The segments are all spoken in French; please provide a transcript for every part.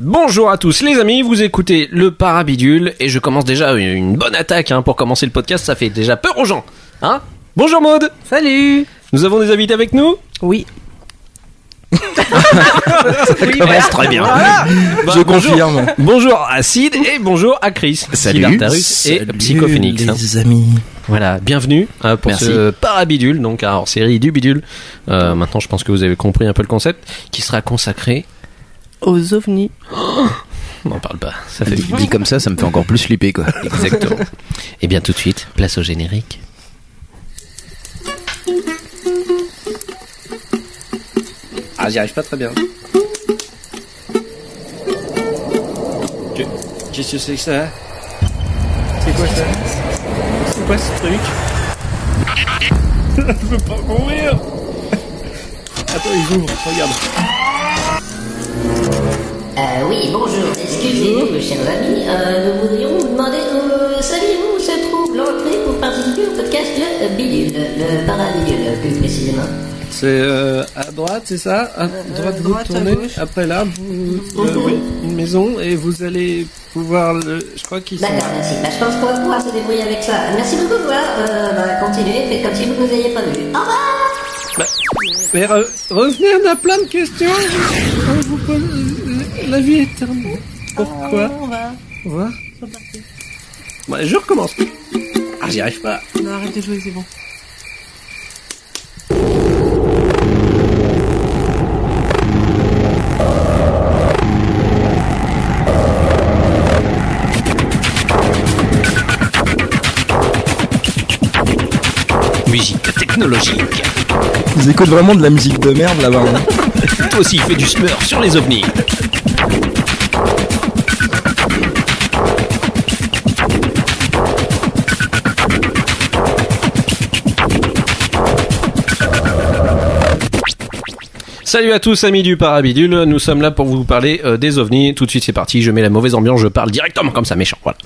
Bonjour à tous les amis, vous écoutez le Parabidule et je commence déjà une bonne attaque pour commencer le podcast, ça fait déjà peur aux gens. Hein ? Bonjour Maud. Salut. Nous avons des invités avec nous ? Oui. Ça commence très bien. Voilà. Je confirme. Bonjour à Sid et bonjour à Chris. Salut. Sidartarus et Psychophénix. Les amis. Voilà, bienvenue pour ce Parabidule, donc hors série du bidule. Maintenant je pense que vous avez compris un peu le concept, qui sera consacré aux ovnis. On n'en parle pas, ça fait dit comme ça me fait encore plus flipper quoi. Exactement. Et bien tout de suite, place au générique. Ah, j'y arrive pas très bien. Qu'est-ce que c'est que ça ? C'est quoi ça ? C'est quoi ce truc ? Je veux pas mourir. Attends, il ouvre, regarde. Oui, bonjour, excusez-nous, chers amis, nous voudrions vous demander, saviez-vous où se trouve l'entrée pour participer au podcast Le Bidule, le Parabidule, plus précisément. C'est à droite, c'est ça ? À droite, vous tournez, après là, oui, une maison, et vous allez pouvoir, je crois qu'ils sont... D'accord, merci, je pense qu'on va pouvoir se débrouiller avec ça. Merci beaucoup, voilà, continuez, faites comme si vous ne nous ayez pas vus. Au revoir. Mais revenez, on a plein de questions. On vous pose la vie éternelle. Pourquoi ? On va. Au revoir. Ouais, je recommence. Ah, j'y arrive pas. Non, arrête de jouer, c'est bon. Musique technologique. Ils écoutent vraiment de la musique de merde là-bas. Hein. Toi aussi, fais du smurf sur les ovnis. Salut à tous amis du Parabidule, nous sommes là pour vous parler des ovnis. Tout de suite c'est parti, je mets la mauvaise ambiance, je parle directement comme ça, méchant, voilà.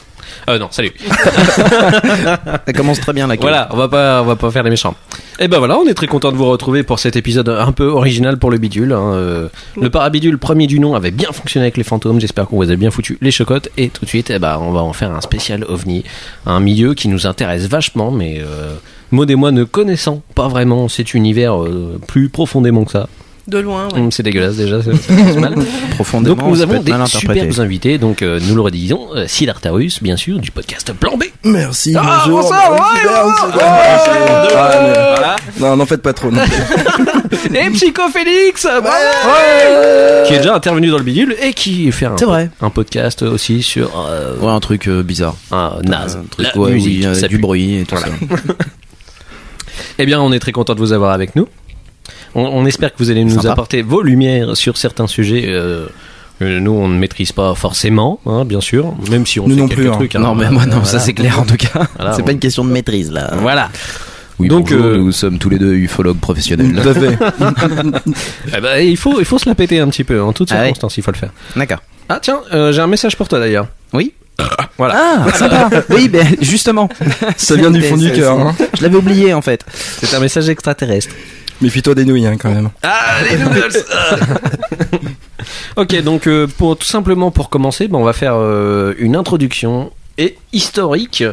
Non, salut. Ça commence très bien la queue. Voilà, on va pas faire les méchants. Et ben voilà, on est très content de vous retrouver pour cet épisode un peu original pour le bidule. Le Parabidule premier du nom avait bien fonctionné avec les fantômes, j'espère qu'on vous a bien foutu les chocottes. Et tout de suite, on va en faire un spécial ovni, un milieu qui nous intéresse vachement, mais Maud et moi ne connaissant pas vraiment cet univers plus profondément que ça. De loin, ouais. C'est dégueulasse déjà, c'est mal. Profondément. Donc nous avons des superbes invités, donc nous le redisons, Sidartarus, bien sûr, du podcast Plan B. Merci, Bonsoir, bonjour. Voilà. Non, n'en faites pas trop. Et Psychophénix, qui est déjà intervenu dans le bidule et qui fait un podcast aussi sur un truc bizarre. Naze, truc, la musique, du bruit et tout ça. Eh bien, on est très content de vous avoir avec nous. On espère que vous allez nous apporter vos lumières sur certains sujets. Nous, on ne maîtrise pas forcément, bien sûr, même si on nous sait non quelques plus, trucs. Non, mais moi, non, ça c'est clair en tout cas. Voilà, c'est pas une question de maîtrise là. Voilà. Oui, donc nous sommes tous les deux ufologues professionnels. Tout à fait. Il faut se la péter un petit peu, en toutes circonstances, il faut le faire. D'accord. Ah tiens, j'ai un message pour toi d'ailleurs. Oui. Voilà. Ah, sympa. Oui, ben justement. Ça vient du fond du cœur. Hein. Je l'avais oublié en fait. C'est un message extraterrestre. Méfie-toi des nouilles quand même. Ah, les noodles. Ok, donc tout simplement pour commencer, on va faire une introduction historique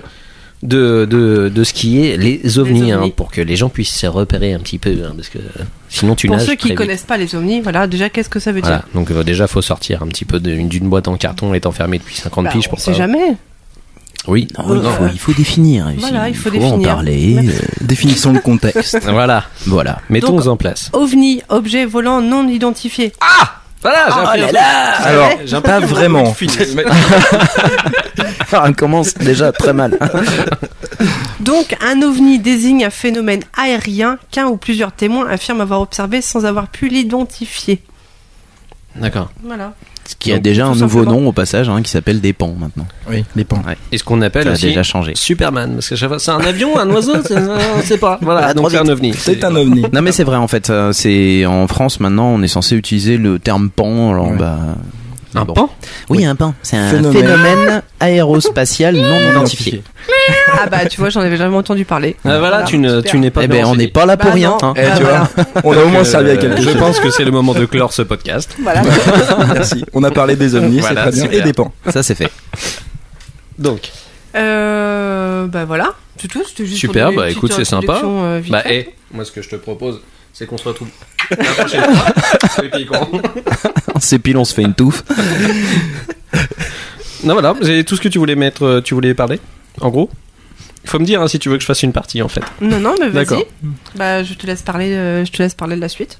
de ce qui est les ovnis, pour que les gens puissent se repérer un petit peu, parce que sinon tu nages. Pour ceux qui connaissent pas les ovnis, voilà, déjà qu'est-ce que ça veut dire ? Donc déjà faut sortir un petit peu d'une boîte en carton, est enfermée depuis 50 piges pour ça. On sait jamais. Oui, il faut définir. Voilà, il faut en parler. Définissons le contexte. Voilà. Mettons en place. OVNI, objet volant non identifié. Ah, voilà, j'ai Alors, pas vraiment. On commence déjà très mal. Donc, un ovni désigne un phénomène aérien qu'un ou plusieurs témoins affirment avoir observé sans avoir pu l'identifier. D'accord. Voilà. Ce qui a déjà un nouveau nom au passage, qui s'appelle des pans maintenant. Oui, des pans. Ouais. Et ce qu'on appelle aussi déjà changé. Superman, parce que chaque fois, c'est un avion, un oiseau, on ne sait pas. Voilà, donc c'est un ovni. C'est un ovni. Non mais c'est vrai en fait, c'est en France maintenant, on est censé utiliser le terme pan. Alors un pan ? Oui, un pan. C'est un phénomène aérospatial non identifié. Ah bah tu vois, j'en avais jamais entendu parler. Voilà, tu n'es pas. Eh ben, on n'est pas là pour Bah, rien. non. Hein. Tu vois, on a au moins servi à quelque chose. Je pense que c'est le moment de clore ce podcast. Voilà. Merci. On a parlé des ovnis, Voilà, c'est très bien. super. Et des pans. Ça, c'est fait. Donc, Bah voilà, c'est tout. C'était juste super, pour donner bah une écoute, petite c'est sympa. introduction, vite Bah, fait. moi, ce que je te propose, c'est qu'on se retrouve la prochaine fois. Et puis, On s'épile, on se fait une touffe. Non, voilà, c'est tout ce que tu voulais mettre, tu voulais parler, en gros. Il faut me dire si tu veux que je fasse une partie, en fait. Non, mais vas-y. D'accord. Bah je te laisse parler de la suite.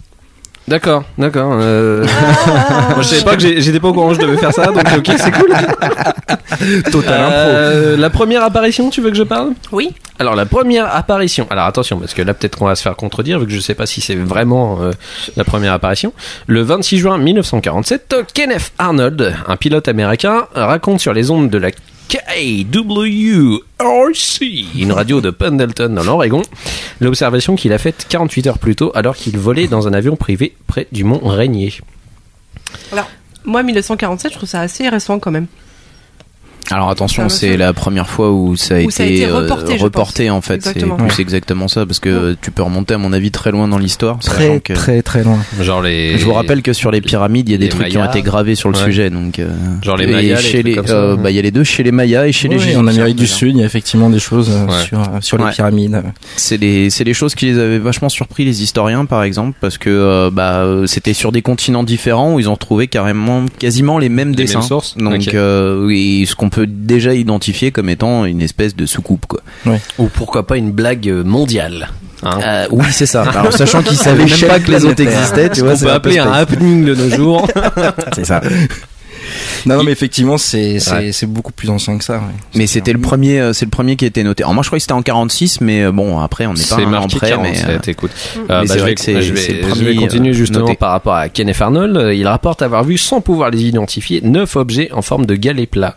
D'accord. Moi, je savais pas que j'étais pas au courant que je devais faire ça, donc ok, c'est cool. Total La première apparition, tu veux que je parle? Oui. Alors la première apparition, alors attention parce que là peut-être qu'on va se faire contredire vu que je sais pas si c'est vraiment la première apparition. Le 26 juin 1947, Kenneth Arnold, un pilote américain, raconte sur les ondes de la KWRC, une radio de Pendleton dans l'Oregon, l'observation qu'il a faite 48 heures plus tôt alors qu'il volait dans un avion privé près du mont Rainier. Alors moi 1947, je trouve ça assez récent quand même. Alors attention, Ça c'est me la première fois où ça a été reporté en fait. Exactement. C'est plus exactement ça parce que tu peux remonter à mon avis très loin dans l'histoire. Très, très loin. Genre les. Je vous rappelle que sur les pyramides, il y a des les trucs qui ont Mayas. été gravés sur le Ouais. sujet. Donc, Genre les et Mayas, chez les trucs comme ça. il y a les deux chez les Mayas et chez les Oui, Égyptiens. en Amérique du déjà. Sud, il y a effectivement des choses sur les Ouais. pyramides. C'est des choses qui les avaient vachement surpris les historiens par exemple parce que c'était sur des continents différents où ils ont trouvé quasiment les mêmes Les dessins. mêmes sources. Donc Ok. et ce qu'on peut déjà identifier comme étant une espèce de soucoupe quoi. Ou pourquoi pas une blague mondiale. Hein. Oui, c'est ça. Alors sachant qu'ils savaient même pas que les autres existaient, tu vois, On c'est peut un peu appeler un space. happening de nos jours. C'est ça. Non, mais effectivement, c'est Ouais. beaucoup plus ancien que ça. Ouais. Mais c'était le premier, c'est le premier qui a été noté. Alors moi je crois que c'était en 46, mais bon après on n'est pas C'est un an marqué près. 47, écoute. Mais c'est vrai que c'est je le vais premier, continuer justement noté. par rapport à Kenneth Arnold. Il rapporte avoir vu, sans pouvoir les identifier, 9 objets en forme de galets plats.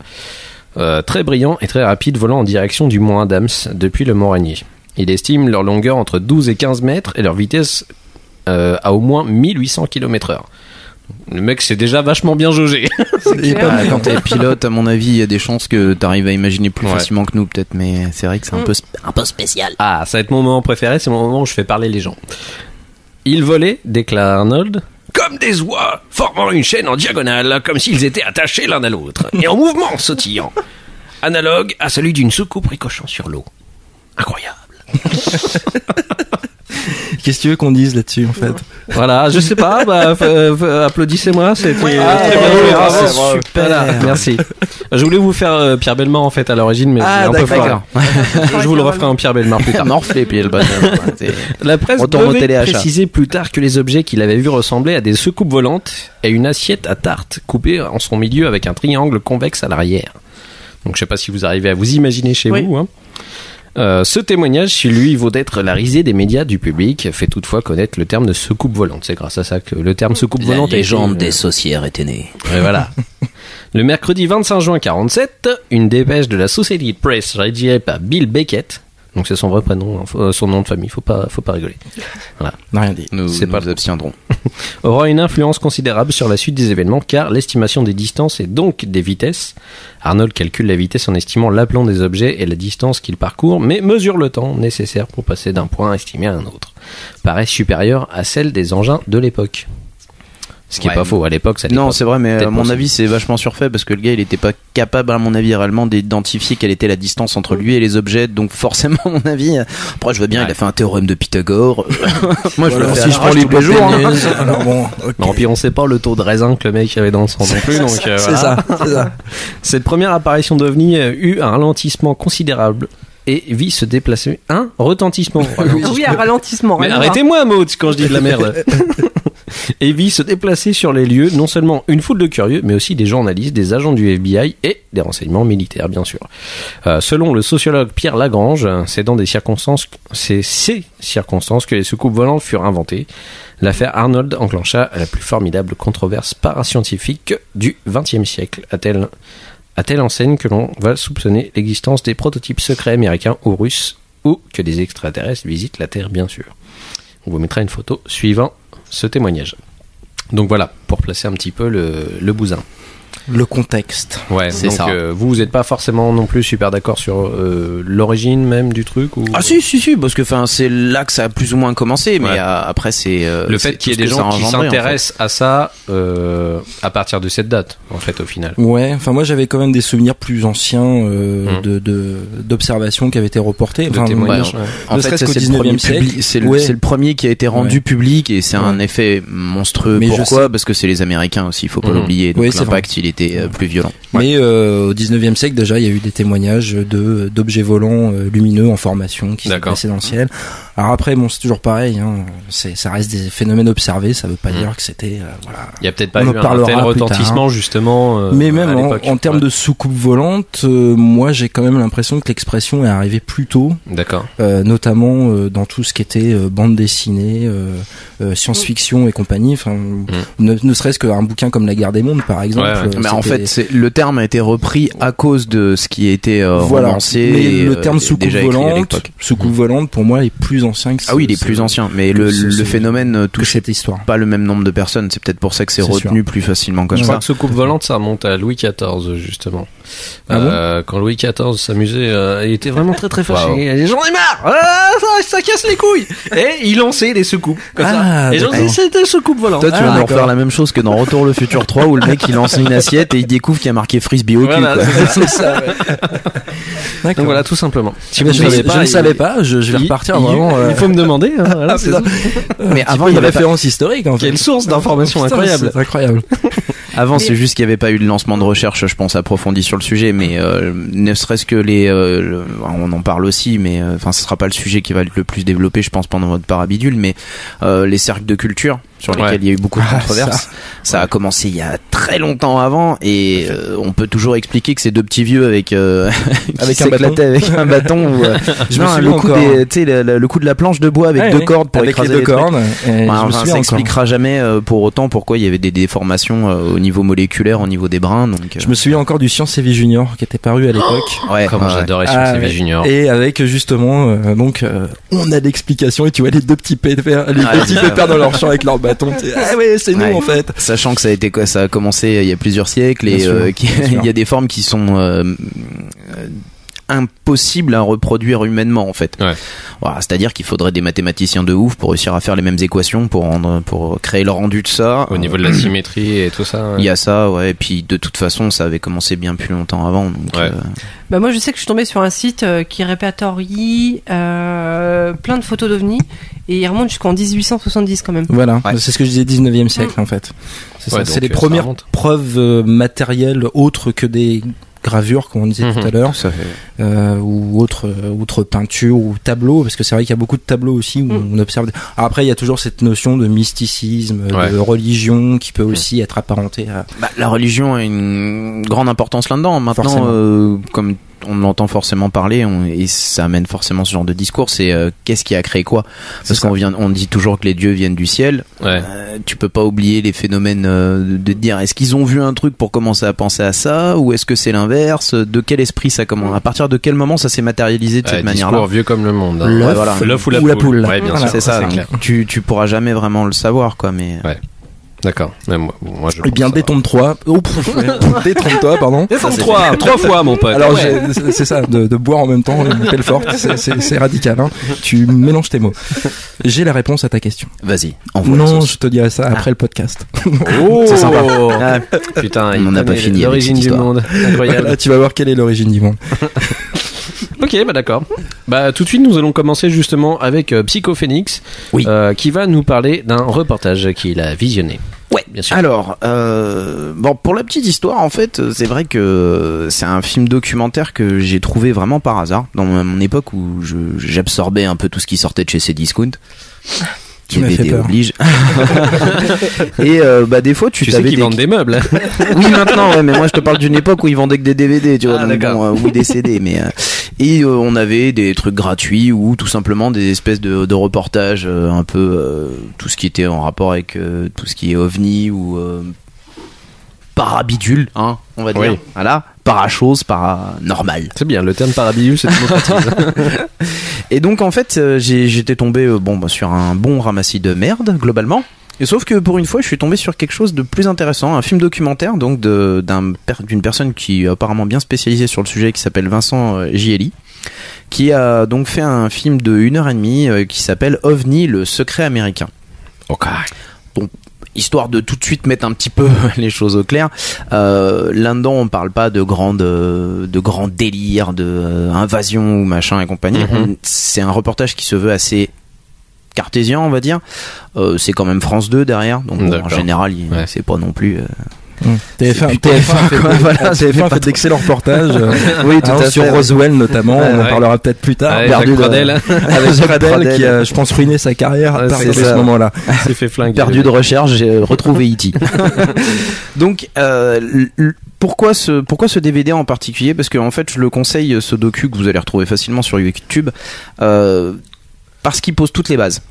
Très brillants et très rapides, volant en direction du mont Adams depuis le mont Rainier. Il estime leur longueur entre 12 et 15 mètres et leur vitesse à au moins 1800 km/h. Le mec c'est déjà vachement bien jaugé. Et clair. pas Quand t'es pilote, à mon avis, il y a des chances que t'arrives à imaginer plus Ouais. facilement que nous, peut-être, mais c'est vrai que c'est un peu spécial. Ah, ça va être mon moment préféré, c'est mon moment où je fais parler les gens. Ils volaient, déclare Arnold, comme des oies, formant une chaîne en diagonale, comme s'ils étaient attachés l'un à l'autre, et en mouvement sautillant, analogue à celui d'une soucoupe ricochant sur l'eau. Incroyable. Qu'est-ce que tu veux qu'on dise là-dessus en fait? Voilà, je sais pas, applaudissez-moi, c'était très bien joué, bravo, super. Voilà, merci. Je voulais vous faire Pierre Bellemare en fait à l'origine, mais Ah, j'ai un peu d'accord. foiré. Je vous le referai en Pierre Bellemare plus tard. Morflé, puis le bâtard. La presse Retourne au devait téléachat. préciser plus tard que les objets qu'il avait vus ressemblaient à des soucoupes volantes et une assiette à tarte coupée en son milieu avec un triangle convexe à l'arrière. Donc je sais pas si vous arrivez à vous imaginer chez Oui. vous. Hein. Ce témoignage, si lui vaut d'être la risée des médias du public, fait toutefois connaître le terme de soucoupe volante. C'est grâce à ça que le terme soucoupe volante a été, saucières était née. et voilà. Le mercredi 25 juin 47, une dépêche de la Society Press rédigée par Bill Beckett, donc c'est son vrai prénom, son nom de famille, faut pas rigoler, Non, rien dit. Nous C'est pas nous abstiendrons. aura une influence considérable sur la suite des événements car l'estimation des distances et donc des vitesses, Arnold calcule la vitesse en estimant l'aplomb des objets et la distance qu'ils parcourent, mais mesure le temps nécessaire pour passer d'un point estimé à un autre, paraît supérieure à celle des engins de l'époque. Ce qui est Ouais. pas faux, à l'époque ça l'est Non, pas. c'est vrai, mais Peut-être à mon possible. avis, c'est vachement surfait parce que le gars, il était pas capable, à mon avis, réellement d'identifier quelle était la distance entre lui et les objets. Donc, forcément, à mon avis, après, je veux bien, il a fait un théorème de Pythagore. Moi, je le fais si je prends tous les jours. hein. Alors bon, ok. Non, puis on sait pas le taux de raisin que le mec avait dans le sang non plus, donc c'est voilà. ça, c'est ça. Cette première apparition d'OVNI eut un ralentissement considérable et vit se déplacer. Un retentissement. Ah oui, un ralentissement. Mais rien à voir. arrêtez-moi, Maud, quand je dis de la merde. Et vit se déplacer sur les lieux, non seulement une foule de curieux, mais aussi des journalistes, des agents du FBI et des renseignements militaires, bien sûr. Selon le sociologue Pierre Lagrange, c'est dans ces circonstances que les soucoupes volantes furent inventées. L'affaire Arnold enclencha la plus formidable controverse parascientifique du XXe siècle, à telle enseigne que l'on va soupçonner l'existence des prototypes secrets américains ou russes, ou que des extraterrestres visitent la Terre, bien sûr. On vous mettra une photo suivant ce témoignage. Donc voilà, pour placer un petit peu le bousin. Le contexte. Ouais, C'est donc ça. vous n'êtes pas forcément non plus super d'accord sur l'origine même du truc ou... Ah si, parce que c'est là que ça a plus ou moins commencé, mais Ouais. après c'est... le fait qu'il y ait des gens qui s'intéressent à ça à partir de cette date, en fait, au final. Ouais, enfin moi j'avais quand même des souvenirs plus anciens d'observations qui avaient été reportées. De Enfin, témoignages. ouais. Ouais. En Ne fait, serait-ce ça, qu'au c'est le premier 19e siècle. public, c'est Ouais. le premier qui a été rendu Ouais. public et c'est un Ouais. effet monstrueux. Mais je Pourquoi sais- Parce que c'est les Américains aussi, il faut pas Mhm. l'oublier. Donc Oui, c'est l'impact, il était plus violent. Mais au 19e siècle déjà, il y a eu des témoignages d'objets volants lumineux en formation qui s'est D'accord. passé dans le ciel. Alors après, bon, c'est toujours pareil. Hein, ça reste des phénomènes observés. Ça veut pas dire que c'était voilà. Il y a peut-être pas On en eu un parlera tel plus retentissement, justement. Mais à même l'époque. en termes Ouais. de soucoupe volante, moi j'ai quand même l'impression que l'expression est arrivée plus tôt, D'accord. notamment dans tout ce qui était bande dessinée, science-fiction et compagnie. Enfin, ne serait-ce qu'un bouquin comme La Guerre des Mondes, par exemple. Ouais. Mais en c'était- fait, le terme a été repris à cause de ce qui a été voilà. romancé. Mais et, le terme soucoupe déjà écrit à volante, l'époque. pour moi, est plus ancien que Ah oui, il est plus ancien, mais le phénomène que touche cette histoire. pas le même nombre de personnes. C'est peut-être pour ça que c'est C'est retenu plus facilement comme Je crois ça. que soucoupe volante, ça remonte à Louis XIV, justement. Ah Quand Louis XIV s'amusait, il était vraiment très très fâché. Wow. Il a dit, j'en ai marre, ça casse les couilles. Et il lançait des soucoupes comme ça. Et j'en d'accord. dis, c'était soucoupe volante. Toi, tu vas nous d'accord. refaire la même chose que dans Retour le futur 3 où le mec il lance une assiette et il découvre qu'il y a marqué frisbee au cul. Voilà, Quoi. c'est ça. D'accord. Donc voilà, tout simplement. Si Mais vous je ne ne savez pas, savais pas, je vais repartir vraiment. Il faut me demander. Hein, voilà, c'est ça. Mais avant, il il y y a avait référence historique en fait. Quelle source d'informations Putain, incroyable. C'est incroyable. Avant, c'est juste qu'il n'y avait pas eu de lancement de recherche, je pense, approfondi sur le sujet, mais ne serait-ce que on en parle aussi, mais enfin, ce sera pas le sujet qui va être le plus développé, je pense, pendant votre parabidule, mais les cercles de culture sur lesquels il y a eu beaucoup de controverses, ça a commencé il y a très longtemps avant, et on peut toujours expliquer que c'est deux petits vieux avec Avec un bâton. avec un bâton. Ou, Je me non, souviens le coup encore. tu sais, le coup de la planche de bois avec Ouais, deux ouais. cordes pour avec les écraser deux les trucs. cornes. Et Enfin, je me ça souviens encore. expliquera jamais pour autant pourquoi il y avait des déformations au niveau moléculaire, au niveau des brins. Donc, Je me souviens encore du Science et Vie Junior qui était paru à l'époque. ouais, Comment ouais. j'adorais Ah, Science et Vie ouais. Junior. Et avec justement on a l'explication et tu vois les deux petits pépères dans leur champ avec leur bâton. Ah ouais, c'est nous Ouais. en fait. Sachant que ça a commencé il y a plusieurs siècles et Bien sûr, bien sûr. il y a des formes qui sont impossibles à reproduire humainement en fait. Ouais. Voilà, c'est-à-dire qu'il faudrait des mathématiciens de ouf pour réussir à faire les mêmes équations pour créer le rendu de ça. Au niveau de la symétrie et tout ça. Il y a ça, ouais. Et puis de toute façon, ça avait commencé bien plus longtemps avant. Donc, Ouais. Bah moi je sais que je suis tombée sur un site qui répertorie plein de photos d'ovnis et il remonte jusqu'en 1870 quand même. Voilà, Ouais. c'est ce que je disais 19e siècle en fait. C'est ça, Ouais, c'est donc, les ça premières remonte. preuves matérielles autres que des gravures comme on disait tout à l'heure. ça fait... Ou autre peinture ou tableau, parce que c'est vrai qu'il y a beaucoup de tableaux aussi où on observe. Alors après, il y a toujours cette notion de mysticisme, Ouais. de religion qui peut aussi être apparentée à. Bah, la religion a une grande importance là-dedans. Maintenant, Forcément. comme on entend forcément parler, et ça amène forcément ce genre de discours, c'est qu'est-ce qui a créé quoi? Parce ça. on dit toujours que les dieux viennent du ciel. Ouais. Tu peux pas oublier les phénomènes de dire est-ce qu'ils ont vu un truc pour commencer à penser à ça, ou est-ce que c'est l'inverse? De quel esprit ça commence? À partir de quel moment ça s'est matérialisé de cette manière-là? Discours vieux comme le monde. hein. L'œuf, Ouais, voilà. L'œuf ou la ou poule. la poule. Ouais, bien Voilà. sûr. C'est ça. c'est donc clair. tu pourras jamais vraiment le savoir, quoi. Mais D'accord. Mais moi, je Eh bien, pense ça. détrompe-toi. Oh, pff, ouais. Détrompe-toi, pardon. Détrompe-toi, 3 fois, mon pote. Alors, Ouais. c'est ça, de boire en même temps, une pelle forte, c'est radical. Hein. Tu mélanges tes mots. J'ai la réponse à ta question. vas-y, envoie Non, la sauce. je te dirai ça après le podcast. Oh, C'est sympa. Ah, Putain, On il n'a pas connaît fini avec l'origine cette du histoire. monde. Incroyable. Là, tu vas voir quelle est l'origine du monde. Ok, bah d'accord. Bah tout de suite, nous allons commencer justement avec Psychophénix, Oui. qui va nous parler d'un reportage qu'il a visionné. Ouais, bien sûr. Alors, bon, pour la petite histoire, en fait, c'est vrai que c'est un film documentaire que j'ai trouvé vraiment par hasard dans mon époque où j'absorbais un peu tout ce qui sortait de chez Cdiscount. Tu m'as fait DVD peur. oblige. Et bah des fois tu Tu sais t'avais qu'ils vendent des meubles. hein. Oui, maintenant, ouais, mais moi je te parle d'une époque où ils vendaient que des DVD, tu vois, Ah, donc d'accord. bon, ou des CD, mais on avait des trucs gratuits ou tout simplement des espèces de reportages un peu tout ce qui était en rapport avec tout ce qui est ovni ou parabidule, hein, on va dire. Oui. Voilà, parachose, paranormal. C'est bien, le terme parabidule, c'est démocratise. Et donc en fait, j'étais tombé sur un bon ramassis de merde globalement. Et sauf que pour une fois, je suis tombé sur quelque chose de plus intéressant, un film documentaire donc d'une personne qui est apparemment bien spécialisée sur le sujet, qui s'appelle Vincent Gielli, qui a donc fait un film de 1h30 qui s'appelle OVNI, le secret américain. Ok. Bon, histoire de tout de suite mettre un petit peu les choses au clair, là-dedans on parle pas de grands délires, invasion ou machin et compagnie. C'est un reportage qui se veut assez cartésien, on va dire. C'est quand même France 2 derrière, donc bon, en général c'est pas non plus TF1 fait d'excellents reportages. Oui, tout à fait, sur Roswell notamment, on en parlera peut-être plus tard. Avec Pradel, avec Pradel qui a, je pense, ruiné sa carrière à partir de ce moment-là. S'est fait flinguer. Perdu de recherche, j'ai retrouvé E.T. Donc pourquoi ce DVD en particulier? Parce que en fait, je le conseille, ce docu que vous allez retrouver facilement sur YouTube, parce qu'il pose toutes les bases.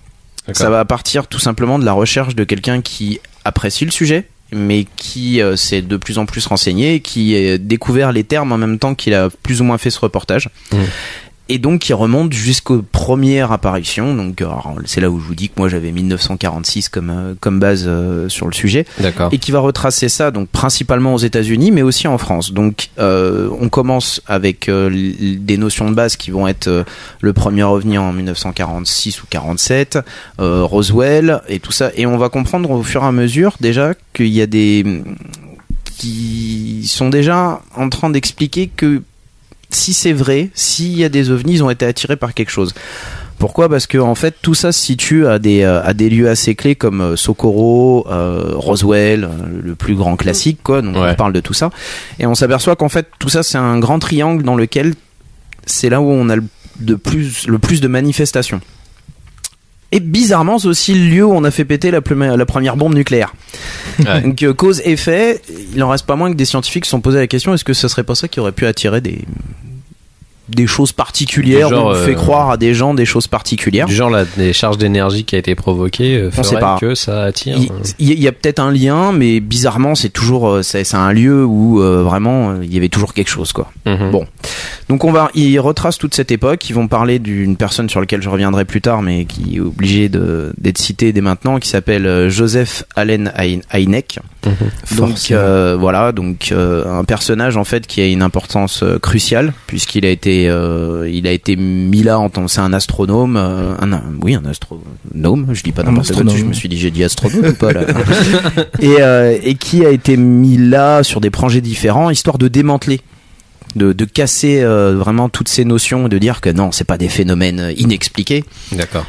D'accord. Ça va partir tout simplement de la recherche de quelqu'un qui apprécie le sujet, mais qui s'est de plus en plus renseigné, qui a découvert les termes en même temps qu'il a plus ou moins fait ce reportage. Et donc qui remonte jusqu'aux premières apparitions. Donc c'est là où je vous dis que moi j'avais 1946 comme base sur le sujet. D'accord. Et qui va retracer ça donc principalement aux États-Unis, mais aussi en France. Donc on commence avec des notions de base qui vont être le premier OVNI en 1946 ou 47, Roswell et tout ça. Et on va comprendre au fur et à mesure déjà qu'il y a qui sont déjà en train d'expliquer que si c'est vrai, s'il y a des ovnis, ils ont été attirés par quelque chose. Pourquoi ? Parce que en fait tout ça se situe à des lieux assez clés comme Socorro, Roswell, le plus grand classique quoi. Donc on parle de tout ça et on s'aperçoit qu'en fait tout ça c'est un grand triangle dans lequel c'est là où on a le plus de manifestations. Et bizarrement, c'est aussi le lieu où on a fait péter la première bombe nucléaire. Ouais. Donc cause-effet, il en reste pas moins que des scientifiques se sont posé la question, est-ce que ce serait pas ça qui aurait pu attirer des choses particulières, genre, ou fait croire à des gens des choses particulières. Du genre des charges d'énergie qui a été provoquée ferait que ça attire. Il y a peut-être un lien, mais bizarrement c'est toujours c'est un lieu où vraiment il y avait toujours quelque chose quoi. Bon, donc ils retracent toute cette époque. Ils vont parler d'une personne sur laquelle je reviendrai plus tard, mais qui est obligée d'être citée dès maintenant, qui s'appelle Joseph Allen Hynek. Donc voilà, donc un personnage en fait qui a une importance cruciale puisqu'il a été mis là en tant c'est un astronome, un astronome, je dis pas n'importe quoi dessus, je me suis dit j'ai dit astronome ou pas là. Et qui a été mis là sur des projets différents histoire de démanteler, de casser vraiment toutes ces notions et de dire que non, c'est pas des phénomènes inexpliqués. D'accord.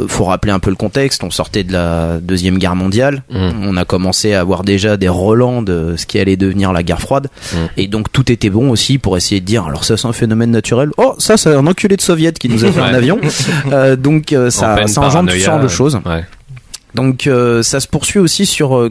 Faut rappeler un peu le contexte. On sortait de la Deuxième Guerre mondiale. On a commencé à avoir déjà des relents de ce qui allait devenir la guerre froide. Et donc tout était bon aussi pour essayer de dire alors ça c'est un phénomène naturel. Oh ça c'est un enculé de soviet qui nous a fait un avion. Donc ça engendre tout genre de choses. Ouais. Donc ça se poursuit aussi sur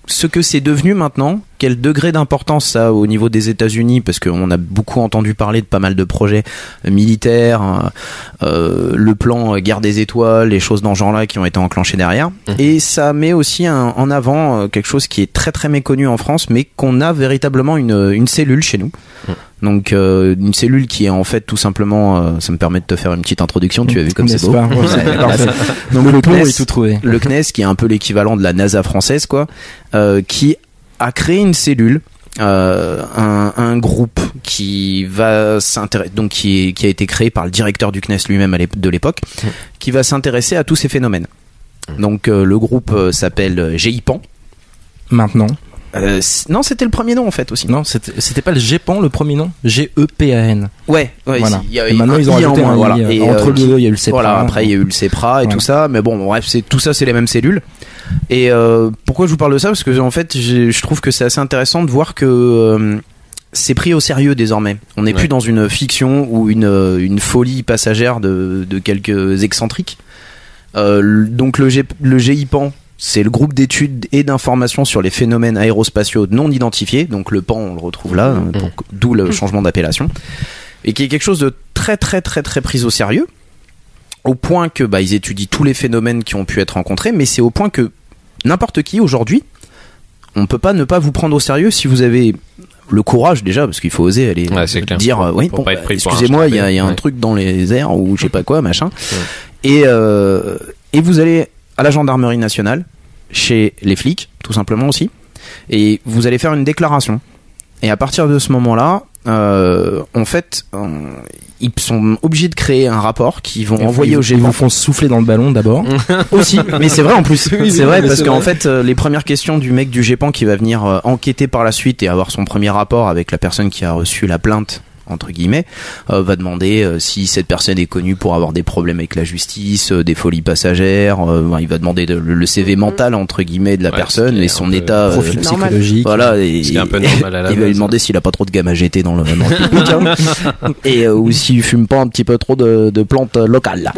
ce que c'est devenu maintenant, quel degré d'importance ça a au niveau des États-Unis, parce qu'on a beaucoup entendu parler de pas mal de projets militaires, le plan Guerre des Étoiles, les choses dans ce genre-là qui ont été enclenchées derrière. Et ça met aussi en avant quelque chose qui est très très méconnu en France, mais qu'on a véritablement une cellule chez nous. Donc une cellule qui est en fait tout simplement, ça me permet de te faire une petite introduction, tu as vu comme c'est beau. Donc le CNES, est tout trouvé. Le CNES qui est un peu l'équivalent de la NASA française quoi, qui a créé une cellule, un groupe qui va s'intéresser, donc qui a été créé par le directeur du CNES lui-même de l'époque, qui va s'intéresser à tous ces phénomènes. Donc le groupe s'appelle GEPAN. Maintenant. Non, c'était le premier nom en fait aussi. Non, c'était pas le GEPAN le premier nom, GEPAN. Ouais. Voilà. Et maintenant ils ont ajouté un voilà. Et entre les deux, il y a eu le CEPRA. Voilà, après il y a eu le CEPRA et tout ça, mais bon, bref, tout ça c'est les mêmes cellules. Et pourquoi je vous parle de ça ? Parce que en fait, je trouve que c'est assez intéressant de voir que c'est pris au sérieux désormais. On n'est plus dans une fiction ou une folie passagère de quelques excentriques. Donc le GEPAN, c'est le groupe d'études et d'informations sur les phénomènes aérospatiaux non identifiés. Donc le PAN, on le retrouve là, d'où le changement d'appellation. Et qui est quelque chose de très très très très pris au sérieux. Au point que ils étudient tous les phénomènes qui ont pu être rencontrés, mais c'est au point que n'importe qui aujourd'hui, on peut pas ne pas vous prendre au sérieux si vous avez le courage déjà, parce qu'il faut oser aller dire oui, bon, excusez-moi, il y a un truc dans les airs ou je sais pas quoi, machin. Et vous allez à la gendarmerie nationale chez les flics, tout simplement aussi, et vous allez faire une déclaration. Et à partir de ce moment-là, en fait, ils sont obligés de créer un rapport qu'ils vont envoyer au Ils vous font souffler dans le ballon d'abord. aussi, mais c'est vrai en plus. C'est vrai parce qu'en fait, les premières questions du mec du GEPAN qui va venir enquêter par la suite et avoir son premier rapport avec la personne qui a reçu la plainte, entre guillemets, va demander si cette personne est connue pour avoir des problèmes avec la justice, des folies passagères, il va demander le CV mental, entre guillemets, de la personne et son état Profil normal. psychologique. voilà, et Ce qui est un peu normal à la il va lui demander s'il a pas trop de gamma GT dans le public, hein. Et ou s'il fume pas un petit peu trop de plantes locales là.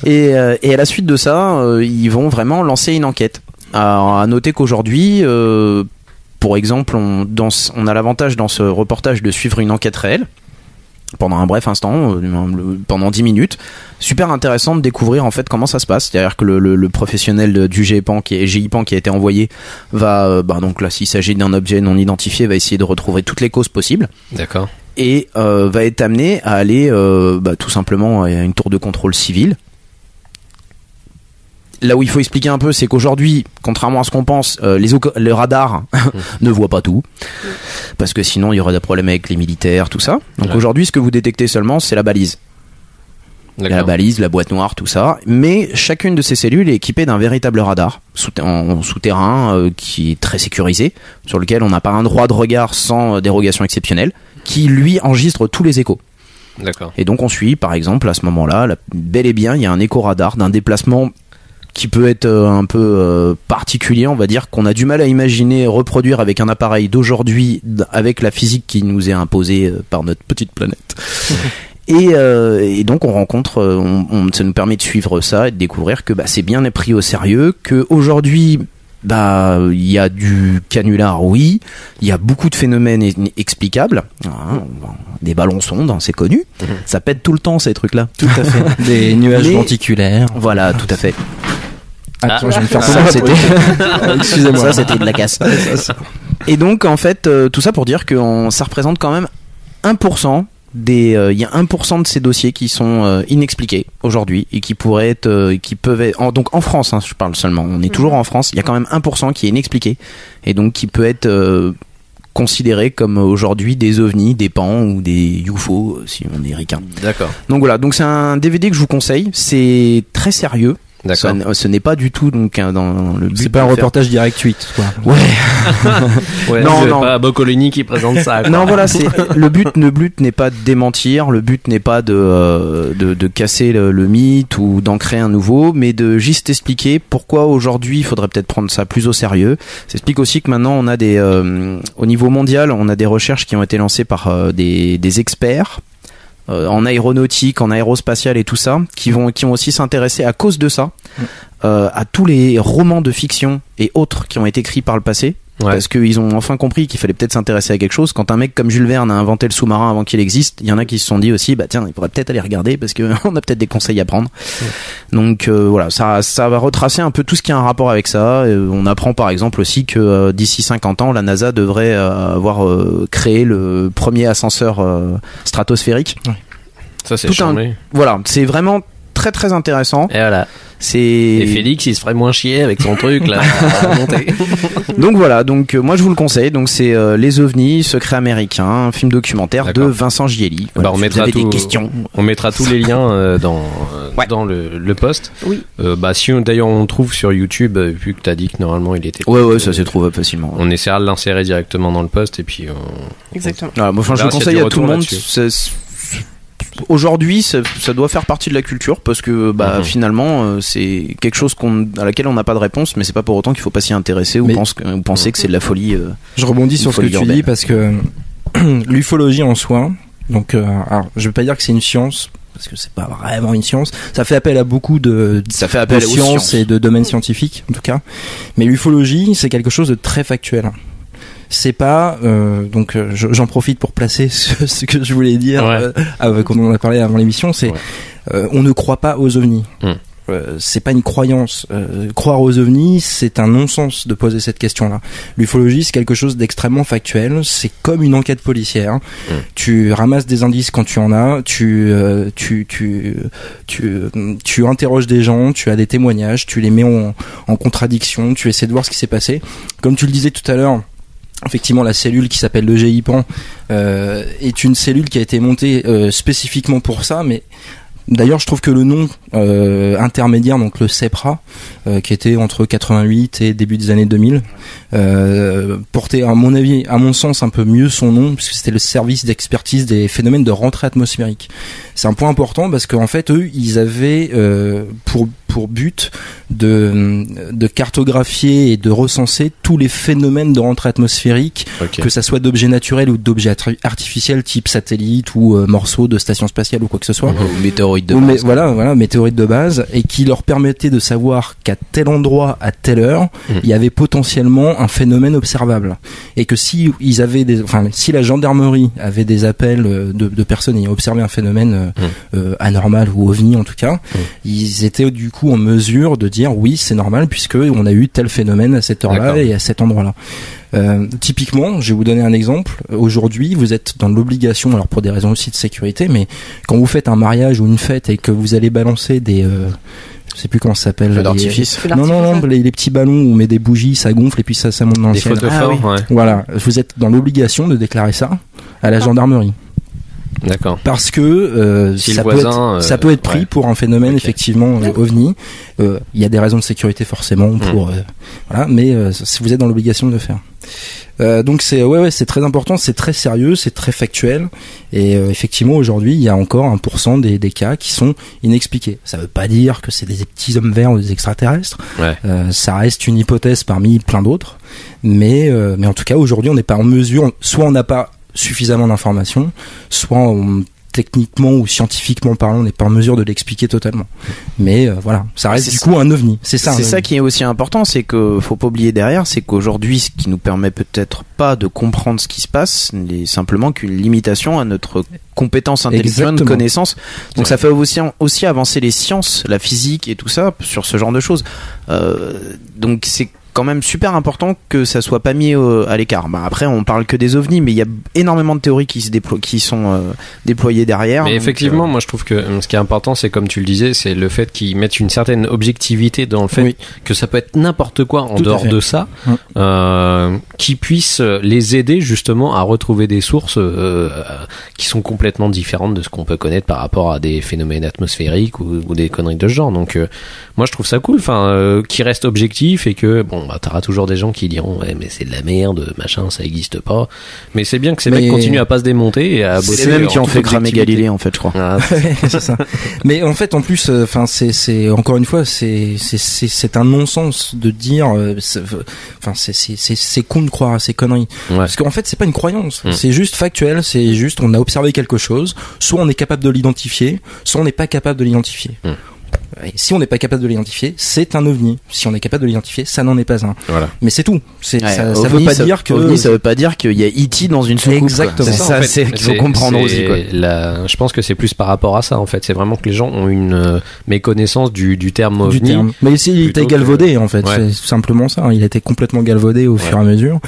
Et à la suite de ça, ils vont vraiment lancer une enquête. À noter qu'aujourd'hui, pour exemple, on a l'avantage dans ce reportage de suivre une enquête réelle pendant un bref instant, pendant 10 minutes. Super intéressant de découvrir en fait comment ça se passe. C'est-à-dire que le professionnel du GIPAN qui a été envoyé va, donc là, s'il s'agit d'un objet non identifié, va essayer de retrouver toutes les causes possibles. D'accord. Et va être amené à aller tout simplement à une tour de contrôle civil. Là où il faut expliquer un peu, c'est qu'aujourd'hui, contrairement à ce qu'on pense, le radar ne voit pas tout, parce que sinon il y aurait des problèmes avec les militaires, tout ça. Donc aujourd'hui, ce que vous détectez seulement, c'est la balise. Il y a la balise, la boîte noire, tout ça. Mais chacune de ces cellules est équipée d'un véritable radar en souterrain qui est très sécurisé, sur lequel on n'a pas un droit de regard sans dérogation exceptionnelle, qui lui enregistre tous les échos. D'accord. Et donc on suit, par exemple, à ce moment-là, bel et bien, il y a un écho-radar d'un déplacement qui peut être un peu particulier, on va dire, qu'on a du mal à imaginer reproduire avec un appareil d'aujourd'hui, avec la physique qui nous est imposée par notre petite planète. Et donc on rencontre, ça nous permet de suivre ça et de découvrir que c'est bien pris au sérieux, que aujourd'hui il y a du canular, oui, il y a beaucoup de phénomènes explicables, des ballons sondes, c'est connu, ça pète tout le temps ces trucs là, Tout à fait. Des nuages venticulaires. voilà, tout à fait. Attends, je vais me faire Ça, c'était excusez-moi. ça, c'était de la casse. Et donc en fait tout ça pour dire que ça représente quand même 1% il y a 1% de ces dossiers qui sont inexpliqués aujourd'hui et qui pourraient être qui peuvent être donc en France, je parle seulement, on est toujours en France, il y a quand même 1% qui est inexpliqué et donc qui peut être considéré comme aujourd'hui des ovnis, des pans ou des UFO si on est ricain. D'accord. Donc voilà, donc c'est un DVD que je vous conseille, c'est très sérieux. D'accord. Ce n'est pas du tout donc dans le but. C'est pas un reportage direct 8 quoi. Ouais. Ouais, Non, c'est non. pas Boccolini qui présente ça. Quoi. Non, voilà, c'est le but n'est pas de démentir, le but n'est pas de casser le mythe ou d'en créer un nouveau, mais de juste expliquer pourquoi aujourd'hui il faudrait peut-être prendre ça plus au sérieux. Ça explique aussi que maintenant on a au niveau mondial, on a des recherches qui ont été lancées par des experts en aéronautique, en aérospatial et tout ça, qui vont aussi s'intéresser à cause de ça à tous les romans de fiction et autres qui ont été écrits par le passé. Ouais. Parce qu'ils ont enfin compris qu'il fallait peut-être s'intéresser à quelque chose. Quand un mec comme Jules Verne a inventé le sous-marin avant qu'il existe, il y en a qui se sont dit aussi, tiens, il pourrait peut-être aller regarder parce que on a peut-être des conseils à prendre. Donc voilà, ça va retracer un peu tout ce qui a un rapport avec ça. On apprend par exemple aussi que d'ici 50 ans, la NASA devrait avoir créé le premier ascenseur stratosphérique. Ouais. Ça c'est Tout charmé. Voilà, c'est vraiment très très intéressant. Et voilà. Et Et Félix, il se ferait moins chier avec son truc là à monter. Donc voilà, moi je vous le conseille. Donc c'est Les OVNIs, Secrets américains, un film documentaire D'accord. de Vincent Gielli. Bah, on si mettra vous avez tout- des questions. On mettra tous les liens Ouais. dans le post. Oui. Si d'ailleurs on trouve sur YouTube, vu que t'as dit que normalement il était. Ouais, ça se trouve facilement. On essaiera de l'insérer directement dans le post et puis. Exactement. Voilà, moi, enfin, je On le verra conseille s'il y a à du tout le retour monde. là-dessus. Aujourd'hui, ça doit faire partie de la culture parce que finalement, c'est quelque chose à laquelle on n'a pas de réponse, mais c'est pas pour autant qu'il faut pas s'y intéresser ou Mais- penser que c'est de la folie. Je rebondis sur ce que folie tu urbaine. dis parce que l'ufologie en soi, donc alors je vais pas dire que c'est une science parce que c'est pas vraiment une science. Ça fait appel à beaucoup de Ça fait appel aux sciences sciences. et de domaines scientifiques en tout cas. Mais l'ufologie, c'est quelque chose de très factuel. C'est pas j'en profite pour placer ce que je voulais dire Ouais. quand on en a parlé avant l'émission. C'est Ouais. on ne croit pas aux ovnis. c'est pas une croyance. Croire aux ovnis, c'est un non-sens de poser cette question-là. L'ufologie, c'est quelque chose d'extrêmement factuel. C'est comme une enquête policière. Tu ramasses des indices quand tu en as. Tu interroges des gens. Tu as des témoignages. Tu les mets en contradiction. Tu essaies de voir ce qui s'est passé. Comme tu le disais tout à l'heure. Effectivement, la cellule qui s'appelle le GIPAN est une cellule qui a été montée spécifiquement pour ça, mais d'ailleurs, je trouve que le nom intermédiaire, donc le CEPRA, qui était entre 88 et début des années 2000, portait, à mon avis, à mon sens, un peu mieux son nom, puisque c'était le service d'expertise des phénomènes de rentrée atmosphérique. C'est un point important parce qu'en fait, eux, ils avaient pour but de cartographier et de recenser tous les phénomènes de rentrée atmosphérique, que ça soit d'objets naturels ou d'objets artificiels type satellite ou morceaux de station spatiale ou quoi que ce soit. Ou météorites de base. Voilà, météorites de base, et qui leur permettait de savoir qu'à tel endroit, à telle heure, il y avait potentiellement un phénomène observable. Et que si la gendarmerie avait des appels de personnes ayant observé un phénomène anormal ou ovni en tout cas, ils étaient du coup en mesure de dire oui, c'est normal puisque on a eu tel phénomène à cette heure-là et à cet endroit-là. Typiquement, je vais vous donner un exemple. Aujourd'hui, vous êtes dans l'obligation, alors pour des raisons aussi de sécurité, mais quand vous faites un mariage ou une fête et que vous allez balancer des je sais plus comment ça s'appelle. Feux d'artifice. Non, les petits ballons où on met des bougies, ça gonfle et puis ça monte dans le ciel. Des photophores, ouais. Voilà, vous êtes dans l'obligation de déclarer ça à la gendarmerie. D'accord. Parce que si ça peut être pris pour un phénomène effectivement ovni. Il y a des raisons de sécurité forcément pour voilà, mais vous êtes dans l'obligation de le faire. Donc c'est c'est très important, c'est très sérieux, c'est très factuel et effectivement aujourd'hui il y a encore 1% des cas qui sont inexpliqués. Ça veut pas dire que c'est des petits hommes verts ou des extraterrestres. Ça reste une hypothèse parmi plein d'autres, mais en tout cas aujourd'hui on n'est pas en mesure, soit on n'a pas suffisamment d'informations, soit techniquement ou scientifiquement parlant, on n'est pas en mesure de l'expliquer totalement. Mais voilà, ça reste du coup un ovni. C'est ça qui est aussi important, c'est que faut pas oublier derrière, c'est qu'aujourd'hui, ce qui nous permet peut-être pas de comprendre ce qui se passe, n'est simplement qu'une limitation à notre compétence intellectuelle, de connaissance. Donc ça fait aussi avancer les sciences, la physique et tout ça sur ce genre de choses. Donc c'est quand même super important que ça soit pas mis à l'écart. Après on parle que des ovnis, mais il y a énormément de théories qui sont déployées derrière. Mais effectivement, moi je trouve que ce qui est important, c'est comme tu le disais, c'est le fait qu'ils mettent une certaine objectivité dans le fait que ça peut être n'importe quoi en dehors de ça, qui puisse les aider justement à retrouver des sources qui sont complètement différentes de ce qu'on peut connaître par rapport à des phénomènes atmosphériques ou des conneries de ce genre. Donc moi je trouve ça cool, qui reste objectif et que t'auras toujours des gens qui diront mais c'est de la merde, machin, ça existe pas. Mais c'est bien que ces mecs continuent à pas se démonter et à bosser. C'est eux qui ont fait cramer Galilée en fait, je crois. C'est ça. Mais en fait, en plus, c'est encore une fois, c'est un non-sens de dire, c'est con de croire à ces conneries. Parce qu'en fait, c'est pas une croyance. C'est juste factuel. C'est juste, on a observé quelque chose. Soit on est capable de l'identifier, soit on n'est pas capable de l'identifier. Et si on n'est pas capable de l'identifier, c'est un ovni. Si on est capable de l'identifier, ça n'en est pas un. Voilà. Mais c'est tout. Ça veut pas dire que ovni, ça veut pas dire qu'il y a E.T. dans une soucoupe. Exactement. C'est ça, en fait, c'est qu'il faut comprendre aussi. Je pense que c'est plus par rapport à ça en fait. C'est vraiment que les gens ont une méconnaissance du terme ovni. Mais ici, il était galvaudé en fait. C'est simplement ça. Il a été complètement galvaudé au fur et à mesure.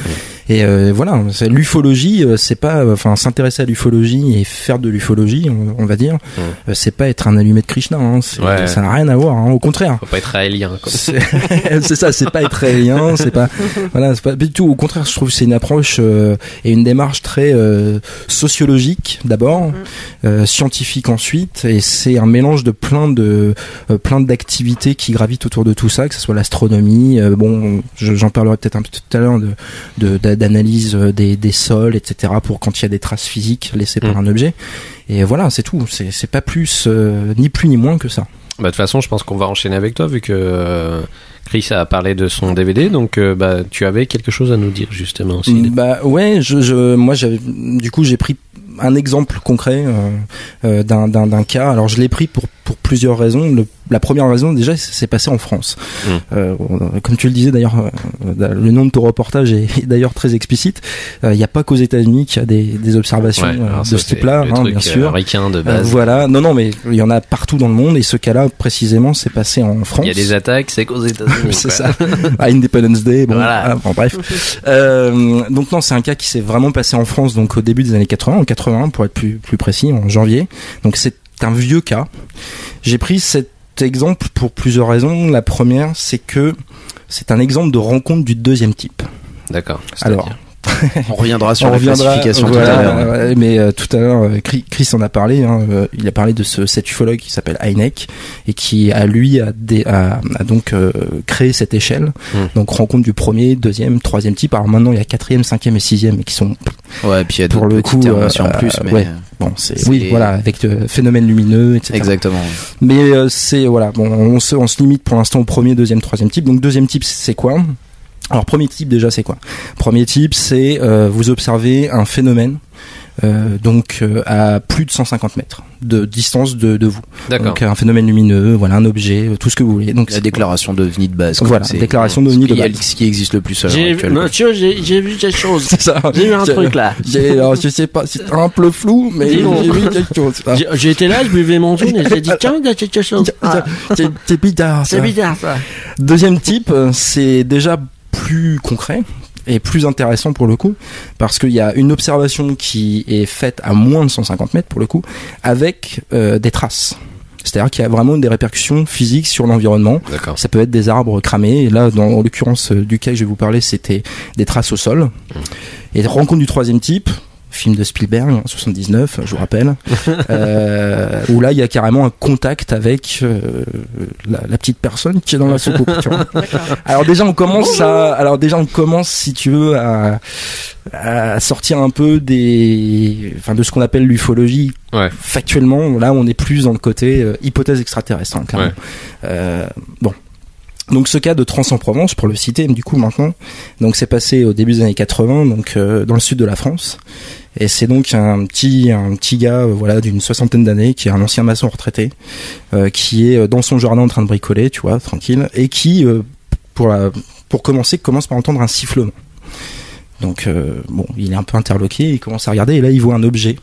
Et voilà, l'ufologie, c'est pas, s'intéresser à l'ufologie et faire de l'ufologie, on va dire, c'est pas être un allumé de Krishna. Ça n'a rien à voir. Au contraire. Faut pas être raélien. C'est ça, c'est pas être raélien, c'est pas du tout. Au contraire, je trouve que c'est une approche et une démarche très sociologique d'abord, scientifique ensuite, et c'est un mélange de plein d'activités qui gravitent autour de tout ça, que ce soit l'astronomie. J'en parlerai peut-être un peu tout à l'heure d'analyse des sols, etc. pour quand il y a des traces physiques laissées par un objet. Et voilà, c'est tout. C'est pas plus, ni plus ni moins que ça. De toute façon, je pense qu'on va enchaîner avec toi vu que Chris a parlé de son DVD, donc tu avais quelque chose à nous dire justement aussi. Ouais, moi j'ai pris un exemple concret d'un cas. Alors je l'ai pris pour plusieurs raisons. La première raison, déjà, c'est passé en France. Comme tu le disais d'ailleurs, le nom de ton reportage est d'ailleurs très explicite. Il n'y a pas qu'aux États-Unis qu'il y a des observations de ce type-là, bien sûr. Américain de base. Voilà, non, mais il y en a partout dans le monde, et ce cas-là précisément, c'est passé en France. Il y a des attaques, c'est qu'aux États-Unis. C'est ça. À Independence Day, voilà. Bref. Donc non, c'est un cas qui s'est vraiment passé en France, donc au début des années 80, en 81 pour être plus précis, en janvier. Donc c'est un vieux cas. J'ai pris cet exemple pour plusieurs raisons. La première, c'est que c'est un exemple de rencontre du deuxième type. D'accord. Alors, on reviendra sur la classification tout à l'heure. Mais tout à l'heure, Chris en a parlé. Il a parlé de cet ufologue qui s'appelle Hynek et qui a donc créé cette échelle. Donc rencontre du premier, deuxième, troisième type. Alors maintenant il y a quatrième, cinquième et sixième qui sont. Ouais, puis il y a pour le coup en plus. Mais ouais. Bon, voilà, avec phénomènes lumineux, etc. Exactement. Mais c'est voilà. Bon, on se limite pour l'instant au premier, deuxième, troisième type. Donc deuxième type, c'est quoi? Alors premier type déjà c'est quoi? Premier type c'est vous observez un phénomène à plus de 150 mètres de distance de vous. D'accord. Donc un phénomène lumineux, voilà, un objet, tout ce que vous voulez. Donc la déclaration d'OVNI de base. Voilà, déclaration d'OVNI de base. Ce qui existe le plus Monsieur, j'ai vu quelque chose. C'est ça. J'ai vu un truc là. Alors, je sais pas, c'est un peu flou, mais j'ai vu quelque chose. J'ai été là, je buvais mon jaune et j'ai dit tiens, il y a quelque chose. C'est bizarre. C'est bizarre ça. Deuxième type, c'est déjà plus concret et plus intéressant pour le coup, parce qu'il y a une observation qui est faite à moins de 150 mètres pour le coup, avec des traces. C'est-à-dire qu'il y a vraiment des répercussions physiques sur l'environnement. D'accord. Ça peut être des arbres cramés, et là, en l'occurrence du cas que je vais vous parler, c'était des traces au sol. Et rencontre du troisième type, film de Spielberg, 79, je vous rappelle, où là il y a carrément un contact avec la petite personne qui est dans la soucoupe. Alors déjà on commence si tu veux à sortir un peu de ce qu'on appelle l'ufologie. Ouais. Factuellement, là on est plus dans le côté hypothèse extraterrestre, clairement. Ouais. Donc ce cas de Trans-en-Provence, pour le citer du coup maintenant, donc c'est passé au début des années 80, donc dans le sud de la France, et c'est donc un petit gars d'une soixantaine d'années qui est un ancien maçon retraité, qui est dans son jardin en train de bricoler, tu vois, tranquille, et qui pour commencer commence par entendre un sifflement. Donc il est un peu interloqué, il commence à regarder et là il voit un objet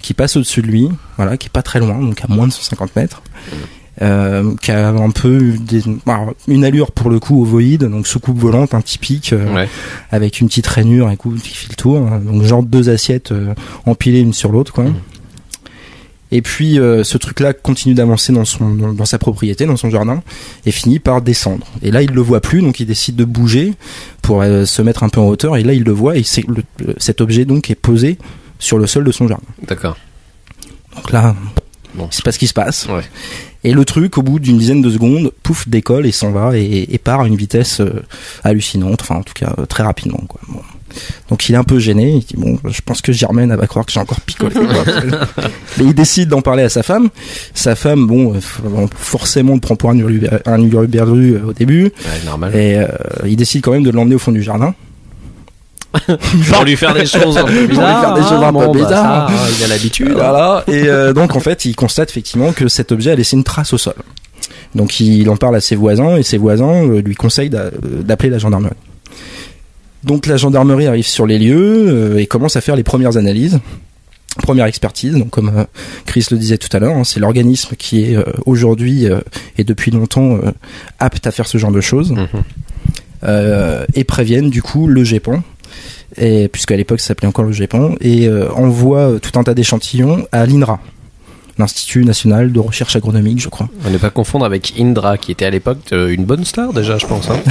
qui passe au-dessus de lui, voilà, qui est pas très loin, donc à moins de 150 mètres. Qui a un peu une allure pour le coup ovoïde, donc soucoupe volante, un typique, avec une petite rainure qui fait le tour, donc genre deux assiettes empilées une sur l'autre, quoi. Et puis ce truc-là continue d'avancer dans sa propriété, dans son jardin, et finit par descendre. Et là il le voit plus, donc il décide de bouger pour se mettre un peu en hauteur. Et là il le voit, et cet objet donc est posé sur le sol de son jardin. D'accord. Donc là, c'est pas ce qui se passe. Ouais. Et le truc, au bout d'une dizaine de secondes, pouf, décolle et s'en va et part à une vitesse hallucinante, enfin en tout cas très rapidement, quoi. Bon. Donc il est un peu gêné, il dit je pense que Germaine elle va croire que j'ai encore picolé. Mais il décide d'en parler à sa femme. Sa femme, forcément, le prend pour un hurluberlu au début. Ouais, normal. Et il décide quand même de l'emmener au fond du jardin. Pour lui faire des choses un peu bizarres. Il a l'habitude. Voilà. Et donc en fait, il constate effectivement que cet objet a laissé une trace au sol. Donc il en parle à ses voisins et ses voisins lui conseillent d'appeler la gendarmerie. Donc la gendarmerie arrive sur les lieux et commence à faire les premières analyses. Première expertise, donc comme Chris le disait tout à l'heure, c'est l'organisme qui est aujourd'hui et depuis longtemps apte à faire ce genre de choses. Et préviennent du coup le GEPAN. Et puisqu'à l'époque ça s'appelait encore le GEPAN, et envoie tout un tas d'échantillons à l'INRA, l'Institut National de Recherche Agronomique, je crois. On ne pas confondre avec Indra, qui était à l'époque une bonne star déjà, je pense. Hein.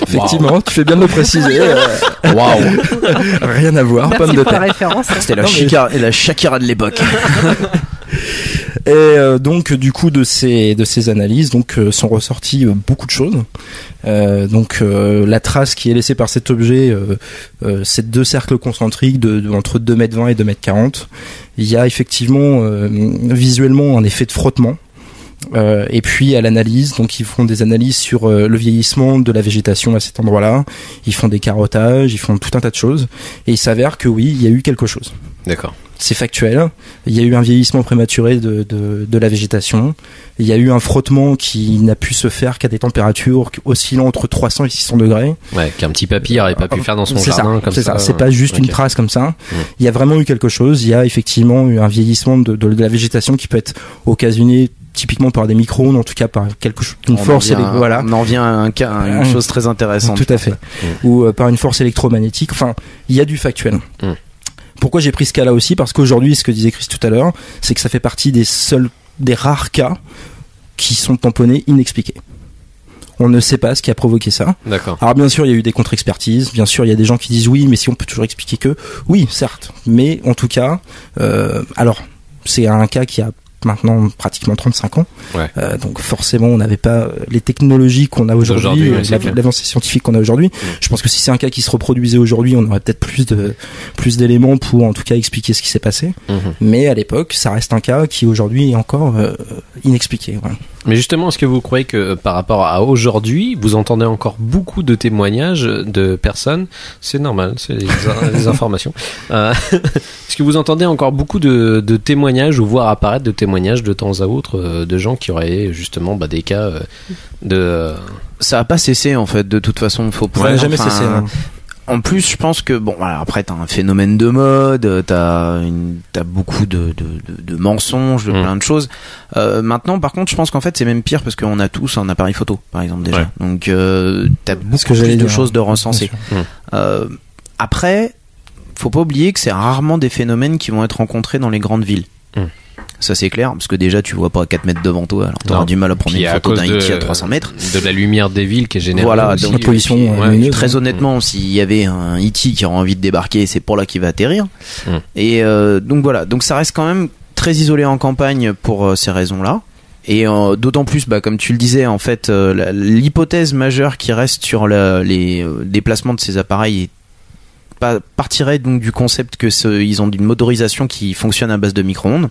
Effectivement, tu fais bien de le préciser. Waouh. Rien à voir, merci pomme de pour la terre. référence. C'était la Shakira de l'époque. Et donc du coup de ces analyses sont ressorties beaucoup de choses. La trace qui est laissée par cet objet, c'est deux cercles concentriques entre 2,20 m et 2,40 m. Il y a effectivement visuellement un effet de frottement. Et puis à l'analyse, donc ils font des analyses sur le vieillissement de la végétation à cet endroit-là. Ils font des carottages, ils font tout un tas de choses. Et il s'avère que oui, il y a eu quelque chose. D'accord. c'est factuel. Il y a eu un vieillissement prématuré de la végétation. Il y a eu un frottement qui n'a pu se faire qu'à des températures oscillant entre 300 et 600 degrés. Ouais, qu'un petit papy n'aurait pas pu faire dans son jardin comme ça. C'est ça, c'est pas juste une trace comme ça. Il y a vraiment eu quelque chose. Il y a effectivement eu un vieillissement de la végétation qui peut être occasionné typiquement par des micro-ondes, en tout cas par une force. Voilà. On en vient à une chose très intéressante. Tout à fait. Ou par une force électromagnétique. Enfin, il y a du factuel. Pourquoi j'ai pris ce cas-là aussi? Parce qu'aujourd'hui, ce que disait Chris tout à l'heure, c'est que ça fait partie des rares cas qui sont tamponnés inexpliqués. On ne sait pas ce qui a provoqué ça. D'accord. Alors bien sûr, il y a eu des contre-expertises. Bien sûr, il y a des gens qui disent oui, mais si on peut toujours expliquer que oui, certes. Mais en tout cas, alors c'est un cas qui a maintenant pratiquement 35 ans. Ouais. Donc forcément, on n'avait pas les technologies qu'on a aujourd'hui, l'avancée scientifique qu'on a aujourd'hui. Je pense que si c'est un cas qui se reproduisait aujourd'hui, on aurait peut-être plus d'éléments pour en tout cas expliquer ce qui s'est passé. Mais à l'époque, ça reste un cas qui aujourd'hui est encore inexpliqué. Ouais. Mais justement, est-ce que vous croyez que par rapport à aujourd'hui, vous entendez encore beaucoup de témoignages de personnes? C'est normal, c'est les informations. Est-ce que vous entendez encore beaucoup de témoignages ou voir apparaître de témoignages de temps à autre de gens qui auraient justement des cas de... Ça a pas cessé en fait, de toute façon. Faut pas. Ça n'a jamais cessé. Non. En plus, je pense que voilà, après t'as un phénomène de mode, t'as beaucoup de mensonges, de plein de choses. Maintenant, par contre, je pense qu'en fait c'est même pire parce qu'on a tous un appareil photo, par exemple déjà. Ouais. Donc t'as beaucoup plus de choses de recenser. Après, faut pas oublier que c'est rarement des phénomènes qui vont être rencontrés dans les grandes villes. Ça c'est clair, parce que déjà tu vois pas 4 mètres devant toi, alors t'auras du mal à prendre une photo d'un E.T. à 300 mètres. De la lumière des villes qui est générée. Voilà, donc la pollution. Très honnêtement, s'il y avait un E.T. qui aura envie de débarquer, c'est pour là qu'il va atterrir. Et donc voilà, donc ça reste quand même très isolé en campagne pour ces raisons-là. Et d'autant plus, comme tu le disais, en fait, l'hypothèse majeure qui reste sur les déplacements de ces appareils partirait donc du concept que ils ont une motorisation qui fonctionne à base de micro-ondes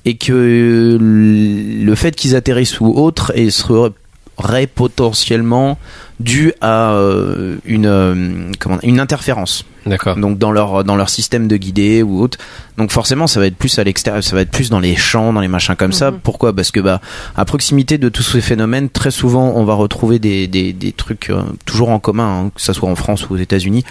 et que le fait qu'ils atterrissent ou autre serait potentiellement dû à une interférence. D'accord. Donc dans leur système de guidée ou autre. Donc forcément ça va être plus à l'extérieur, ça va être plus dans les champs, dans les machins comme ça. Pourquoi? Parce que à proximité de tous ces phénomènes, très souvent on va retrouver des trucs toujours en commun, que ça soit en France ou aux États-Unis.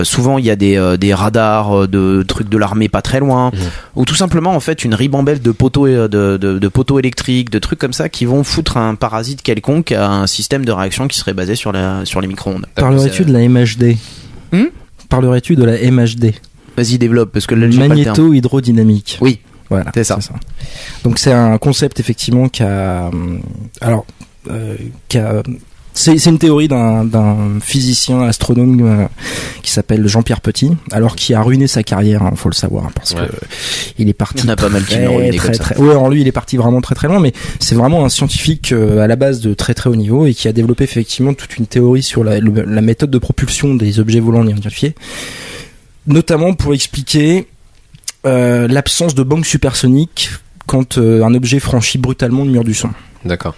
Souvent il y a des radars, de trucs de l'armée pas très loin, ou tout simplement en fait une ribambelle de poteaux de poteaux électriques, de trucs comme ça qui vont foutre un parasite quelconque à un système de réaction qui serait basé sur les micro-ondes. Parlerais-tu de la MHD? Parlerais-tu de la MHD? Vas-y, développe, parce que là, magnéto-hydrodynamique. Oui, voilà, c'est ça. Donc c'est un concept effectivement c'est une théorie d'un physicien astronome qui s'appelle Jean-Pierre Petit, alors qui a ruiné sa carrière, faut le savoir, parce que il est parti. Il y en a pas mal qui l'ont ruiné comme ça. Ouais, alors lui, il est parti vraiment très très loin, mais c'est vraiment un scientifique à la base de très très haut niveau et qui a développé effectivement toute une théorie sur la méthode de propulsion des objets volants non identifiés, notamment pour expliquer l'absence de banque supersonique quand un objet franchit brutalement le mur du son. D'accord.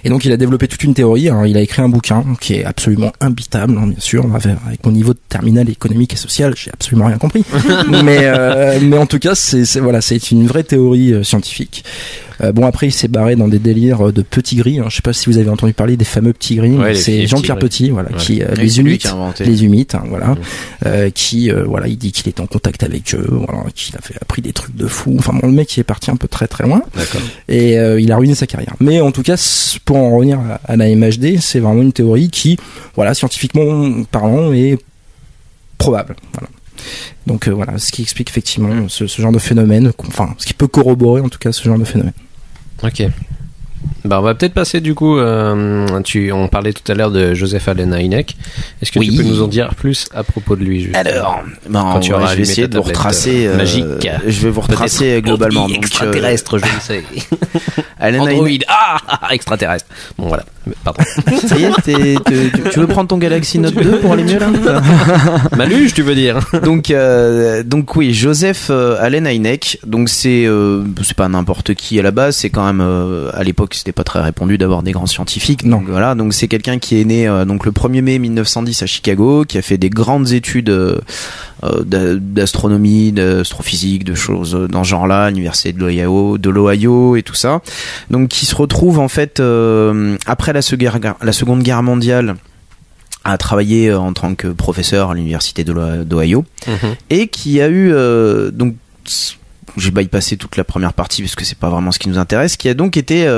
Et donc il a développé toute une théorie. Alors, il a écrit un bouquin qui est absolument imbitable, bien sûr. Avec mon niveau de terminale économique et sociale, j'ai absolument rien compris. mais en tout cas, c'est une vraie théorie scientifique. Bon, après il s'est barré dans des délires de petits gris. Je sais pas si vous avez entendu parler des fameux petits gris. C'est Jean-Pierre Petit, qui les humide, qui il dit qu'il est en contact avec eux, qu'il a appris des trucs de fou. Enfin bon, le mec il est parti un peu très très loin. D'accord. Et il a ruiné sa carrière. Mais en tout cas, pour en revenir à la MHD, c'est vraiment une théorie qui, scientifiquement parlant, est probable. Voilà. Donc ce qui explique effectivement ce genre de phénomène, ce qui peut corroborer en tout cas ce genre de phénomène. Ok. On va peut-être passer du coup. On parlait tout à l'heure de Joseph Allen Hynek. Est-ce que tu peux nous en dire plus à propos de lui? Alors, je vais essayer de vous retracer. Magique. Je vais vous retracer globalement. Donc, extraterrestre, je le sais. Allen Hynek. Extraterrestre. Bon voilà. Pardon. Ça y est, tu veux prendre ton Galaxy Note 2 pour aller mieux là? Maluche, tu veux dire? Donc oui, Joseph Allen Hynek. Donc c'est pas n'importe qui à la base. C'est quand même à l'époque c'était c'était pas très répandu d'avoir des grands scientifiques. Non. Donc voilà, donc c'est quelqu'un qui est né donc le 1er mai 1910 à Chicago, qui a fait des grandes études d'astronomie, d'astrophysique, de choses dans ce genre-là, l'université de l'Ohio et tout ça. Donc qui se retrouve en fait après la Seconde Guerre mondiale a travaillé en tant que professeur à l'université d'Ohio et qui a eu donc j'ai bypassé toute la première partie parce que c'est pas vraiment ce qui nous intéresse, qui a donc été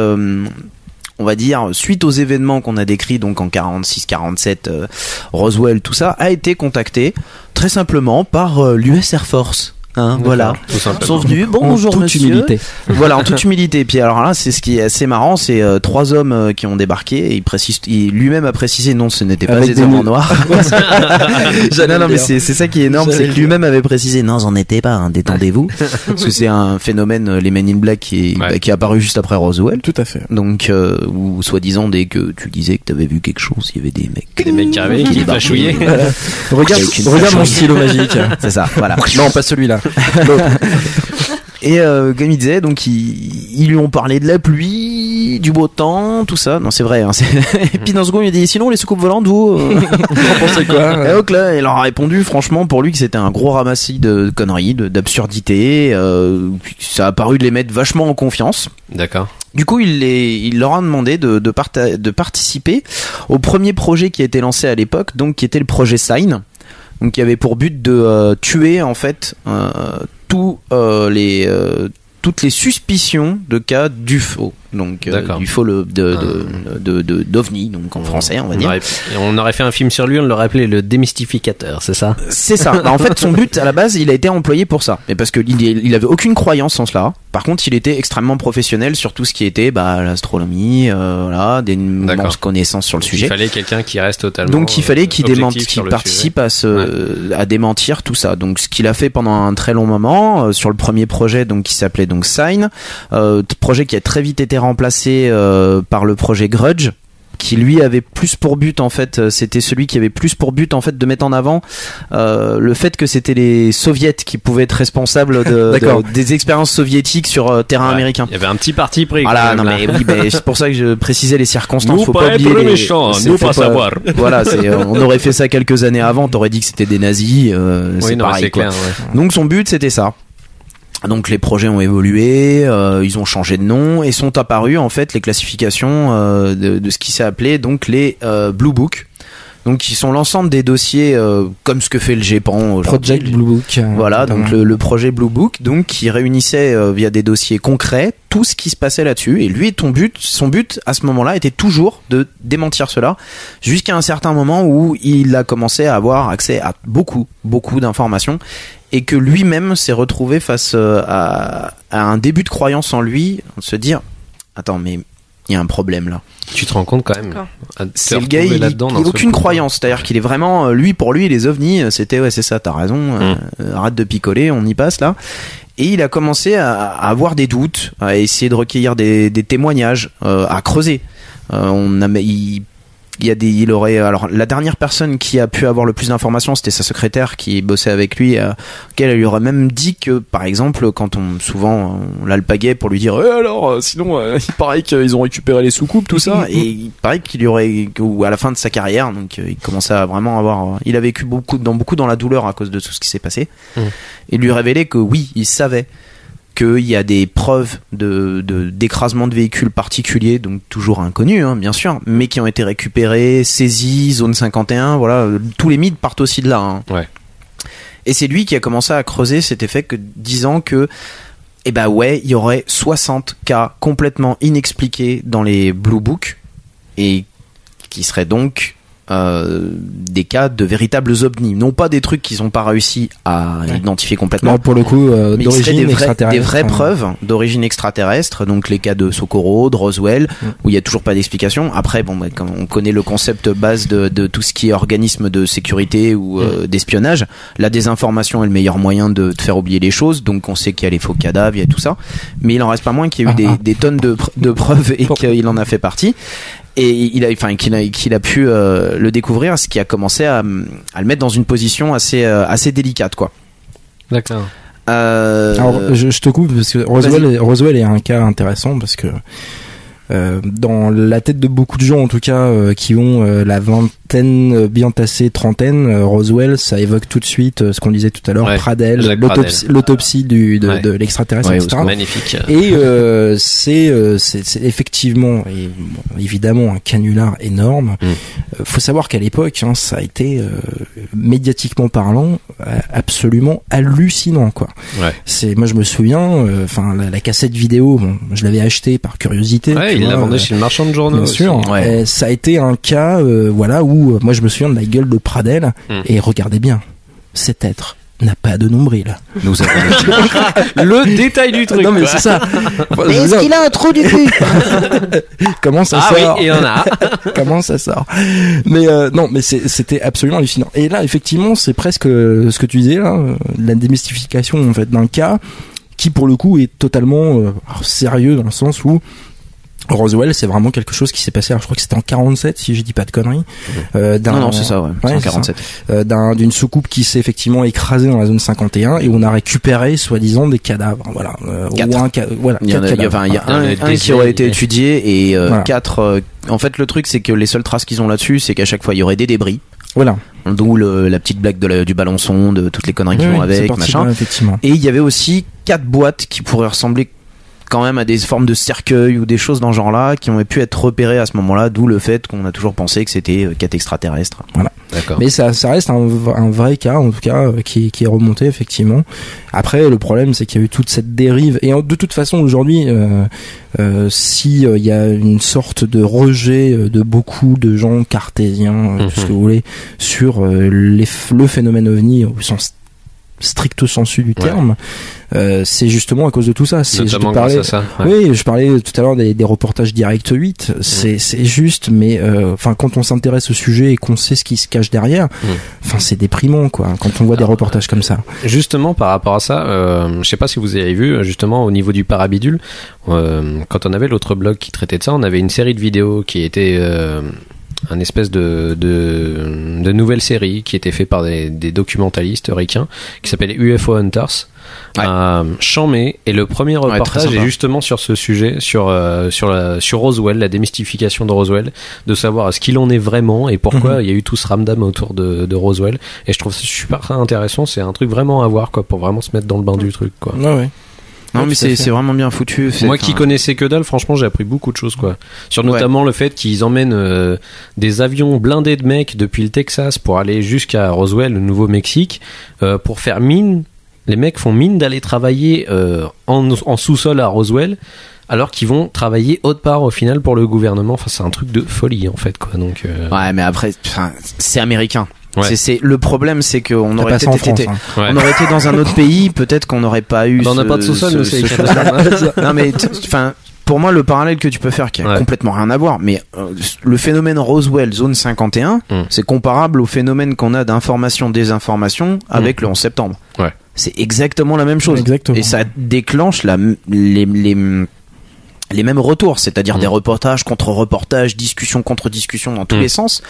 on va dire suite aux événements qu'on a décrits donc en 46-47 Roswell tout ça, a été contacté très simplement par l'US Air Force. Voilà, ils sont venus. Bonjour monsieur. Humilité. Voilà, en toute humilité. Et puis alors là, c'est ce qui est assez marrant, c'est 3 hommes qui ont débarqué. Et il lui-même a précisé non, ce n'était pas des hommes en noir. Non, mais c'est ça qui est énorme, c'est que lui-même avait précisé non, j'en étais pas. Détendez-vous, parce que c'est un phénomène, les Men in Black qui est apparu juste après Roswell. Tout à fait. Donc, ou soi-disant dès que tu disais que t'avais vu quelque chose, il y avait des mecs qui arrivaient, qui flashouillaient. Regarde mon stylo magique. C'est ça. Voilà. Non, pas celui-là. Et comme il disait, donc ils lui ont parlé de la pluie, du beau temps, tout ça. Non, c'est vrai. Et puis dans ce second, il a dit sinon les soucoupes volantes, vous pensez quoi? Et donc là, il leur a répondu franchement pour lui que c'était un gros ramassis de conneries, d'absurdités. Ça a paru de les mettre vachement en confiance. D'accord. Du coup, il leur a demandé de participer au premier projet qui a été lancé à l'époque, donc qui était le projet Sign. Donc qui avait pour but de tuer en fait toutes les suspicions de cas d'UFO. Donc UFO d'OVNI, donc en français on va dire. On aurait fait un film sur lui, on l'aurait appelé le démystificateur, c'est ça? C'est ça. En fait, son but à la base, il a été employé pour ça, mais parce que il avait aucune croyance en cela. Par contre, il était extrêmement professionnel sur tout ce qui était l'astronomie, voilà, des immenses connaissances sur le sujet. Il fallait quelqu'un qui reste totalement. Donc il fallait qu'il participe à démentir tout ça. Donc ce qu'il a fait pendant un très long moment sur le premier projet, donc qui s'appelait donc Sign, projet qui a très vite été remplacé par le projet Grudge, qui lui avait plus pour but en fait, c'était celui qui avait plus pour but en fait de mettre en avant le fait que c'était les soviets qui pouvaient être responsables des expériences soviétiques sur terrain américain. Il y avait un petit parti pris. Voilà, non mais c'est pour ça que je précisais les circonstances. Nous faut pas oublier être méchants, nous pas savoir. Voilà, on aurait fait ça quelques années avant, t'aurais dit que c'était des nazis. C'est pareil, c'est quoi. clair. Ouais. Donc son but c'était ça. Donc les projets ont évolué, ils ont changé de nom et sont apparus en fait les classifications de ce qui s'est appelé donc les Blue Book. Donc qui sont l'ensemble des dossiers comme ce que fait le GEPAN Project Blue Book. Voilà, donc le projet Blue Book, donc qui réunissait via des dossiers concrets tout ce qui se passait là-dessus. Et lui, son but à ce moment-là était toujours de démentir cela, jusqu'à un certain moment où il a commencé à avoir accès à beaucoup d'informations et que lui-même s'est retrouvé face à un début de croyance en lui, de se dire attends mais il y a un problème là. Tu te rends compte quand même. C'est le gars, il a aucune croyance. C'est-à-dire qu'il est vraiment, pour lui, les ovnis, c'était, c'est ça, t'as raison, arrête de picoler, on y passe là. Et il a commencé à avoir des doutes, à essayer de recueillir des témoignages, à creuser. Alors la dernière personne qui a pu avoir le plus d'informations, c'était sa secrétaire qui bossait avec lui, qu'elle lui aurait même dit que par exemple quand on l'alpaguait pour lui dire sinon il paraît qu'ils ont récupéré les soucoupes tout ça, et il paraît qu'il y aurait, ou à la fin de sa carrière, donc il commençait à vraiment avoir, il a vécu beaucoup dans la douleur à cause de tout ce qui s'est passé, et lui révélait que oui, il savait qu'il y a des preuves d'écrasement de véhicules particuliers, donc toujours inconnus, bien sûr, mais qui ont été récupérés, saisis, zone 51, voilà, tous les mythes partent aussi de là. Ouais. Et c'est lui qui a commencé à creuser cet effet, disant que, il y aurait 60 cas complètement inexpliqués dans les Blue Book, et qui seraient donc des cas de véritables ovnis, non pas des trucs qu'ils n'ont pas réussi à identifier complètement. Non, pour le coup, d'origine extraterrestre. Des vraies preuves d'origine extraterrestre, donc les cas de Socorro, de Roswell, où il n'y a toujours pas d'explication. Après, comme on connaît le concept base de tout ce qui est organisme de sécurité ou d'espionnage, la désinformation est le meilleur moyen de faire oublier les choses, donc on sait qu'il y a les faux cadavres, il y a tout ça, mais il en reste pas moins qu'il y a eu des tonnes de preuves et qu'il en a fait partie. Et qu'il a pu le découvrir, ce qui a commencé à le mettre dans une position assez délicate, quoi. D'accord. Alors je te coupe parce que Roswell est un cas intéressant parce que Dans la tête de beaucoup de gens, en tout cas, qui ont la vingtaine, bien tassée, trentaine, Roswell, ça évoque tout de suite ce qu'on disait tout à l'heure, Pradel, l'autopsie de l'extraterrestre, etc. Magnifique. Et c'est effectivement, et bon, évidemment, un canular énorme. Faut savoir qu'à l'époque, ça a été médiatiquement parlant absolument hallucinant, quoi. Moi je me souviens, la cassette vidéo, bon, je l'avais achetée par curiosité. Il la vendait chez le marchand de journaux. Bien sûr. Et ça a été un cas, où moi je me souviens de la gueule de Pradel. Et regardez bien, cet être n'a pas de nombril. Nous avons le détail du truc. Non mais c'est ça. Mais est-ce qu'il a un trou du cul? Comment ça sort? Ah oui, il y en a. Comment ça sort? Mais non, mais c'était absolument hallucinant. Et là, effectivement, c'est presque ce que tu disais là, la démystification en fait d'un cas qui pour le coup est totalement sérieux dans le sens où Roswell, c'est vraiment quelque chose qui s'est passé. Alors, je crois que c'était en 47, si je dis pas de conneries. Non, c'est ça, ouais. C'est en 47. D'une soucoupe qui s'est effectivement écrasée dans la zone 51 et on a récupéré, soi-disant, des cadavres. Voilà. Il y a un qui aurait été étudié et 4. En fait, le truc, c'est que les seules traces qu'ils ont là-dessus, c'est qu'à chaque fois, il y aurait des débris. Voilà. D'où la petite blague du ballon sonde, toutes les conneries qui vont avec, machin. Effectivement. Et il y avait aussi 4 boîtes qui pourraient ressembler quand même à des formes de cercueils ou des choses dans ce genre-là qui ont pu être repérées à ce moment-là, d'où le fait qu'on a toujours pensé que c'était 4 extraterrestres. Voilà. D'accord. Mais ça reste un vrai cas, en tout cas, qui est remonté, effectivement. Après, le problème, c'est qu'il y a eu toute cette dérive. Et de toute façon, aujourd'hui, si il y a une sorte de rejet de beaucoup de gens cartésiens, tout ce que vous voulez, sur le phénomène OVNI au sens stricto sensu du terme, c'est justement à cause de tout ça. Oui, je parlais tout à l'heure des reportages Direct 8. C'est juste, mais quand on s'intéresse au sujet et qu'on sait ce qui se cache derrière, c'est déprimant, quoi. Quand on voit des reportages comme ça. Justement, par rapport à ça, je sais pas si vous avez vu, justement, au niveau du parabidule, quand on avait l'autre blog qui traitait de ça, on avait une série de vidéos qui était un espèce de nouvelle série qui était fait par des documentalistes ricains qui s'appelle UFO Hunters. Chambé, et le premier reportage est justement sur ce sujet, sur Roswell, la démystification de Roswell, de savoir ce qu'il en est vraiment et pourquoi il y a eu tout ce ramdam autour de Roswell. Et je trouve ça super intéressant. C'est un truc vraiment à voir, quoi, pour vraiment se mettre dans le bain du truc, quoi. Non, mais c'est vraiment bien foutu. Moi qui connaissais que dalle, franchement, j'ai appris beaucoup de choses, quoi. Sur notamment le fait qu'ils emmènent des avions blindés de mecs depuis le Texas pour aller jusqu'à Roswell, le Nouveau-Mexique, pour faire mine. Les mecs font mine d'aller travailler en sous-sol à Roswell, alors qu'ils vont travailler autre part au final pour le gouvernement. Enfin, c'est un truc de folie, en fait, quoi. Donc, ouais, mais après, c'est américain. Ouais. Le problème, c'est qu'on aurait été on aurait été dans un autre pays, peut-être qu'on n'aurait pas eu. On n'a pas de sous-sol, nous, c'est non, mais pour moi, le parallèle que tu peux faire, qui a complètement rien à voir, mais le phénomène Roswell, zone 51, c'est comparable au phénomène qu'on a d'information-désinformation avec le 11 septembre. Ouais. C'est exactement la même chose. Exactement. Et ça déclenche les mêmes retours, c'est-à-dire des reportages contre reportages, discussion contre discussion dans tous les sens,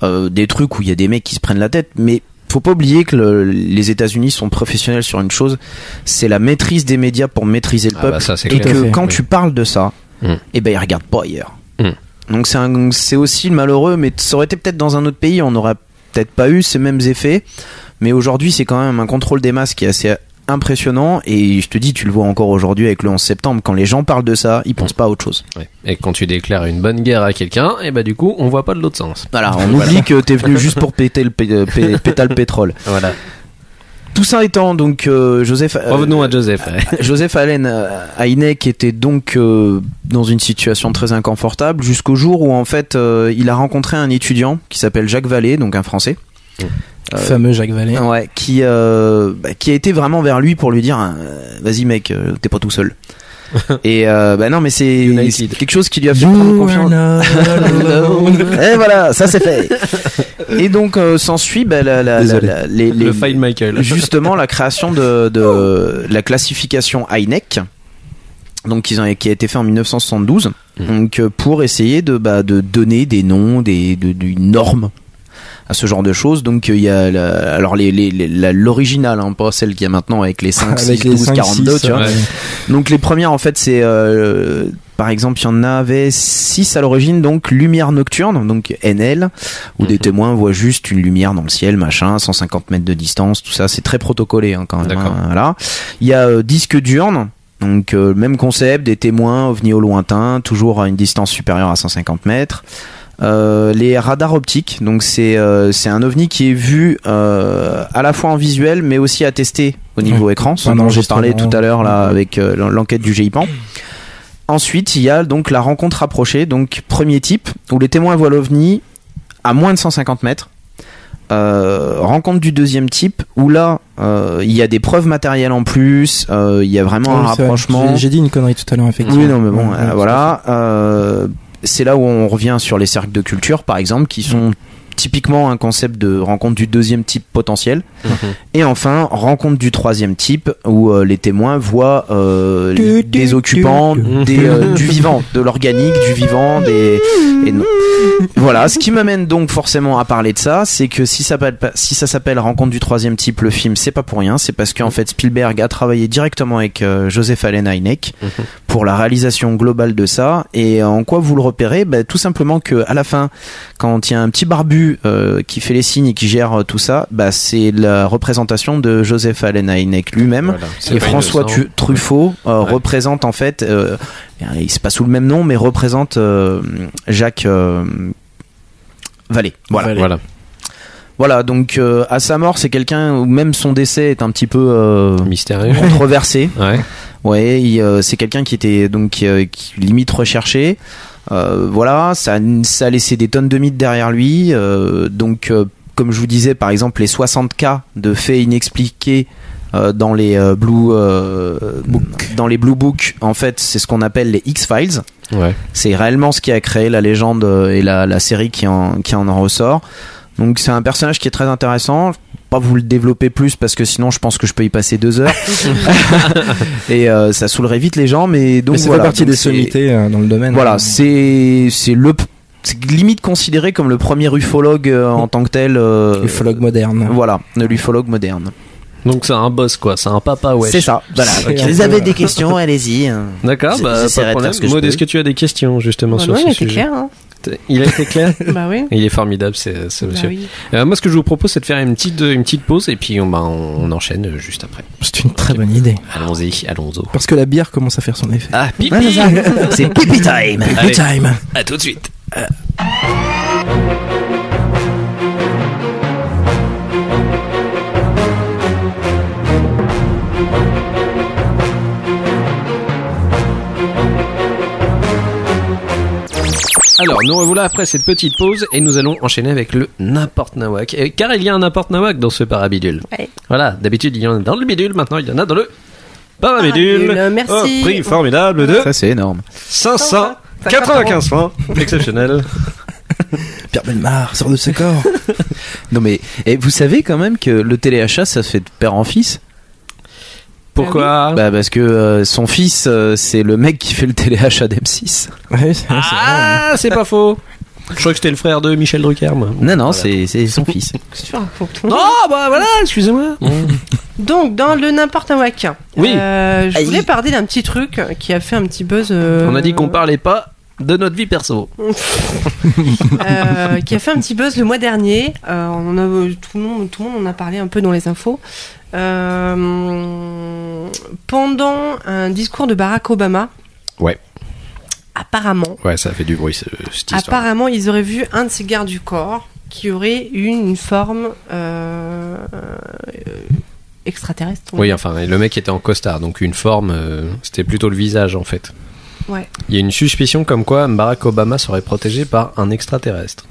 des trucs où il y a des mecs qui se prennent la tête, mais faut pas oublier que les États-Unis sont professionnels sur une chose, c'est la maîtrise des médias pour maîtriser le peuple, et que quand tu parles de ça, et ben ils regardent pas ailleurs. Donc c'est aussi malheureux, mais ça aurait été peut-être dans un autre pays, on n'aurait peut-être pas eu ces mêmes effets, mais aujourd'hui c'est quand même un contrôle des masses qui est assez impressionnant, et je te dis, tu le vois encore aujourd'hui avec le 11 septembre, quand les gens parlent de ça, ils pensent pas à autre chose. Ouais. Et quand tu déclares une bonne guerre à quelqu'un, et bah du coup on voit pas de l'autre sens. Voilà, on oublie que t'es venu juste pour péter le pétrole. Voilà. Tout ça étant, donc Joseph. Revenons à Joseph. Joseph Allen Hynek était donc dans une situation très inconfortable jusqu'au jour où en fait il a rencontré un étudiant qui s'appelle Jacques Vallée, donc un Français. Fameux Jacques Vallée. Ouais, qui a été vraiment vers lui pour lui dire vas-y mec, t'es pas tout seul. Et non, mais c'est quelque chose qui lui a fait prendre confiance. Et voilà, ça c'est fait. Et donc s'ensuit le Find Michael. Justement la création de la classification Hynek, donc qui a été fait en 1972, donc pour essayer de donner des noms, d'une norme à ce genre de choses. Donc il y a l'original, pas celle qu'il y a maintenant avec les 5, 6, 12, 42, tu vois. Ouais. Donc les premières en fait c'est par exemple, il y en avait 6 à l'origine, donc lumière nocturne, donc NL, où des témoins voient juste une lumière dans le ciel, machin, 150 mètres de distance, tout ça, c'est très protocolé hein, quand même. D'accord. Voilà. Il y a disque diurne. Donc même concept, des témoins ovnis au lointain, toujours à une distance supérieure à 150 mètres. Les radars optiques, donc c'est un ovni qui est vu à la fois en visuel mais aussi à tester au niveau écran, ce dont j'ai parlé tout à l'heure là avec l'enquête du GIPAN. Ensuite il y a donc la rencontre rapprochée, donc premier type où les témoins voient l'ovni à moins de 150 mètres. Rencontre du deuxième type où là il y a des preuves matérielles en plus, il y a vraiment un rapprochement. J'ai dit une connerie tout à l'heure effectivement. Oui non mais bon voilà, c'est là où on revient sur les cercles de culture par exemple qui sont typiquement un concept de rencontre du deuxième type potentiel. Et enfin rencontre du troisième type où les témoins voient des occupants du vivant, de l'organique, du vivant, voilà, ce qui m'amène donc forcément à parler de ça, c'est que si ça s'appelle rencontre du troisième type le film, c'est pas pour rien, c'est parce qu'en fait Spielberg a travaillé directement avec Joseph Allen Hynek pour la réalisation globale de ça. Et en quoi vous le repérez? Tout simplement que à la fin, quand il y a un petit barbu qui fait les signes et qui gère tout ça, c'est la représentation de Joseph Allen Hynek lui-même. Voilà, et François Truffaut représente en fait, il se passe sous le même nom, mais représente Jacques Vallée. Voilà, donc à sa mort, c'est quelqu'un où même son décès est un petit peu mystérieux, controversé. Ouais, c'est quelqu'un qui était donc qui limite recherché. Voilà, ça a laissé des tonnes de mythes derrière lui. Donc, comme je vous disais, par exemple, les 60 cas de faits inexpliqués dans les Blue Book, en fait, c'est ce qu'on appelle les X-Files. Ouais. C'est réellement ce qui a créé la légende et la série qui en ressort. Donc, c'est un personnage qui est très intéressant. Pas vous le développer plus parce que sinon je pense que je peux y passer 2 heures et ça saoulerait vite les gens, mais donc ça fait partie des sommités dans le domaine. Voilà, c'est limite considéré comme le premier ufologue en tant que tel. Ufologue moderne. Voilà, l'ufologue moderne. Donc c'est un boss quoi, c'est un papa wesh. C'est ça. Voilà. Okay. Vous avez des questions, allez-y. D'accord, pas de problème. Maud, est-ce que tu as des questions justement sur ce sujet? Clair, hein. Il a été clair. Bah oui. Il est formidable, ce monsieur. Oui. Moi, ce que je vous propose, c'est de faire une petite pause et puis on enchaîne juste après. C'est une très bonne idée. Allons-y. Parce que la bière commence à faire son effet. Ah, pipi. C'est pipi time. Pipi time. À tout de suite. Alors, nous revoilà après cette petite pause et nous allons enchaîner avec le n'importe nawak. Car il y a un n'importe nawak dans ce parabidule. Ouais. Voilà, d'habitude il y en a dans le bidule, maintenant il y en a dans le parabidule. Merci. Prix formidable de... Ça c'est énorme. 595 francs. Exceptionnel. Pierre Bellemare sort de ce corps. Non mais, vous savez quand même que le téléachat ça se fait de père en fils. Pourquoi? Parce que son fils, c'est le mec qui fait le téléachat d'M6. Ouais, c'est pas faux. Je crois que c'était le frère de Michel Drucker, moi. Non, voilà. c'est son fils. Non, voilà, excusez-moi. Donc, dans le n'importe un wack, oui. Je voulais parler d'un petit truc qui a fait un petit buzz. On a dit qu'on parlait pas de notre vie perso. Qui a fait un petit buzz le mois dernier. Tout le monde en a parlé un peu dans les infos. Pendant un discours de Barack Obama. Ouais. Apparemment. Ouais, ça a fait du bruit cette histoire. Apparemment, ils auraient vu un de ses gardes du corps qui aurait eu une forme extraterrestre. Oui, enfin, le mec était en costard, donc une forme, c'était plutôt le visage en fait. Ouais. Il y a une suspicion comme quoi Barack Obama serait protégé par un extraterrestre.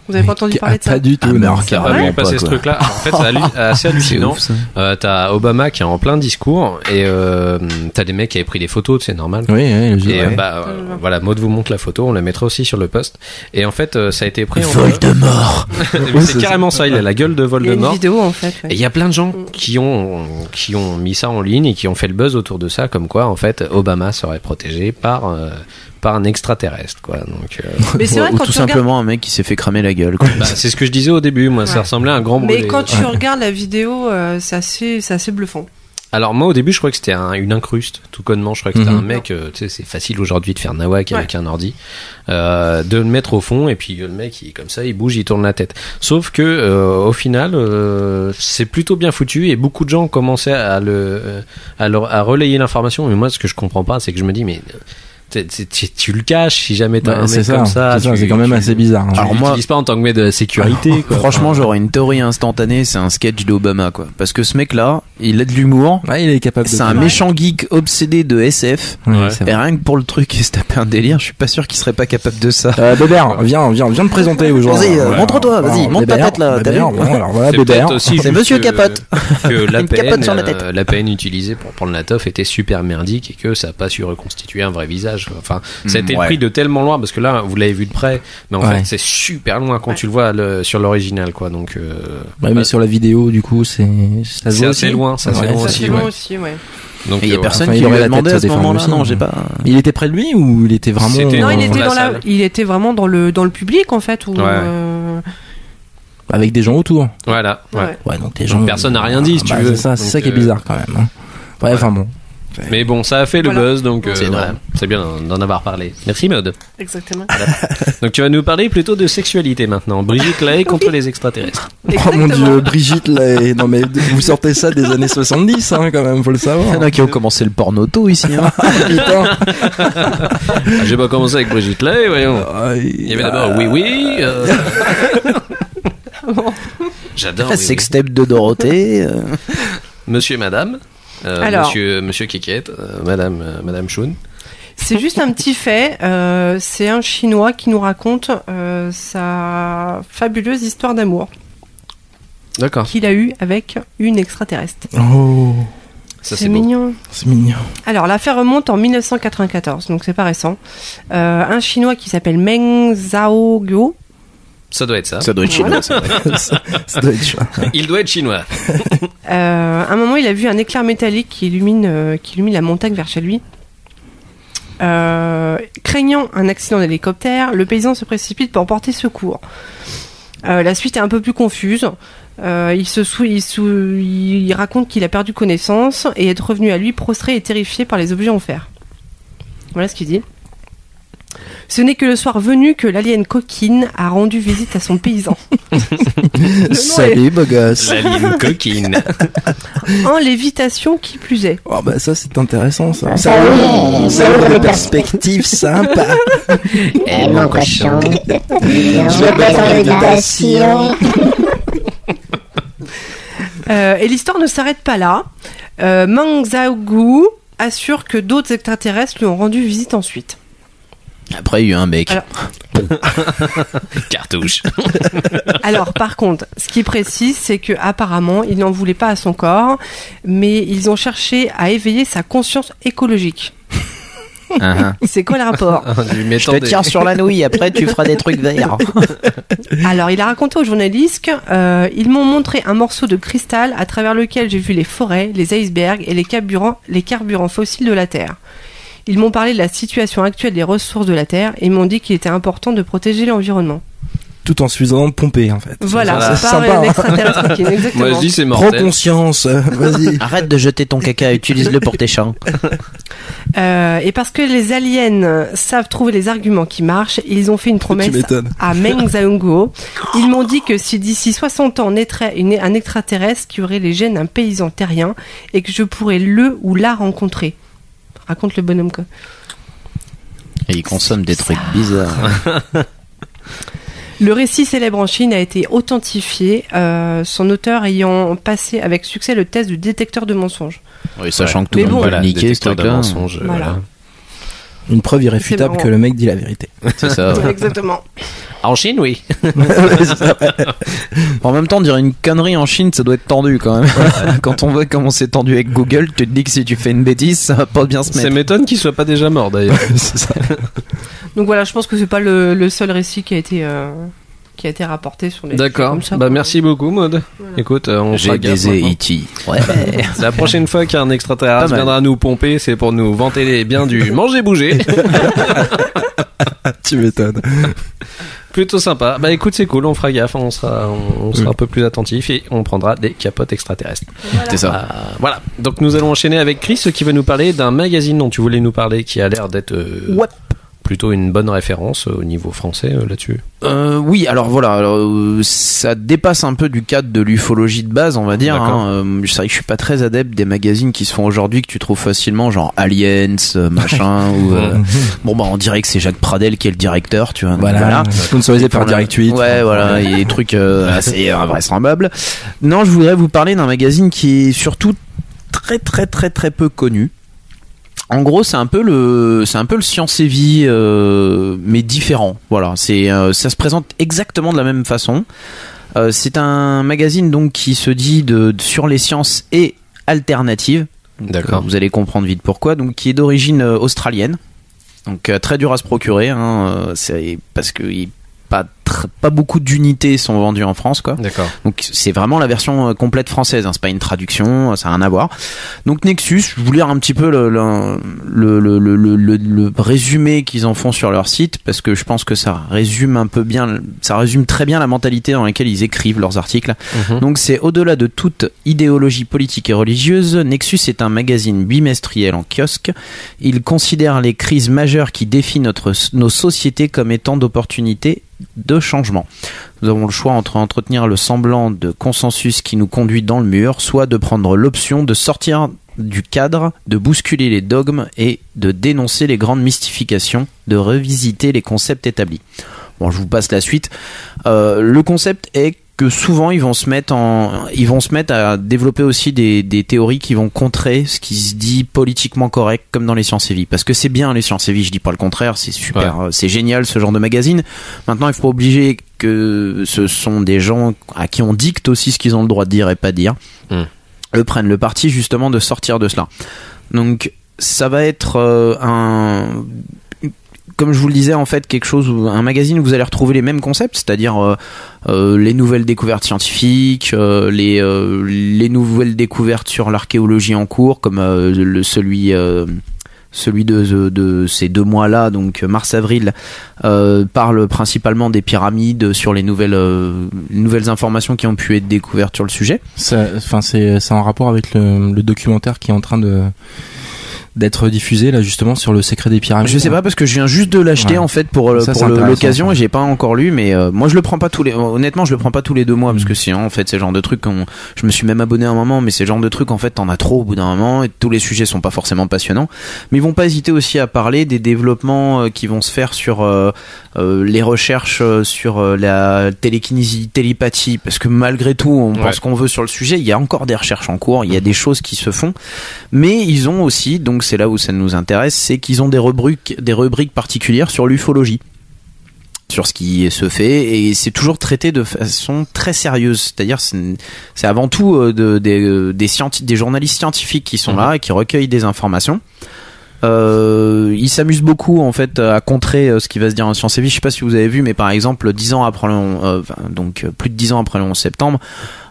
Vous avez pas entendu parler de ça? Pas du tout, non. Qui a pas vu passer ce truc-là. En fait, c'est assez hallucinant. T'as Obama qui est en plein discours et t'as des mecs qui avaient pris des photos, c'est normal. Oui, et voilà, Maud vous montre la photo, on la mettra aussi sur le post. Et en fait, ça a été pris en Voldemort. C'est carrément ça, il a la gueule de Voldemort. Il y a une vidéo en fait. Ouais. Et il y a plein de gens qui ont mis ça en ligne et qui ont fait le buzz autour de ça, comme quoi en fait Obama serait protégé par un extraterrestre, quoi. Donc, mais c'est vrai, ou tout simplement un mec qui s'est fait cramer la gueule, quoi. C'est ce que je disais au début, moi, ça ressemblait à un grand brûlé. Mais quand tu regardes la vidéo, c'est assez bluffant. Alors moi au début je crois que c'était une incruste, tout connement, je crois que c'était un mec, tu sais c'est facile aujourd'hui de faire nawak avec un ordi, de le mettre au fond et puis le mec il est comme ça, il bouge, il tourne la tête. Sauf que au final c'est plutôt bien foutu et beaucoup de gens commençaient à relayer l'information, mais moi ce que je comprends pas c'est que je me dis mais... Tu le caches si jamais t'as un mec comme ça. C'est quand même assez bizarre. Hein. Alors moi, tu l'utilises pas en tant que mec de la sécurité. Quoi. Franchement, j'aurais une théorie instantanée, c'est un sketch d'Obama, quoi. Parce que ce mec-là, il a de l'humour. Ouais, il est capable. C'est un méchant geek obsédé de SF. Ouais, et rien que pour le truc, il se tapait un délire. Je suis pas sûr qu'il serait pas capable de ça. Bébert, viens te présenter aujourd'hui. Vas-y, montre-toi, vas-y, monte ta tête là. T'as vu alors voilà, c'est Bébert. C'est Monsieur Capote. Que capote sur la tête. l'APN utilisée pour prendre la toffe était super merdique et que ça a pas su reconstituer un vrai visage. Enfin, c'était pris de tellement loin parce que là, vous l'avez vu de près, mais en fait, c'est super loin quand tu le vois sur l'original, quoi. Donc, mais sur la vidéo, du coup, ça c'est assez loin, ça se voit aussi. Donc il y a personne enfin, qui aurait lui a la demandé tête à ce moment-là. aussi, Non, j'ai pas. Il était près de lui ou il était vraiment Non, salle. Il était vraiment dans le public en fait. Où, avec des gens autour. Voilà. Ouais, donc des gens. Personne n'a rien dit, si tu veux. C'est ça qui est bizarre quand même. Hein. Ouais, enfin bon. Mais bon, ça a fait le buzz, donc voilà. C'est bien d'en avoir parlé. Merci Maud. Exactement. Voilà. Donc tu vas nous parler plutôt de sexualité maintenant. Brigitte Lahaie contre les extraterrestres. Oh mon Dieu, Brigitte Lahaie. Non mais vous sortez ça des années 70, hein, quand même, faut le savoir. Il y en a qui ont commencé le porno-auto ici. Hein. Putain. J'ai pas commencé avec Brigitte Lahaie, voyons. Il y avait d'abord oui. J'adore. Sextape de Dorothée. Monsieur et Madame. Alors, monsieur Kékette, Madame Choun. C'est juste un petit fait. C'est un Chinois qui nous raconte sa fabuleuse histoire d'amour. D'accord. Qu'il a eue avec une extraterrestre. Oh, ça c'est mignon. C'est mignon. Alors l'affaire remonte en 1994, donc c'est pas récent. Un Chinois qui s'appelle Meng Zhaoguo. Ça doit être ça. Ça doit être chinois. Ça doit être chinois. Il doit être chinois. À un moment, il a vu un éclair métallique qui illumine la montagne vers chez lui. Craignant un accident d'hélicoptère, le paysan se précipite pour porter secours. La suite est un peu plus confuse. Il raconte qu'il a perdu connaissance et est revenu à lui prostré et terrifié par les objets en fer. Voilà ce qu'il dit. Ce n'est que le soir venu que l'alien coquine a rendu visite à son paysan. Salut, beau gosse. L'alien coquine. En lévitation qui plus est. Oh bah ça c'est intéressant ça. Ça ouvre les perspectives. Perspective sympa. Et mon cochon, je vais être en lévitation. Et l'histoire ne s'arrête pas là. Meng Zhaoguo assure que d'autres extraterrestres lui ont rendu visite ensuite. Après, il y a eu un mec. Alors, Cartouche. alors, par contre, ce qui est précis, c'est que apparemment, il n'en voulait pas à son corps, mais ils ont cherché à éveiller sa conscience écologique. C'est quoi le rapport? Je te tiens sur la nouille, après tu feras des trucs verts. Alors, il a raconté aux journalistes ils m'ont montré un morceau de cristal à travers lequel j'ai vu les forêts, les icebergs et les carburants fossiles de la Terre. Ils m'ont parlé de la situation actuelle des ressources de la Terre et m'ont dit qu'il était important de protéger l'environnement. Tout en se faisant pomper en fait. Voilà, c'est par sympa. l'extraterrestre coquine, exactement. Moi je dis c'est Prends mortel. conscience, vas-y. Arrête de jeter ton caca, utilise-le pour tes champs. Et parce que les aliens savent trouver les arguments qui marchent, ils ont fait une promesse m'étonnes. à Meng Zhaoguo. Ils m'ont dit que si d'ici 60 ans naîtrait un extraterrestre qui aurait les gènes d'un paysan terrien et que je pourrais le ou la rencontrer. Raconte le bonhomme quoi. Et il consomme des trucs bizarres. Le récit célèbre en Chine a été authentifié, son auteur ayant passé avec succès le test du détecteur de mensonges. Oui, sachant que tout Mais le monde bon, va le niquer, ce détecteur de truc-là. mensonges. Voilà. Une preuve irréfutable marrant. que le mec dit la vérité. C'est ça. ouais. Exactement. En Chine, oui. En même temps, dire une connerie en Chine, ça doit être tendu quand même. Quand on voit comment c'est tendu avec Google, tu te dis que si tu fais une bêtise, ça va pas bien se Ça mettre. m'étonne qu'il soit pas déjà mort d'ailleurs. C'est ça. Donc voilà, je pense que c'est pas le seul récit qui a été rapporté sur les. D'accord. comme ça, Bah quoi. merci beaucoup Maud. Voilà. Écoute, on fera J'ai gaffe des maintenant. E.T. Ouais. La prochaine fois qu'un extraterrestre Pas mal. viendra nous pomper, c'est pour nous vanter les biens du manger bouger. Tu m'étonnes. Plutôt sympa. Bah écoute, c'est cool, on fera gaffe, on sera un peu plus attentif et on prendra des capotes extraterrestres. C'est ça. Voilà. Donc nous allons enchaîner avec Chris qui va nous parler d'un magazine dont tu voulais nous parler qui a l'air d'être plutôt une bonne référence au niveau français là-dessus. Oui, alors voilà, ça dépasse un peu du cadre de l'ufologie de base, on va dire. C'est vrai que je suis pas très adepte des magazines qui se font aujourd'hui que tu trouves facilement, genre Aliens, machin, ou on dirait que c'est Jacques Pradel qui est le directeur, tu vois. Voilà. Sponsorisé par Direct 8. Ouais, voilà, et des trucs assez invraisemblables. Non, je voudrais vous parler d'un magazine qui est surtout très très très très peu connu. En gros, c'est un peu le Science et Vie, mais différent. Voilà, ça se présente exactement de la même façon. C'est un magazine donc qui se dit sur les sciences et alternatives. D'accord. Vous allez comprendre vite pourquoi. Donc, qui est d'origine australienne. Donc, très dur à se procurer. C'est parce que pas beaucoup d'unités sont vendues en France, quoi. D'accord. Donc c'est vraiment la version complète française, c'est pas une traduction, ça a rien à voir. Donc Nexus, je vous lire un petit peu le résumé qu'ils en font sur leur site, parce que je pense que ça résume très bien la mentalité dans laquelle ils écrivent leurs articles. Donc c'est au-delà de toute idéologie politique et religieuse, Nexus est un magazine bimestriel en kiosque. Il considère les crises majeures qui défient nos sociétés comme étant d'opportunités de changement. Nous avons le choix entre entretenir le semblant de consensus qui nous conduit dans le mur, soit de prendre l'option de sortir du cadre, de bousculer les dogmes et de dénoncer les grandes mystifications, de revisiter les concepts établis. Bon, je vous passe la suite. Le concept est que souvent ils vont se mettre à développer aussi des théories qui vont contrer ce qui se dit politiquement correct, comme dans les Sciences et Vie, parce que c'est bien les Sciences et Vie, je dis pas le contraire, c'est super, c'est génial ce genre de magazine. Maintenant il faut pas obliger que ce sont des gens à qui on dicte aussi ce qu'ils ont le droit de dire et pas dire. Eux prennent le parti justement de sortir de cela. Donc ça va être comme je vous le disais, en fait, un magazine où vous allez retrouver les mêmes concepts, c'est-à-dire les nouvelles découvertes scientifiques, les nouvelles découvertes sur l'archéologie en cours, comme celui de ces 2 mois-là, donc mars-avril, parle principalement des pyramides, sur les nouvelles informations qui ont pu être découvertes sur le sujet. C'est en rapport avec le documentaire qui est en train d'être diffusé là justement sur le secret des pyramides. Je sais pas parce que je viens juste de l'acheter en fait pour l'occasion et j'ai pas encore lu, mais moi je le prends pas honnêtement je le prends pas tous les 2 mois parce que sinon en fait c'est le genre de truc je me suis même abonné à un moment, mais c'est le genre de truc en fait t'en as trop au bout d'un moment et tous les sujets sont pas forcément passionnants, mais ils vont pas hésiter aussi à parler des développements qui vont se faire sur les recherches sur la télékinésie, télépathie, parce que malgré tout on pense qu'on veut sur le sujet, il y a encore des recherches en cours, il y a des choses qui se font, mais ils ont aussi, donc c'est là où ça nous intéresse, c'est qu'ils ont des rubriques particulières sur l'ufologie, sur ce qui se fait, et c'est toujours traité de façon très sérieuse, c'est-à-dire c'est avant tout des journalistes scientifiques qui sont là et qui recueillent des informations. Ils s'amusent beaucoup en fait à contrer ce qui va se dire en Sciences et Vie. Je sais pas si vous avez vu, mais par exemple 10 ans après plus de 10 ans après le 11 septembre,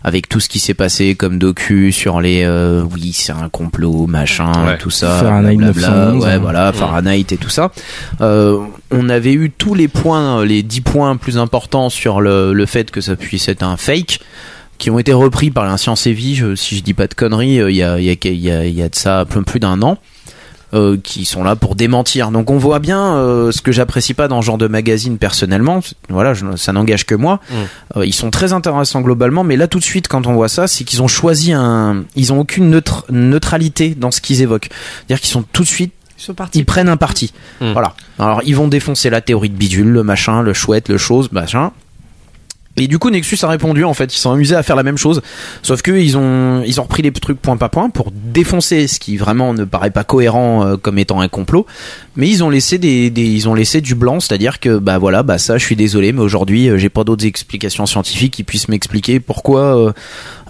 avec tout ce qui s'est passé comme docu sur les oui c'est un complot machin, tout ça, Fahrenheit 911, Fahrenheit et tout ça, on avait eu tous les points, les 10 points plus importants sur le fait que ça puisse être un fake, qui ont été repris par la Sciences et Vie, si je dis pas de conneries, il y a de ça plus d'1 an. Qui sont là pour démentir. Donc on voit bien ce que j'apprécie pas dans ce genre de magazine personnellement. Voilà, ça n'engage que moi. Ils sont très intéressants globalement, mais là tout de suite quand on voit ça, c'est qu'ils ont choisi ils ont aucune neutralité dans ce qu'ils évoquent. C'est-à-dire qu'ils sont tout de suite ils prennent un parti. Voilà. Alors ils vont défoncer la théorie de bidule, le machin, le chouette, le chose, machin. Et du coup Nexus a répondu, en fait ils sont amusés à faire la même chose, sauf que ils ont repris les trucs point par point pour défoncer ce qui vraiment ne paraît pas cohérent comme étant un complot, mais ils ont laissé ils ont laissé du blanc, c'est-à-dire que ça je suis désolé mais aujourd'hui j'ai pas d'autres explications scientifiques qui puissent m'expliquer pourquoi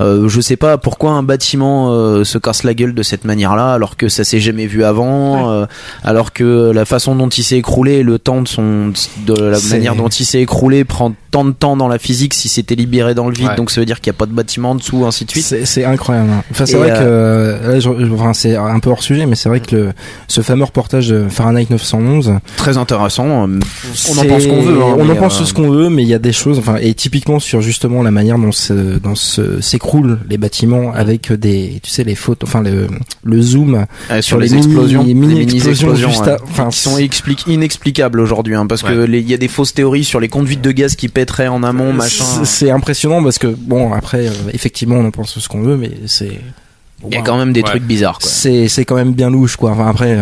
Je sais pas pourquoi un bâtiment se casse la gueule de cette manière-là, alors que ça s'est jamais vu avant, alors que la façon dont il s'est écroulé, le temps de la manière dont il s'est écroulé prend tant de temps dans la physique si c'était libéré dans le vide, donc ça veut dire qu'il n'y a pas de bâtiment en dessous, ainsi de suite. C'est incroyable. Enfin, c'est vrai que là, c'est un peu hors sujet, mais c'est vrai que ce fameux reportage de Fahrenheit 911, très intéressant. On en pense qu'on veut. On en pense ce qu'on veut, mais il y a des choses. Enfin, et typiquement sur justement la manière dont s'écroulent les bâtiments avec des, tu sais, les photos, enfin le zoom sur les explosions, les mini explosions juste qui sont inexplicables aujourd'hui, parce que il y a des fausses théories sur les conduites de gaz qui pèteraient en amont, machin. C'est impressionnant parce que bon, après effectivement on en pense ce qu'on veut, mais c'est il y a quand même des trucs bizarres, quoi. C'est quand même bien louche, quoi. Enfin, après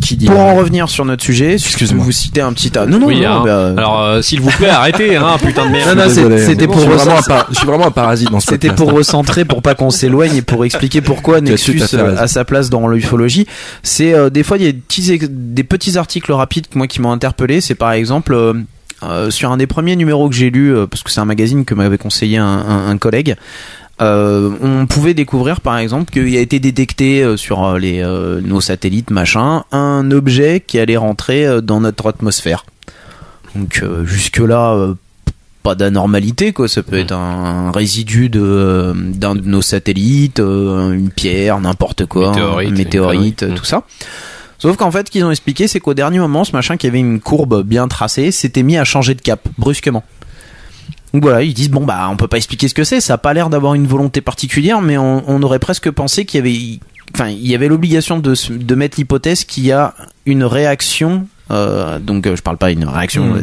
qui dit, pour en revenir sur notre sujet, excusez-moi, vous citez un petit alors s'il vous plaît, arrêtez, putain de merde. C'était pour je suis vraiment un parasite dans ce C'était podcast. pour recentrer, pour pas qu'on s'éloigne et pour expliquer pourquoi Nexus a sa place dans l'ufologie. C'est des fois il y a des petits articles rapides qui m'ont interpellé. C'est par exemple sur un des premiers numéros que j'ai lu, parce que c'est un magazine que m'avait conseillé un collègue. On pouvait découvrir par exemple qu'il a été détecté sur nos satellites machin un objet qui allait rentrer dans notre atmosphère. Donc jusque là pas d'anormalité, quoi. Ça peut être un résidu d'un de nos satellites, une pierre, n'importe quoi, un météorite, tout ça. Sauf qu'en fait, ce qu'ils ont expliqué, c'est qu'au dernier moment, ce machin qui avait une courbe bien tracée s'était mis à changer de cap brusquement. Donc voilà, ils disent on peut pas expliquer ce que c'est, ça a pas l'air d'avoir une volonté particulière, mais on aurait presque pensé qu'il y avait l'obligation de mettre l'hypothèse qu'il y a une réaction, donc je parle pas d'une réaction,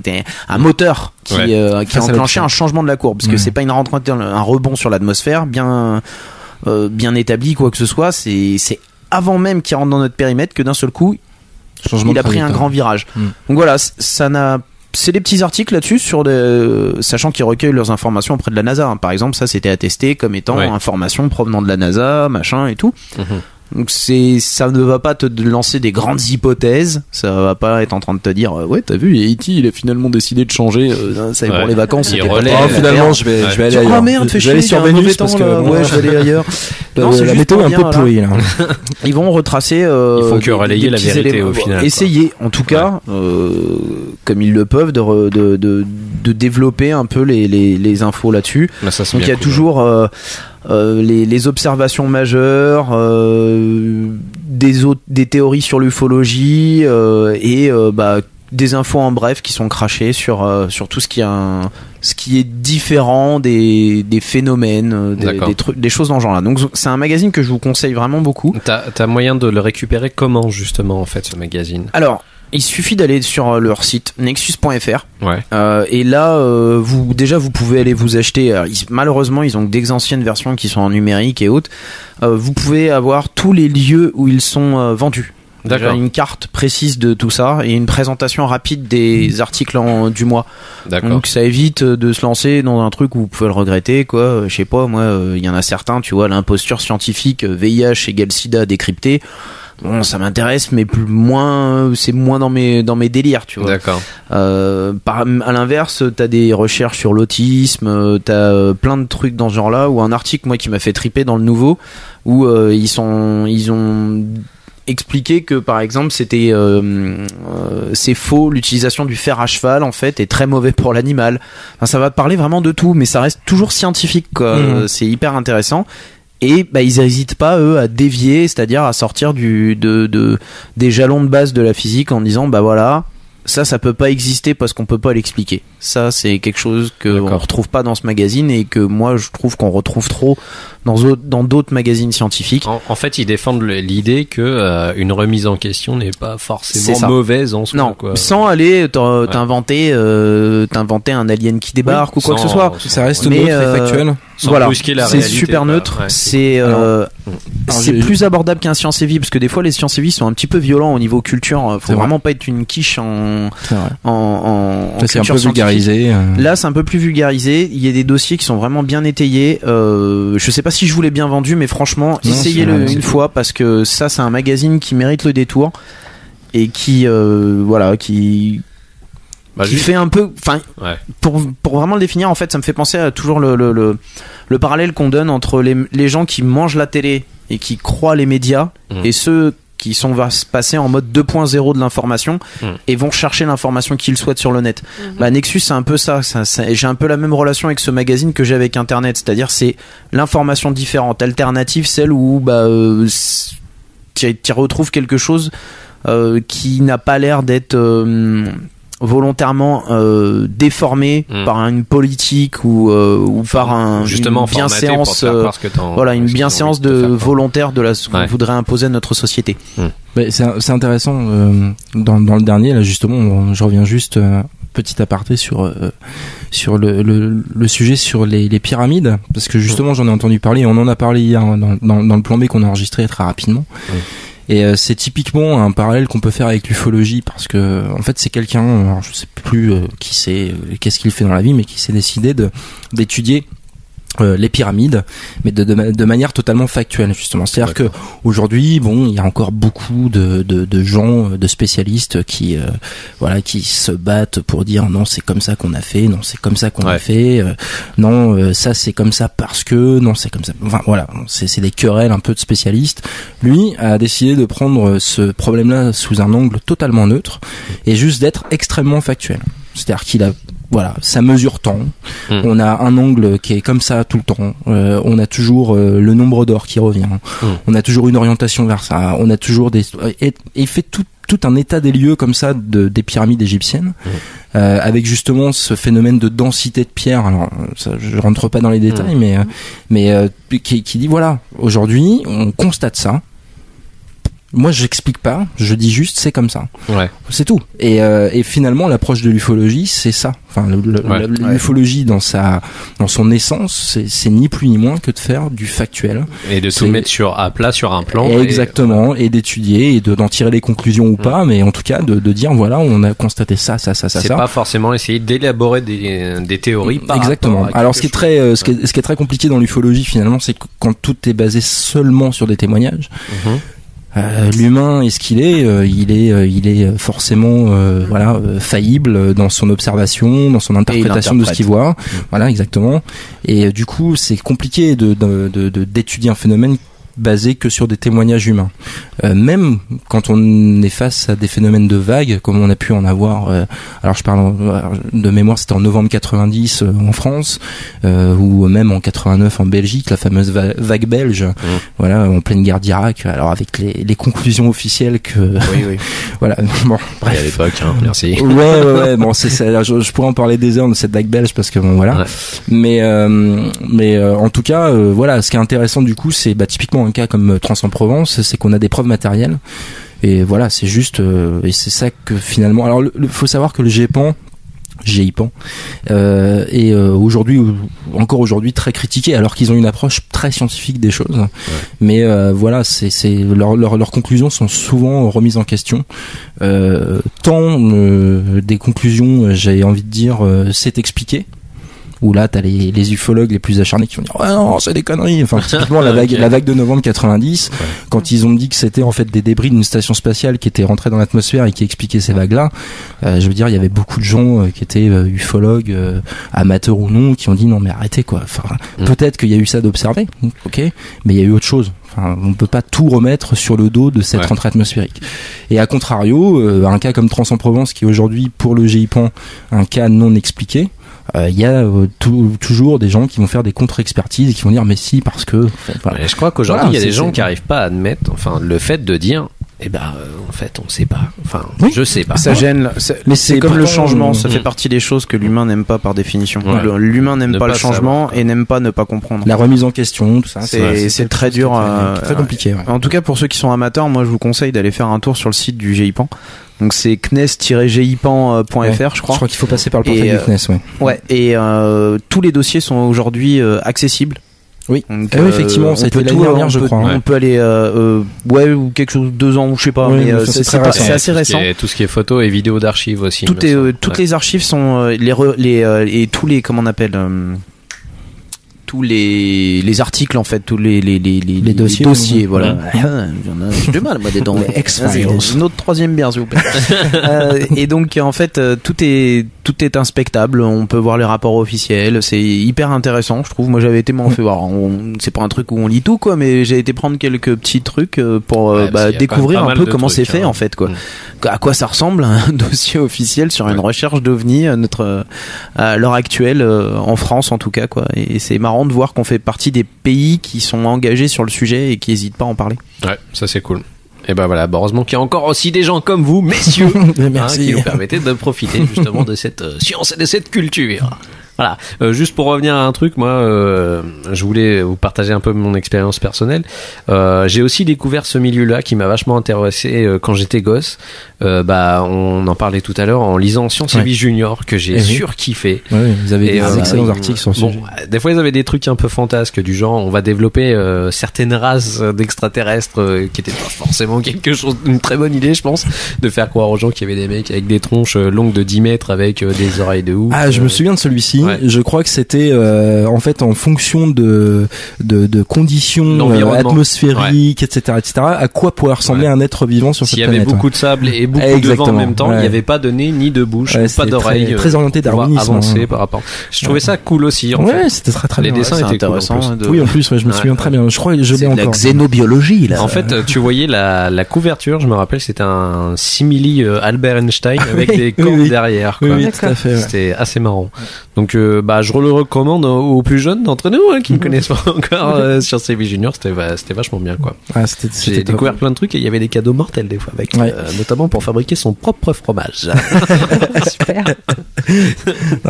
un moteur qui a enclenché un changement de la courbe, parce que c'est pas une rentrée, un rebond sur l'atmosphère bien établi, quoi que ce soit, c'est avant même qu'il rentre dans notre périmètre que d'un seul coup il a pris un grand virage. Donc voilà, c'est des petits articles là-dessus sachant qu'ils recueillent leurs informations auprès de la NASA. Par exemple, ça c'était attesté comme étant information provenant de la NASA, machin et tout. Donc ça ne va pas te lancer des grandes hypothèses, ça va pas être en train de te dire t'as vu, E.T. il a finalement décidé de changer, ça pour les vacances, finalement je vais aller ailleurs. Ah merde, je vais aller sur Vénus parce que je vais aller ailleurs. La météo est un peu pourrie là. Ils vont retracer il faut que relayer la vérité au final. Essayer en tout cas comme ils le peuvent de développer un peu les infos là-dessus. Donc il y a toujours les observations majeures, des théories sur l'ufologie et des infos en bref qui sont crachées sur tout ce qui est différent des phénomènes, des choses dans ce genre-là. Donc c'est un magazine que je vous conseille vraiment beaucoup. T'as moyen de le récupérer comment justement en fait ce magazine? Alors il suffit d'aller sur leur site nexus.fr et là vous pouvez aller vous acheter, malheureusement ils ont des anciennes versions qui sont en numérique et autres, vous pouvez avoir tous les lieux où ils sont vendus. Déjà une carte précise de tout ça et une présentation rapide des articles du mois. Donc ça évite de se lancer dans un truc où vous pouvez le regretter, quoi. Je sais pas, moi il y en a certains, tu vois, l'imposture scientifique, VIH égale sida décrypté. Bon, ça m'intéresse, mais c'est moins dans mes délires, tu vois. D'accord. À l'inverse, t'as des recherches sur l'autisme, t'as plein de trucs dans ce genre-là, ou un article, moi, qui m'a fait triper dans le Nouveau, où ils ont expliqué que, par exemple, c'est faux, l'utilisation du fer à cheval, en fait, est très mauvais pour l'animal. Enfin, ça va parler vraiment de tout, mais ça reste toujours scientifique, quoi. C'est hyper intéressant. Et ils n'hésitent pas, eux, à dévier, c'est-à-dire à sortir des jalons de base de la physique en disant voilà, ça peut pas exister parce qu'on peut pas l'expliquer. Ça, c'est quelque chose que on retrouve pas dans ce magazine et que moi je trouve qu'on retrouve trop dans d'autres magazines scientifiques. En fait, ils défendent l'idée que une remise en question n'est pas forcément mauvaise en soi. Non, quoi. Sans aller t'inventer un alien qui débarque ou quoi que ce soit. Ça reste neutre et factuel. Voilà, c'est super neutre. C'est plus abordable qu'un Science et Vie, parce que des fois les Science et Vie sont un petit peu violents au niveau culture. Faut vraiment pas être une quiche en c'est un peu vulgarisé. Là, c'est un peu plus vulgarisé. Il y a des dossiers qui sont vraiment bien étayés. Je sais pas si je vous l'ai bien vendu, mais franchement, essayez-le une fois, parce que ça, c'est un magazine qui mérite le détour et qui qui fait un peu, enfin, pour vraiment le définir, en fait, ça me fait penser à toujours le parallèle qu'on donne entre les gens qui mangent la télé et qui croient les médias et ceux qui va se passer en mode 2.0 de l'information et vont chercher l'information qu'ils souhaitent sur le net. Nexus, c'est un peu ça. J'ai un peu la même relation avec ce magazine que j'ai avec Internet, c'est-à-dire c'est l'information différente, alternative, celle où tu retrouves quelque chose qui n'a pas l'air d'être volontairement déformé par une politique ou par une bienséance une bienséance de volontaire de ce qu'on voudrait imposer à notre société. C'est intéressant dans le dernier là justement, je reviens juste petit aparté sur le sujet sur les pyramides, parce que justement j'en ai entendu parler, on en a parlé hier dans le plan B qu'on a enregistré très rapidement. Et c'est typiquement un parallèle qu'on peut faire avec l'ufologie, parce que en fait c'est quelqu'un, alors je sais plus qui c'est, qu'est-ce qu'il fait dans la vie, mais qui s'est décidé d'étudier les pyramides, mais de manière totalement factuelle justement. C'est-à-dire que aujourd'hui, bon, il y a encore beaucoup de gens, de spécialistes qui se battent pour dire non, c'est comme ça qu'on a fait, non, c'est comme ça qu'on a fait, non, ça c'est comme ça parce que, non, c'est comme ça. Enfin voilà, c'est des querelles un peu de spécialistes. Lui a décidé de prendre ce problème-là sous un angle totalement neutre et juste d'être extrêmement factuel. C'est-à-dire qu'il a ça mesure tant. On a un angle qui est comme ça tout le temps. On a toujours le nombre d'or qui revient. On a toujours une orientation vers ça. On a toujours et il fait tout un état des lieux comme ça des pyramides égyptiennes, avec justement ce phénomène de densité de pierre. Alors, ça, je rentre pas dans les détails, mais qui dit voilà, aujourd'hui, on constate ça. Moi, j'explique pas, je dis juste c'est comme ça. C'est tout. Et finalement, l'approche de l'ufologie, c'est ça. Enfin, l'ufologie dans son essence, c'est ni plus ni moins que de faire du factuel et de tout mettre à plat sur un plan. Exactement, et d'étudier et d'en tirer les conclusions ou pas, mais en tout cas de dire voilà, on a constaté ça. C'est pas forcément essayer d'élaborer des théories. Exactement. Alors, ce qui est très compliqué dans l'ufologie finalement, c'est que quand tout est basé seulement sur des témoignages. L'humain est ce qu'il est, il est forcément faillible dans son observation, dans son interprétation de ce qu'il voit. Voilà, exactement. Et du coup, c'est compliqué d'étudier un phénomène basé que sur des témoignages humains. Même quand on est face à des phénomènes de vagues, comme on a pu en avoir, alors je parle de mémoire, c'était en novembre 90 en France, ou même en 89 en Belgique, la fameuse vague belge, voilà, en pleine guerre d'Irak, alors avec les conclusions officielles que... voilà, bon, bref. À l'époque, merci. Ouais, bon, c'est ça, je pourrais en parler des heures de cette vague belge, parce que bon, voilà. Mais en tout cas, voilà, ce qui est intéressant du coup, c'est typiquement un cas comme Trans-en-Provence, c'est qu'on a des preuves matérielles, et voilà, c'est juste et c'est ça que finalement, alors faut savoir que le GIPAN est encore aujourd'hui très critiqué, alors qu'ils ont une approche très scientifique des choses, mais voilà, leurs conclusions sont souvent remises en question, tant des conclusions, j'ai envie de dire, c'est expliqué, où là t'as les ufologues les plus acharnés qui vont dire ouais non, c'est des conneries. Enfin, typiquement la vague de novembre 90, quand ils ont dit que c'était en fait des débris d'une station spatiale qui étaient rentrés dans l'atmosphère et qui expliquaient ces vagues là, je veux dire, il y avait beaucoup de gens qui étaient ufologues, amateurs ou non, qui ont dit non mais arrêtez quoi. Enfin, peut-être qu'il y a eu ça d'observer, ok, mais il y a eu autre chose. Enfin, on peut pas tout remettre sur le dos de cette rentrée atmosphérique. Et à contrario, un cas comme Trans-en-Provence, qui est aujourd'hui pour le GIPAN un cas non expliqué, il y a toujours des gens qui vont faire des contre-expertises et qui vont dire mais si, parce que... Voilà. Je crois qu'aujourd'hui il y a des gens qui n'arrivent pas à admettre le fait de dire en fait on sait pas, je sais pas, ça gêne, mais c'est comme le changement, ça fait partie des choses que l'humain n'aime pas par définition. L'humain n'aime pas le changement et n'aime pas ne pas comprendre, la remise en question, tout ça, c'est très dur, très compliqué. En tout cas, pour ceux qui sont amateurs, moi je vous conseille d'aller faire un tour sur le site du GIPAN. Donc c'est knes-gipan.fr, je crois. Je crois qu'il faut passer par le portail du CNES, et tous les dossiers sont aujourd'hui accessibles. Oui. Donc, effectivement, ça a été l'année dernière, je crois. On peut aller, ou quelque chose, 2 ans, ou je sais pas, mais c'est assez récent. Tout ce qui est photos et vidéos d'archives aussi. Toutes les archives sont et tous les, comment on appelle, tous les articles en fait, tous les dossiers, voilà. J'ai du mal moi des dents. Une autre troisième bière s'il vous plaît. Et donc en fait tout est inspectable, on peut voir les rapports officiels, c'est hyper intéressant je trouve. Moi j'avais été m'en fait voir, c'est pas un truc où on lit tout quoi, mais j'ai été prendre quelques petits trucs pour découvrir un peu comment c'est fait en fait quoi. À quoi ça ressemble un dossier officiel sur une recherche d'OVNI à l'heure actuelle en France en tout cas quoi. Et c'est marrant de voir qu'on fait partie des pays qui sont engagés sur le sujet et qui hésitent pas à en parler. Ouais, ça c'est cool. Et ben voilà, heureusement qu'il y a encore aussi des gens comme vous, messieurs, qui nous permettaient de profiter justement de cette science et de cette culture. Voilà. Juste pour revenir à un truc, moi, je voulais vous partager un peu mon expérience personnelle. J'ai aussi découvert ce milieu-là qui m'a vachement intéressé quand j'étais gosse. On en parlait tout à l'heure en lisant Science et Vie Junior que j'ai surkiffé. Ouais, vous avez des excellents articles sur ce sujet. Des fois, ils avaient des trucs un peu fantasques du genre, on va développer certaines races d'extraterrestres qui étaient pas forcément quelque chose, une très bonne idée, je pense, de faire croire aux gens qu'il y avait des mecs avec des tronches longues de 10 mètres avec des oreilles de ouf. Ah, je me souviens de celui-ci. Ouais. Je crois que c'était en fait en fonction de conditions atmosphériques, etc., à quoi pourrait ressembler un être vivant sur cette planète. S'il y avait beaucoup de sable et beaucoup de vent en même temps, il n'y avait pas de nez ni de bouche, pas d'oreilles. Très orienté darwinisme. Avancer par rapport. Je trouvais ça cool aussi. En fait. C'était très bien. Les dessins étaient intéressants. Oui, en plus, je me souviens très bien. Je crois que je l'ai encore. C'est de la xénobiologie là. En fait, tu voyais la couverture. Je me rappelle, c'était un simili Albert Einstein avec des cornes derrière. Oui, tout à fait. C'était assez marrant. Donc je le recommande aux plus jeunes d'entre nous qui ne connaissent pas encore Science et Vie Junior. C'était vachement bien quoi. J'ai découvert plein de trucs et il y avait des cadeaux mortels des fois avec notamment pour fabriquer son propre fromage. Super.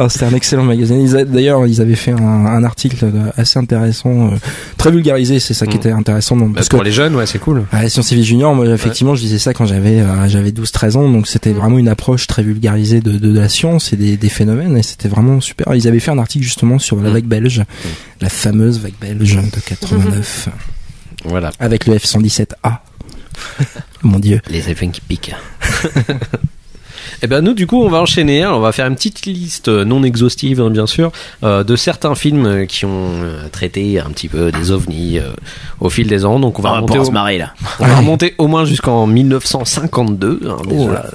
C'était un excellent magazine. D'ailleurs ils avaient fait un article assez intéressant, très vulgarisé, c'est ça qui était intéressant parce pour les jeunes c'est cool. Science et Vie Junior, moi effectivement je disais ça quand j'avais 12-13 ans, donc c'était vraiment une approche très vulgarisée de la science et des phénomènes, et c'était vraiment super. Ils avaient fait un article justement sur la vague belge, la fameuse vague belge de 89. Voilà. Avec le F-117A. Mon Dieu. Les avions qui piquent. Et ben nous du coup on va enchaîner, on va faire une petite liste non exhaustive bien sûr de certains films qui ont traité un petit peu des ovnis au fil des ans. Donc on va remonter au moins jusqu'en 1952 déjà.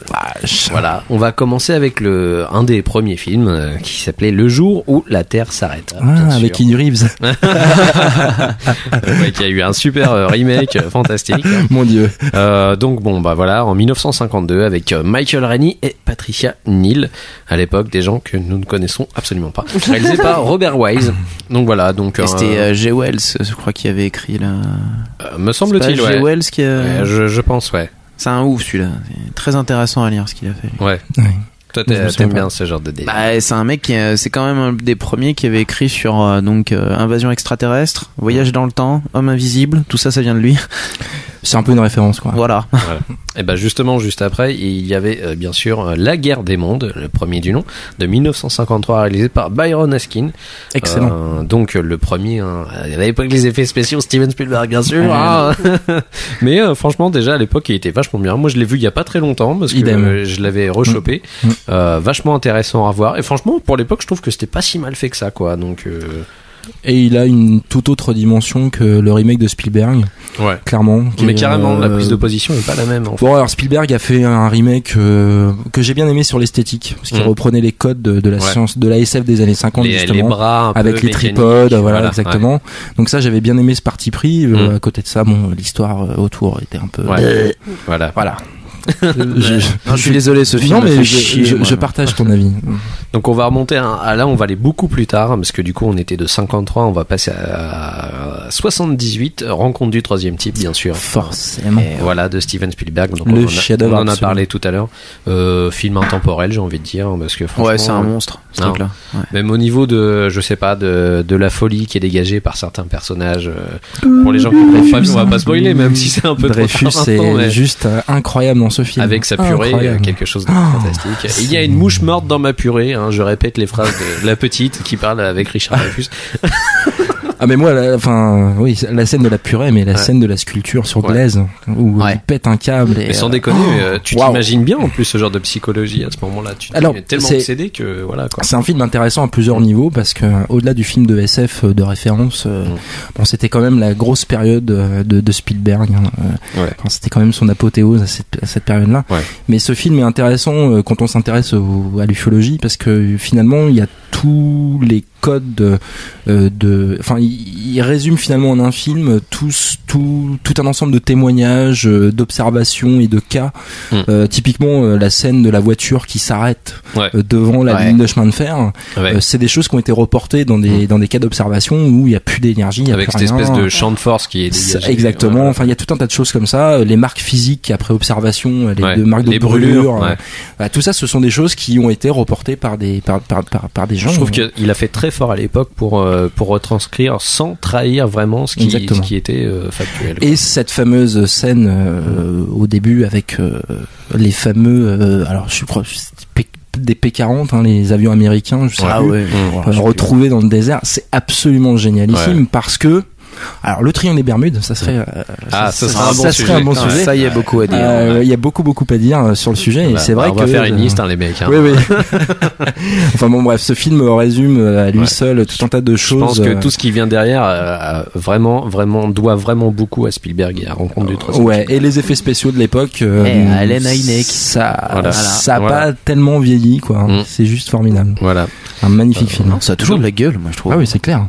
Voilà, on va commencer avec un des premiers films qui s'appelait Le jour où la Terre s'arrête. Avec Keanu Reeves. Qui a eu un super remake fantastique. Mon Dieu. Donc voilà, en 1952 avec Michael Rennie et Patricia Neal, à l'époque des gens que nous ne connaissons absolument pas, réalisé par Robert Wise. Donc voilà, c'était G. Wells, je crois, qui avait écrit me semble-t-il, G. Wells qui a... je pense, c'est un ouf celui-là, c'est très intéressant à lire ce qu'il a fait. Ouais. Toi t'aimes bien ce genre de délire. C'est un mec c'est quand même un des premiers qui avait écrit sur invasion extraterrestre, voyage dans le temps, homme invisible, tout ça vient de lui. C'est un peu une référence quoi. Voilà. Et ben justement juste après il y avait bien sûr La Guerre des mondes, le premier du nom, de 1953, réalisé par Byron Askin. Excellent. Donc le premier, il n'y avait pas que les effets spéciaux, Steven Spielberg bien sûr. Mais franchement déjà à l'époque il était vachement bien. Moi je l'ai vu il y a pas très longtemps parce que je l'avais rechopé. Vachement intéressant à voir. Et franchement pour l'époque je trouve que c'était pas si mal fait que ça quoi. Donc et il a une toute autre dimension que le remake de Spielberg. Ouais. Clairement. Mais carrément, la prise de position est pas la même. En fait. Bon, alors Spielberg a fait un remake que j'ai bien aimé sur l'esthétique, parce qu'il reprenait les codes de la science, de la SF des années 50 justement, les bras avec les tripodes, voilà exactement. Ouais. Donc ça, j'avais bien aimé ce parti pris. À côté de ça, l'histoire autour était un peu. Voilà. Je suis désolé, ce film. Non, mais je partage ton avis. Donc on va remonter là, on va aller beaucoup plus tard parce que du coup on était de 53, on va passer à 78, Rencontre du troisième type bien sûr. Forcément. Et voilà, de Steven Spielberg. Donc on en a parlé tout à l'heure. Film intemporel, j'ai envie de dire, parce que franchement. Ouais, c'est un monstre. Ce truc-là. Ouais. Même au niveau de, je sais pas, de la folie qui est dégagée par certains personnages. Pour les gens qui ne l'ont pas vu, on va pas spoiler, même si c'est un peu Dreyfus, trop c'est juste incroyable dans ce film. Avec sa purée, quelque chose de fantastique. Il y a une mouche morte dans ma purée. Je répète les phrases de la petite qui parle avec Richard Dreyfus. Ah mais moi, la scène de la purée, mais la scène de la sculpture sur glaise où il pète un câble. Mais sans déconner, tu t'imagines bien en plus ce genre de psychologie à ce moment-là. Tu es tellement obsédé que voilà quoi. C'est un film intéressant à plusieurs niveaux parce que au-delà du film de SF de référence, bon c'était quand même la grosse période de Spielberg. Enfin, c'était quand même son apothéose à cette période-là. Ouais. Mais ce film est intéressant quand on s'intéresse à l'ufologie parce que finalement il y a tous les codes enfin il résume finalement en un film tout un ensemble de témoignages, d'observations et de cas. Typiquement la scène de la voiture qui s'arrête devant la ligne de chemin de fer, c'est des choses qui ont été reportées dans des cas d'observation où il y a plus d'énergie, avec cette espèce de champ de force qui est dégagé. Exactement. Enfin il y a tout un tas de choses comme ça, les marques physiques après observation, les marques de brûlure, tout ça ce sont des choses qui ont été reportées par des gens. Je trouve qu'il a fait très fort à l'époque pour retranscrire sans trahir vraiment ce qui était factuel. Et cette fameuse scène au début avec les fameux alors je crois des P-40, les avions américains, je sais plus, retrouvés dans le désert, c'est absolument génialissime parce que alors le triangle des Bermudes, ça serait ça serait un bon sujet. Ça, il y a beaucoup à dire. Il y a beaucoup à dire sur le sujet. Et c'est vrai on va faire une liste, les mecs. Oui. Enfin bon, bref, ce film résume à lui seul tout un tas de choses. Je pense que tout ce qui vient derrière, vraiment doit vraiment beaucoup à Spielberg et à Rencontre du Troisième. Ouais, et les effets spéciaux de l'époque. Alan Hynek. Ça a pas tellement vieilli, quoi. C'est juste formidable. Voilà. Un magnifique film. Ça a toujours de la gueule, moi je trouve. Ah oui, c'est clair.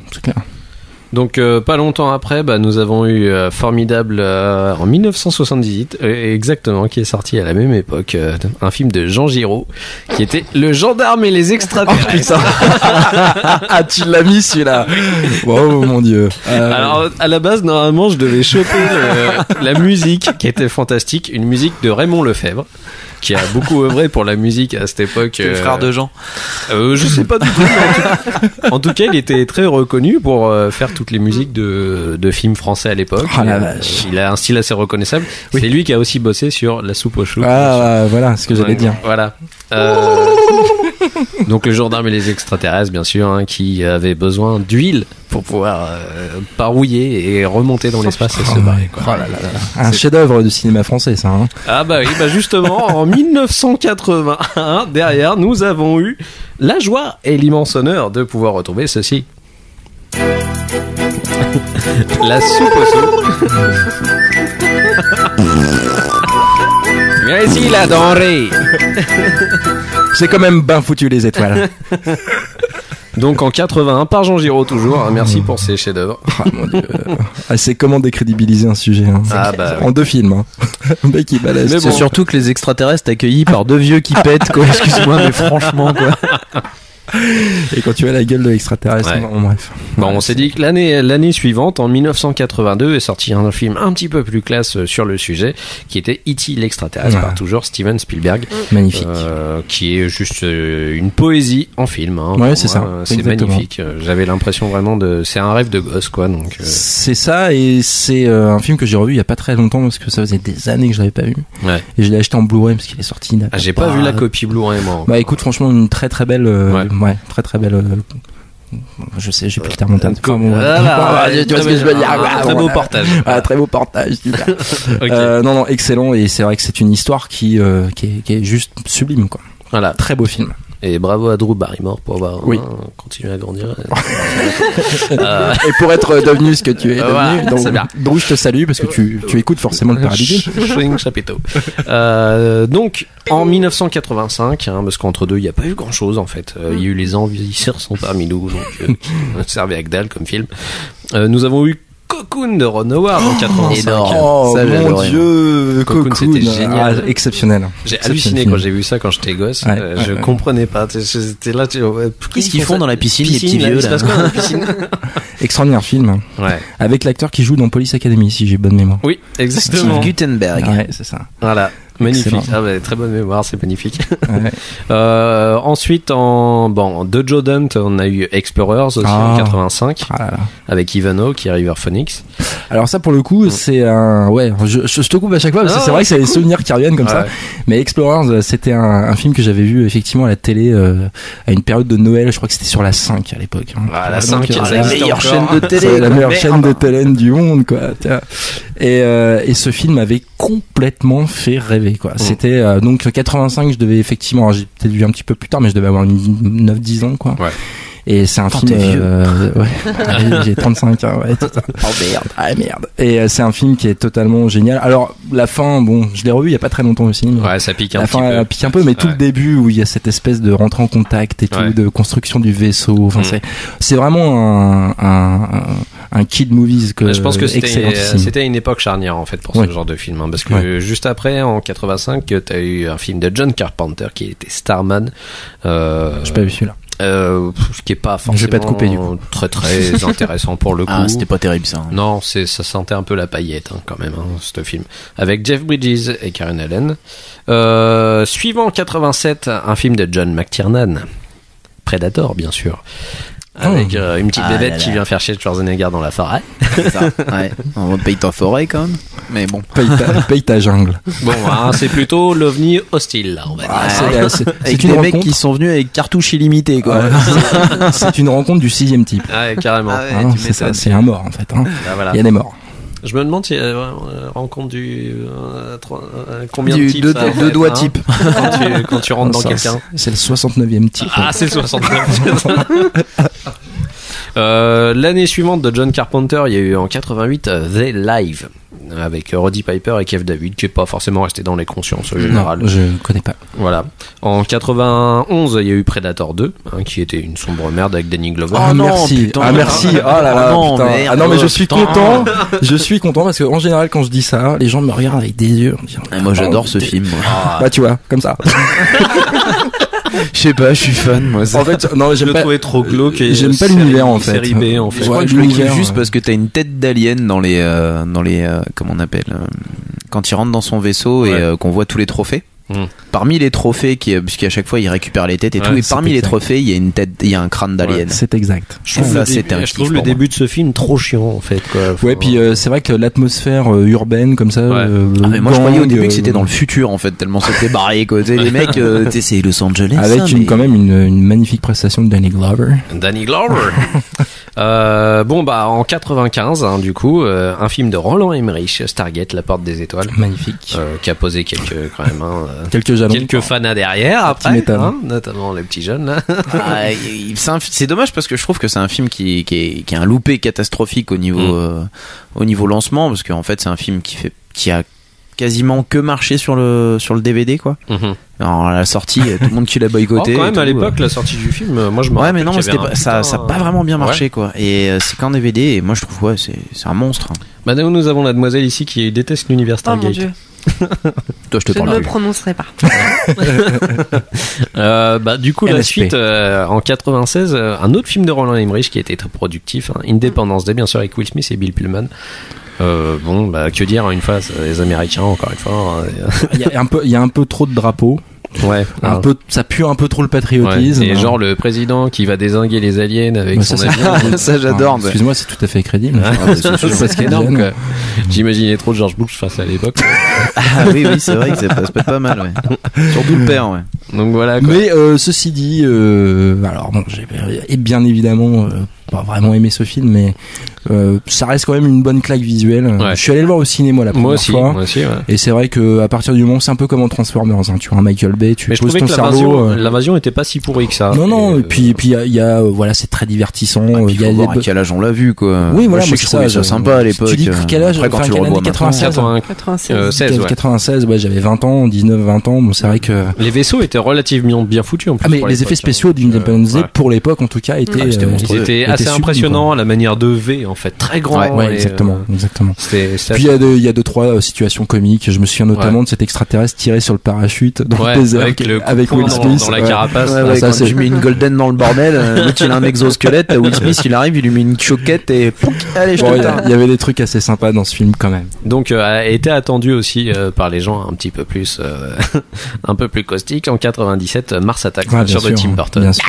Donc pas longtemps après, nous avons eu formidable en 1978 exactement, qui est sorti à la même époque, un film de Jean Giraud qui était Le Gendarme et les extraterrestres. Oh putain. Ah, tu l'as mis celui-là. Oh mon dieu. Alors à la base normalement je devais choper la musique qui était fantastique, une musique de Raymond Lefebvre qui a beaucoup œuvré pour la musique à cette époque. Le frère de Jean. Je sais pas du tout. Mais en tout cas, il était très reconnu pour faire toutes les musiques de films français à l'époque. Oh la vache. Il a un style assez reconnaissable. Oui. C'est lui qui a aussi bossé sur La Soupe aux choux. Voilà ce que j'allais dire. Voilà. Donc le gendarme et les extraterrestres, bien sûr, qui avait besoin d'huile pour pouvoir parouiller et remonter dans l'espace et se barrer. Un chef-d'œuvre du cinéma français, ça. Ah bah oui, justement, en 1981, derrière, nous avons eu la joie et l'immense honneur de pouvoir retrouver ceci. La soupe aux choux. Viens ici, la denrée. J'ai quand même bien foutu les étoiles. Donc en 81 par Jean Giraud toujours. Merci pour ces chefs-d'œuvre. Ah mon dieu. C'est comment décrédibiliser un sujet. En 2 films. Un mec qui balèze. C'est surtout que les extraterrestres accueillis par 2 vieux qui pètent, quoi. Excuse-moi, mais franchement, quoi. Et quand tu vois la gueule de l'extraterrestre, bref. On s'est dit que l'année suivante, en 1982, est sorti un film un petit peu plus classe sur le sujet, qui était E.T. l'extraterrestre, par toujours Steven Spielberg. Magnifique. Qui est juste une poésie en film. C'est ça. C'est magnifique. J'avais l'impression vraiment c'est un rêve de gosse, quoi. Donc. C'est ça, et c'est un film que j'ai revu il y a pas très longtemps parce que ça faisait des années que je l'avais pas vu. Ouais. Et je l'ai acheté en Blu-ray parce qu'il est sorti. J'ai pas vu la copie Blu-ray, moi. Écoute, franchement, une très très belle. Très très belle. Je sais, j'ai plus le terme en tête. Tu vois ce que je veux dire. Très beau portage. Très beau portage. Non, excellent. Et c'est vrai que c'est une histoire qui est juste sublime, quoi. Voilà, très beau film. Et bravo à Drew Barrymore pour avoir continué à grandir. Et pour être devenu ce que tu es devenu. Donc, Drew, je te salue parce que tu écoutes forcément le Parabidule. Chapiteau. Donc, en 1985, parce qu'entre deux, il n'y a pas eu grand chose en fait. Il y a eu Les Envahisseurs sont parmi nous, donc ça servait à que dalle comme film. Nous avons eu Cocoon de Ron Howard en 85. Oh ça, mon dieu, Cocoon, c'était génial, exceptionnel. J'ai halluciné quand j'ai vu ça quand j'étais gosse. Je comprenais pas. J'étais là. Qu'est-ce qu'ils font dans la piscine, les petits vieux là? Extraordinaire film. Ouais. Avec l'acteur qui joue dans Police Academy, si j'ai bonne mémoire. Oui, exactement. Steve Guttenberg. Ouais, c'est ça. Voilà. Magnifique. Excellent. Ah ouais, très bonne mémoire, c'est magnifique. Ouais. Ensuite, de Joe Dante, on a eu Explorers aussi en 85 Ah là là. avec Ivano qui est River Phoenix. Alors ça pour le coup c'est un je te coupe à chaque fois parce que c'est vrai que c'est des souvenirs qui reviennent comme ça, mais Explorers c'était un film que j'avais vu effectivement à la télé à une période de Noël, je crois que c'était sur la 5 à l'époque. Ah, la 5, Donc, la meilleure chaîne de télé. c'est la meilleure chaîne de télé du monde quoi. Et ce film avait complètement fait rêver quoi. C'était donc 85, je devais effectivement, j'ai peut-être vu un petit peu plus tard mais je devais avoir 9-10 ans quoi. Ouais. Et c'est un film ouais. J'ai 35 ans, ouais, tout ça. Oh merde. Ah merde. Et c'est un film qui est totalement génial. Alors la fin, bon, je l'ai revu il y a pas très longtemps aussi. Mais Ouais, ça pique un la petit fin peu. pique un peu, mais tout le début où il y a cette espèce de rentrée en contact et tout, Ouais. de construction du vaisseau. Enfin, c'est vraiment un kid movies que Je pense que excellentissime. c'était une époque charnière en fait pour Ouais. ce genre de film, hein, parce que juste après, en 85, t'as eu un film de John Carpenter qui était Starman. J'ai pas vu celui-là. Ce qui est pas forcément Je vais pas te couper, du coup. très très intéressant pour le coup. Ah, c'était pas terrible ça. Non, ça sentait un peu la paillette hein, quand même, ce film. Avec Jeff Bridges et Karen Allen. Suivant en 87, un film de John McTiernan. Predator, bien sûr. Avec une petite bébête qui vient faire chier Schwarzenegger dans la forêt. C'est ça. Ouais. On va payer ta forêt quand même. Mais bon. Paye ta jungle. Bon, c'est plutôt l'OVNI hostile, là, on va dire. Ah, c'est Avec une des mecs rencontre. qui sont venus avec cartouches illimitées quoi. C'est une rencontre du 6e type. Ouais, carrément. Ah ouais. Hein, tu c'est ça, m'étonnes. c'est un mort en fait. Hein. Ah, voilà. Il y a des morts. Je me demande si rencontre du combien de Du types deux- ça, en deux fait, doigts hein, type. quand tu rentres dans Ça, quelqu'un. C'est le 69e type. Ah, c'est 69. L'année suivante de John Carpenter, il y a eu en 88 The Live avec Roddy Piper et Kev David, qui est pas forcément resté dans les consciences en général. Non, je connais pas. Voilà. En 91, il y a eu Predator 2, qui était une sombre merde avec Danny Glover. Oh non, merci. putain. Ah merci. Oh là là. Oh non, putain. merde. Ah non mais je Oh, suis putain. content. Je suis content parce que en général quand je dis ça, les gens me regardent avec des yeux. en me disant, Et moi j'adore ce film. Moi. Bah tu vois, comme ça. Je sais pas, je suis fan moi. En fait, non, Je j'aime le pas. trouvais trop glauque et J'aime pas l'univers en fait. Série B en fait. Je crois Ouais, que je le kiffe l'univers, juste parce que t'as une tête d'alien dans les comment on appelle quand il rentre dans son vaisseau et Ouais. qu'on voit tous les trophées. Parmi les trophées puisqu'à chaque fois il récupère les têtes et Ouais, tout, et c'est parmi les exact. trophées il y a une tête, il y a un crâne d'alien. C'est exact. Je trouve, Ça, le, c'était un début, je trouve kiff le pour moi. début de ce film trop chiant en fait. Quoi. Ouais, puis c'est vrai que l'atmosphère urbaine comme ça. Ouais. Ah, mais moi je croyais au début que c'était dans le le futur en fait, tellement c'était barré quoi. Tu sais, les mecs, tu sais, c'est Los Angeles. avec ça, une, mais- quand même une magnifique prestation de Danny Glover. Danny Glover. En 95, du coup, un film de Roland Emmerich, Stargate, La Porte des Étoiles, Magnifique. qui a posé quelques quand même Quelques jalons. quelques fanas derrière après, m'étonnes. notamment les petits jeunes là. Ah, c'est dommage parce que je trouve que c'est un film qui est un loupé catastrophique au niveau lancement, parce qu'en fait c'est un film qui a quasiment que marché sur le DVD quoi. Alors à la sortie tout le monde qui l'a boycotté. Quand et même tout, à l'époque la sortie du film, moi je me Ouais rappelle mais non, qu'il y c'était avait pas, ça a pas vraiment bien marché Ouais. quoi. Et c'est qu'en DVD, et moi je trouve c'est un monstre. Maintenant nous avons la demoiselle ici qui déteste l'univers Oh mon Stargate. dieu, Toi je te je ne parle me plus. prononcerai pas. Du coup la MSP. suite en 96, un autre film de Roland Emmerich qui a été très productif, Independence Day bien sûr avec Will Smith et Bill Pullman. Que dire une fois, les Américains encore une fois. Il y a un peu trop de drapeaux. Ouais. Ça pue un peu trop le patriotisme. Et genre le président qui va désinguer les aliens avec Mais son ça, avion. Ça j'adore. Excuse-moi, c'est tout à fait crédible. C'est presque énorme quoi. J'imaginais trop George Bush face à l'époque. Ah oui c'est vrai que ça passe pas mal ouais. Surtout le père ouais. Donc voilà quoi. Mais ceci dit, alors bon, j'ai bien évidemment pas vraiment aimé ce film, mais ça reste quand même une bonne claque visuelle. Ouais. Je suis allé le voir au cinéma la première fois. Moi aussi, ouais. Et c'est vrai que à partir du moment, c'est un peu comme en Transformers, hein, tu vois un Michael Bay, tu Mais je poses trouvais ton que cerveau. l'invasion était pas si pourrie que ça. Non, et puis il y a voilà, c'est très divertissant. Il faut voir à quel âge on l'a vu quoi. Oui, Moi, voilà, je sais moi, que je trouvais ça je- sympa à l'époque. Tu dis quel âge? Après quand Enfin, tu le quelle revois année, maintenant. 96. 96. ouais. 96, ouais, j'avais 20 ans, 19, 20 ans. Bon, c'est vrai que Les vaisseaux étaient relativement bien foutus en plus. ah mais pour les l'époque, effets spéciaux d'Independence Day ouais. pour l'époque en tout cas étaient c'était monstrueux. Ils étaient assez sublimes, impressionnants à la manière de V en en fait, très grand. Ouais, et, exactement. C'était Puis il y a deux trois situations comiques. Je me souviens notamment de cet extraterrestre tiré sur le parachute dans le désert avec Will Smith dans la carapace. Ça, quand je mets une golden dans le bordel, l'autre il a un exosquelette, Will Smith il arrive, il lui met une choquette et allez, je te tins. Il y avait des trucs assez sympas dans ce film quand même. Donc a été attendu aussi par les gens un petit peu plus un peu plus caustique. En 97, Mars Attack de Tim Burton. Bien sûr.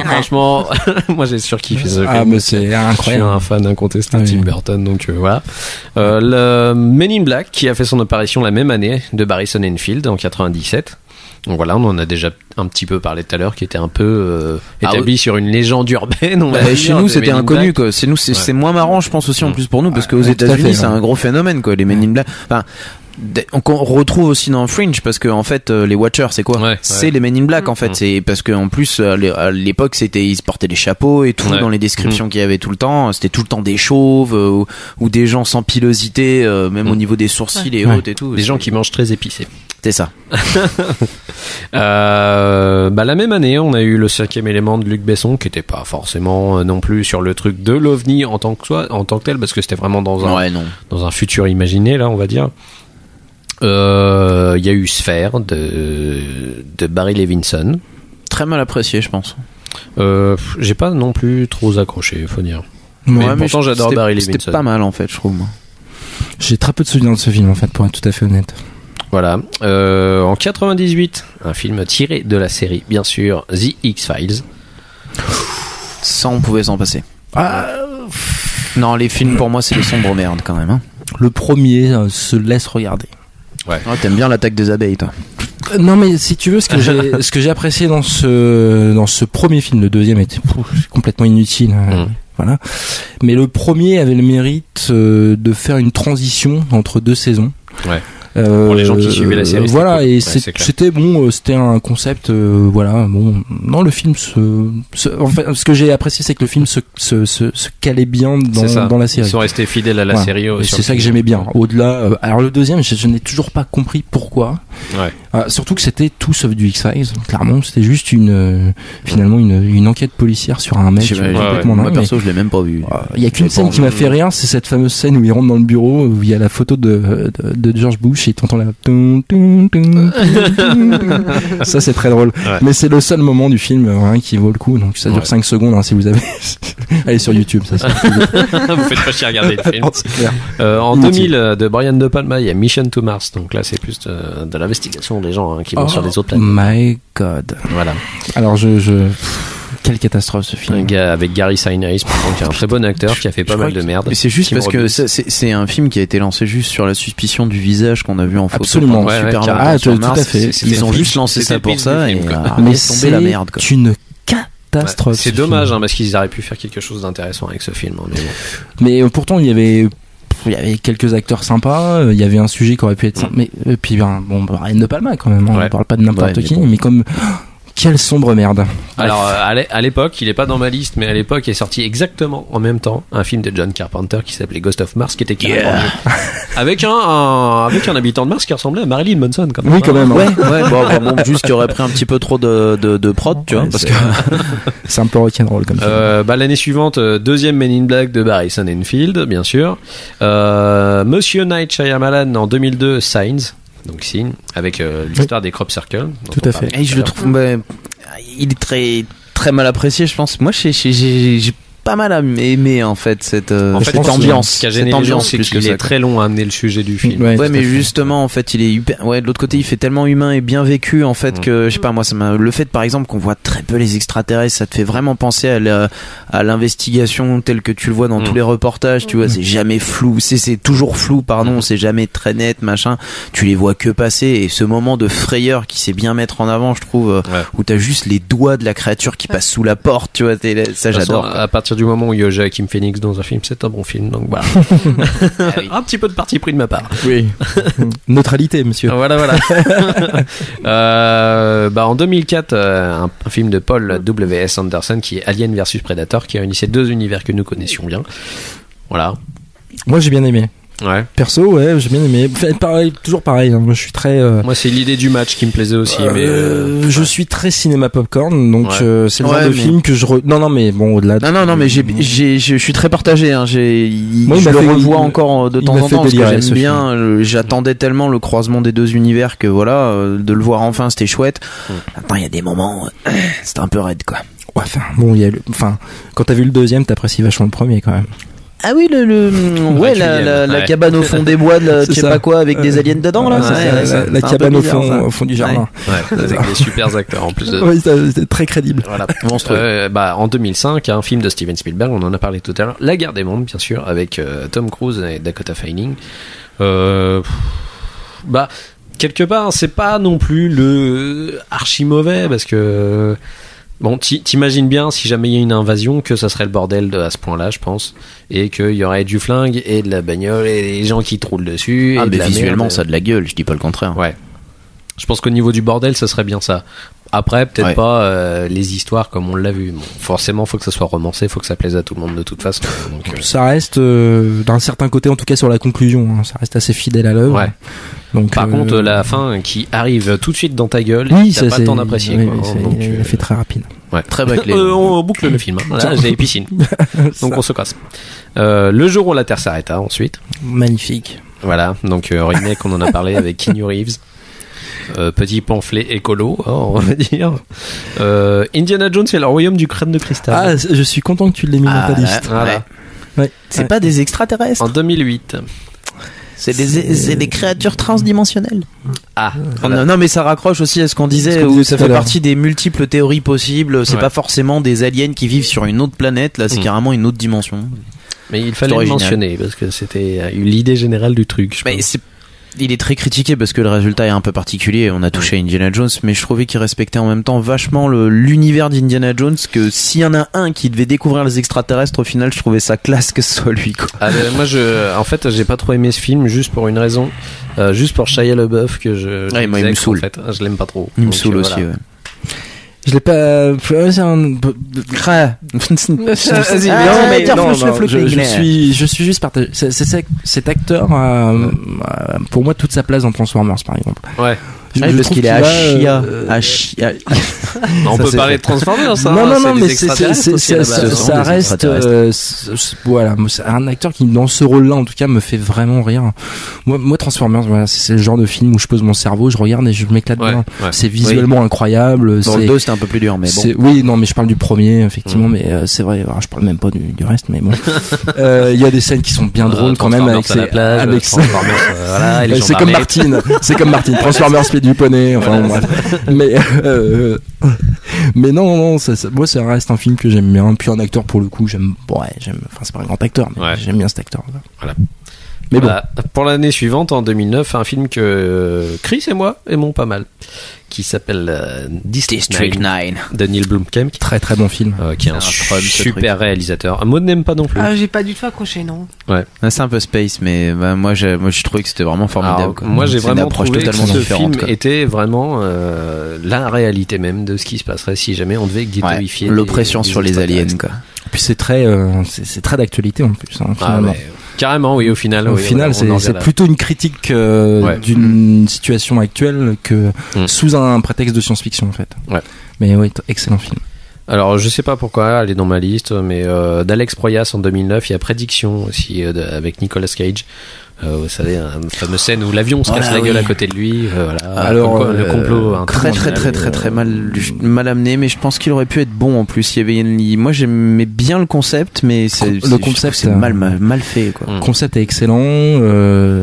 Franchement, moi j'ai surkiffé ce film. Ah mais c'est incroyable. Je suis un fan incontesté de Tim Burton, donc voilà. Le Men in Black qui a fait son apparition la même année de Barry Sonnenfeld en 97. Donc voilà, on en a déjà un petit peu parlé tout à l'heure, qui était un peu établi sur une légende urbaine. Chez nous, c'était inconnu, quoi. C'est moins marrant, je pense aussi en plus pour nous, parce qu'aux États-Unis, c'est un gros phénomène, quoi. Les Men in Black. Enfin, on retrouve aussi dans Fringe, parce que en fait, les Watchers, c'est quoi? C'est les Men in Black, en fait. C'est parce que en plus, à l'époque, ils se portaient des chapeaux et tout dans les descriptions qu'il y avait tout le temps. C'était tout le temps des chauves ou des gens sans pilosité, même au niveau des sourcils et autres et tout. Des gens qui mangent très épicé. C'est ça. La même année, on a eu le 5e élément de Luc Besson, qui était pas forcément non plus sur le truc de l'OVNI en tant que tel, parce que c'était vraiment dans un futur imaginé, là, on va dire. Il y a eu Sphère de Barry Levinson. Très mal apprécié, je pense. J'ai pas non plus trop accroché, faut dire. Mais pourtant, j'adore Barry Levinson. C'était pas mal, en fait, je trouve, moi. J'ai très peu de souvenirs de ce film, en fait, pour être tout à fait honnête. Voilà. En 98, un film tiré de la série, bien sûr, The X-Files. Ça, on pouvait s'en passer. Non, les films, pour moi, c'est des sombres merdes, quand même. Hein. Le premier se laisse regarder. Ouais. T'aimes bien l'attaque des abeilles, toi. Non, mais si tu veux, ce que j'ai apprécié dans ce premier film, le deuxième était complètement inutile. Voilà. Mais le premier avait le mérite de faire une transition entre deux saisons. Ouais. Pour les gens qui suivaient la série. Voilà, cool. Et c'était bon, c'était un concept, voilà, bon. Non, le film en fait, ce que j'ai apprécié, c'est que le film se calait bien dans la série. Ils sont restés fidèles à la série. C'est ça que j'aimais bien. Au-delà, alors le deuxième, je n'ai toujours pas compris pourquoi. Surtout que c'était tout sauf du X-Files. Clairement, c'était juste finalement une enquête policière sur un mec complètement dingue. Moi, perso, je l'ai même pas vu. Il y a qu'une scène qui m'a fait rire, c'est cette fameuse scène où il rentre dans le bureau, où il y a la photo de George Bush et t'entends la ça c'est très drôle, mais c'est le seul moment du film qui vaut le coup, donc ça dure 5 secondes si vous avez allez sur YouTube, ça vous faites pas chier à regarder le film. C'est clair. En 2000 de Brian De Palma, il y a Mission to Mars, donc là c'est plus de l'investigation des gens qui vont sur des autres planètes. My God. Voilà. Alors quelle catastrophe ce film. Un gars avec Gary Sinise, qui est un très bon acteur, qui a fait pas mal de merde. Mais c'est juste parce que c'est un film qui a été lancé juste sur la suspicion du visage qu'on a vu en photo. Absolument. Super tout à fait. Ils ont juste lancé ça pour ça et mais c'est la merde. C'est une catastrophe. C'est dommage parce qu'ils auraient pu faire quelque chose d'intéressant avec ce film. Mais pourtant il y avait quelques acteurs sympas, il y avait un sujet qui aurait pu être sympa, mais puis Brian De Palma quand même, on ne parle pas de n'importe qui, mais comme quelle sombre merde. Alors à l'époque, il est pas dans ma liste, mais à l'époque est sorti exactement en même temps un film de John Carpenter qui s'appelait Ghost of Mars, qui était avec un habitant de Mars qui ressemblait à Marilyn Manson quand même. Oui, quand même. Ouais. Bon, juste qu'il aurait pris un petit peu trop de prod, tu vois, parce que c'est un peu rock'n'roll comme ça. L'année suivante, deuxième Men in Black de Barry Sonnenfeld, bien sûr. Monsieur Night Shyamalan en 2002, Signs. Donc Signe, avec l'histoire des crop circles. Tout à fait. Et je le trouve, il est très très mal apprécié, je pense. Moi, j'ai pas mal aimé en fait cette ambiance. Ce qui a gêné les gens, c'est qu'il est très long à amener le sujet du film. Ouais, mais justement, en fait, il est hyper. Ouais, de l'autre côté, il fait tellement humain et bien vécu en fait que je sais pas moi, le fait par exemple qu'on voit très peu les extraterrestres, ça te fait vraiment penser à l'investigation telle que tu le vois dans tous les reportages. Tu vois, c'est jamais flou, c'est toujours flou, pardon, c'est jamais très net, machin. Tu les vois que passer et ce moment de frayeur qui sait bien mettre en avant, je trouve, où t'as juste les doigts de la créature qui passe sous la porte. Tu vois, ça j'adore. À partir du moment où il y a Joaquin Phoenix dans un film, c'est un bon film, donc voilà. Un petit peu de parti pris de ma part. Oui. Neutralité, monsieur. Voilà. En 2004, un film de Paul W.S. Anderson qui est Alien vs Predator, qui a unissé deux univers que nous connaissions bien. Voilà. Moi, j'ai bien aimé. Ouais. Perso, ouais, j'ai bien aimé. Enfin, pareil, toujours pareil. Moi, je suis très. Moi, c'est l'idée du match qui me plaisait aussi. Je suis très cinéma popcorn, donc c'est le genre de film que je. Non, mais bon, au-delà. Non, mais je suis très partagé. Hein. Moi, je le revois encore de temps en temps parce que j'aime bien. film. J'attendais tellement le croisement des deux univers que voilà, de le voir enfin, c'était chouette. Maintenant, il y a des moments, c'était un peu raide, quoi. Ouais, enfin, quand t'as vu le deuxième, t'apprécies vachement le premier quand même. Ah oui, la cabane au fond des bois, je sais pas quoi, avec des aliens dedans, là. La cabane au fond du jardin. Ouais, avec des super acteurs en plus de. Oui, c'est très crédible. Voilà. Monstrueux. En 2005, un film de Steven Spielberg, on en a parlé tout à l'heure, La Guerre des Mondes, bien sûr, avec Tom Cruise et Dakota Fanning. Quelque part, c'est pas non plus le archi mauvais parce que. Bon, t'imagines bien si jamais il y a une invasion que ça serait le bordel à ce point-là, je pense, et qu'il y aurait du flingue et de la bagnole et des gens qui te roulent dessus. Ah, mais visuellement, ça a de la gueule, je dis pas le contraire. Ouais. Je pense qu'au niveau du bordel, ça serait bien ça. Après, peut-être pas les histoires comme on l'a vu. Bon, forcément, faut que ça soit romancé, faut que ça plaise à tout le monde de toute façon. Donc, ça reste d'un certain côté, en tout cas sur la conclusion, hein, ça reste assez fidèle à l'œuvre. Ouais. Donc, par contre, la fin qui arrive tout de suite dans ta gueule, t'as pas le temps d'apprécier. Oui, il fait très rapide. Ouais. Très bâclé. On boucle le film. Hein. Là, j'ai piscine. Donc on se casse. Le jour où la Terre s'arrêta ensuite. Magnifique. Voilà. Donc remake, on en a parlé avec Keanu Reeves. Petit pamphlet écolo, on va dire. Indiana Jones et le royaume du crâne de cristal. Ah, je suis content que tu l'aies mis dans ta liste. Voilà. Ouais. C'est pas des extraterrestres. En 2008. C'est des créatures transdimensionnelles. Ah, non, mais ça raccroche aussi à ce qu'on disait, où ça fait partie des multiples théories possibles. C'est pas forcément des aliens qui vivent sur une autre planète, là, c'est carrément une autre dimension. Mais il fallait le mentionner parce que c'était l'idée générale du truc. Il est très critiqué parce que le résultat est un peu particulier. On a touché à Indiana Jones, mais je trouvais qu'il respectait en même temps vachement l'univers d'Indiana Jones, que s'il y en a un qui devait découvrir les extraterrestres, au final, je trouvais ça classe que ce soit lui, quoi. Moi, en fait, j'ai pas trop aimé ce film juste pour une raison, juste pour Shia LaBeouf que moi, il me saoule. En fait, je l'aime pas trop. Il me saoule aussi, ouais. Je l'ai pas. C'est un. Je suis juste partagé. Cet acteur a, pour moi, toute sa place dans Transformers, par exemple. Ouais. Parce qu'il est à Chia. On peut parler de Transformers, hein. Non, mais ça reste. Voilà, un acteur qui, dans ce rôle-là, en tout cas, me fait vraiment rire. Moi, Transformers, voilà, c'est le genre de film où je pose mon cerveau, je regarde et je m'éclate bien. C'est visuellement incroyable. Dans le 2, c'était un peu plus dur, mais bon. Oui, non, mais je parle du premier, effectivement, mais c'est vrai. Alors, je parle même pas du reste, mais bon. Il y a des scènes qui sont bien drôles quand même avec c'est comme Martine. C'est comme Martine. Transformers du poney, enfin bref. Mais non, moi ça reste un film que j'aime bien. Puis un acteur pour le coup, enfin c'est pas un grand acteur, mais j'aime bien cet acteur. Voilà. Mais bon. Pour l'année suivante, en 2009, un film que Chris et moi aimons pas mal, qui s'appelle District 9 de Neil Blomkamp. Très très bon film. Qui est un super réalisateur. Maud n'aime pas non plus. J'ai pas du tout accroché, non. Ouais. C'est un peu space, mais moi je trouvais que c'était vraiment formidable. Alors, moi j'ai vraiment trouvé que ce film était vraiment la réalité même de ce qui se passerait si jamais on devait ghettoifier l'oppression sur les aliens, quoi. Puis c'est très d'actualité en plus, hein, finalement. Carrément, oui, au final. C'est plutôt une critique d'une situation actuelle que sous un prétexte de science-fiction, en fait. Ouais. Mais oui, excellent film. Alors, je sais pas pourquoi elle est dans ma liste, mais d'Alex Proyas en 2009, il y a Prédiction aussi avec Nicolas Cage. Vous savez, une fameuse scène où l'avion se casse la gueule à côté de lui. Alors, le complot. Très mal amené, mais je pense qu'il aurait pu être bon en plus. Moi, j'aimais bien le concept, mais le concept c'est mal fait, quoi. Le concept est excellent.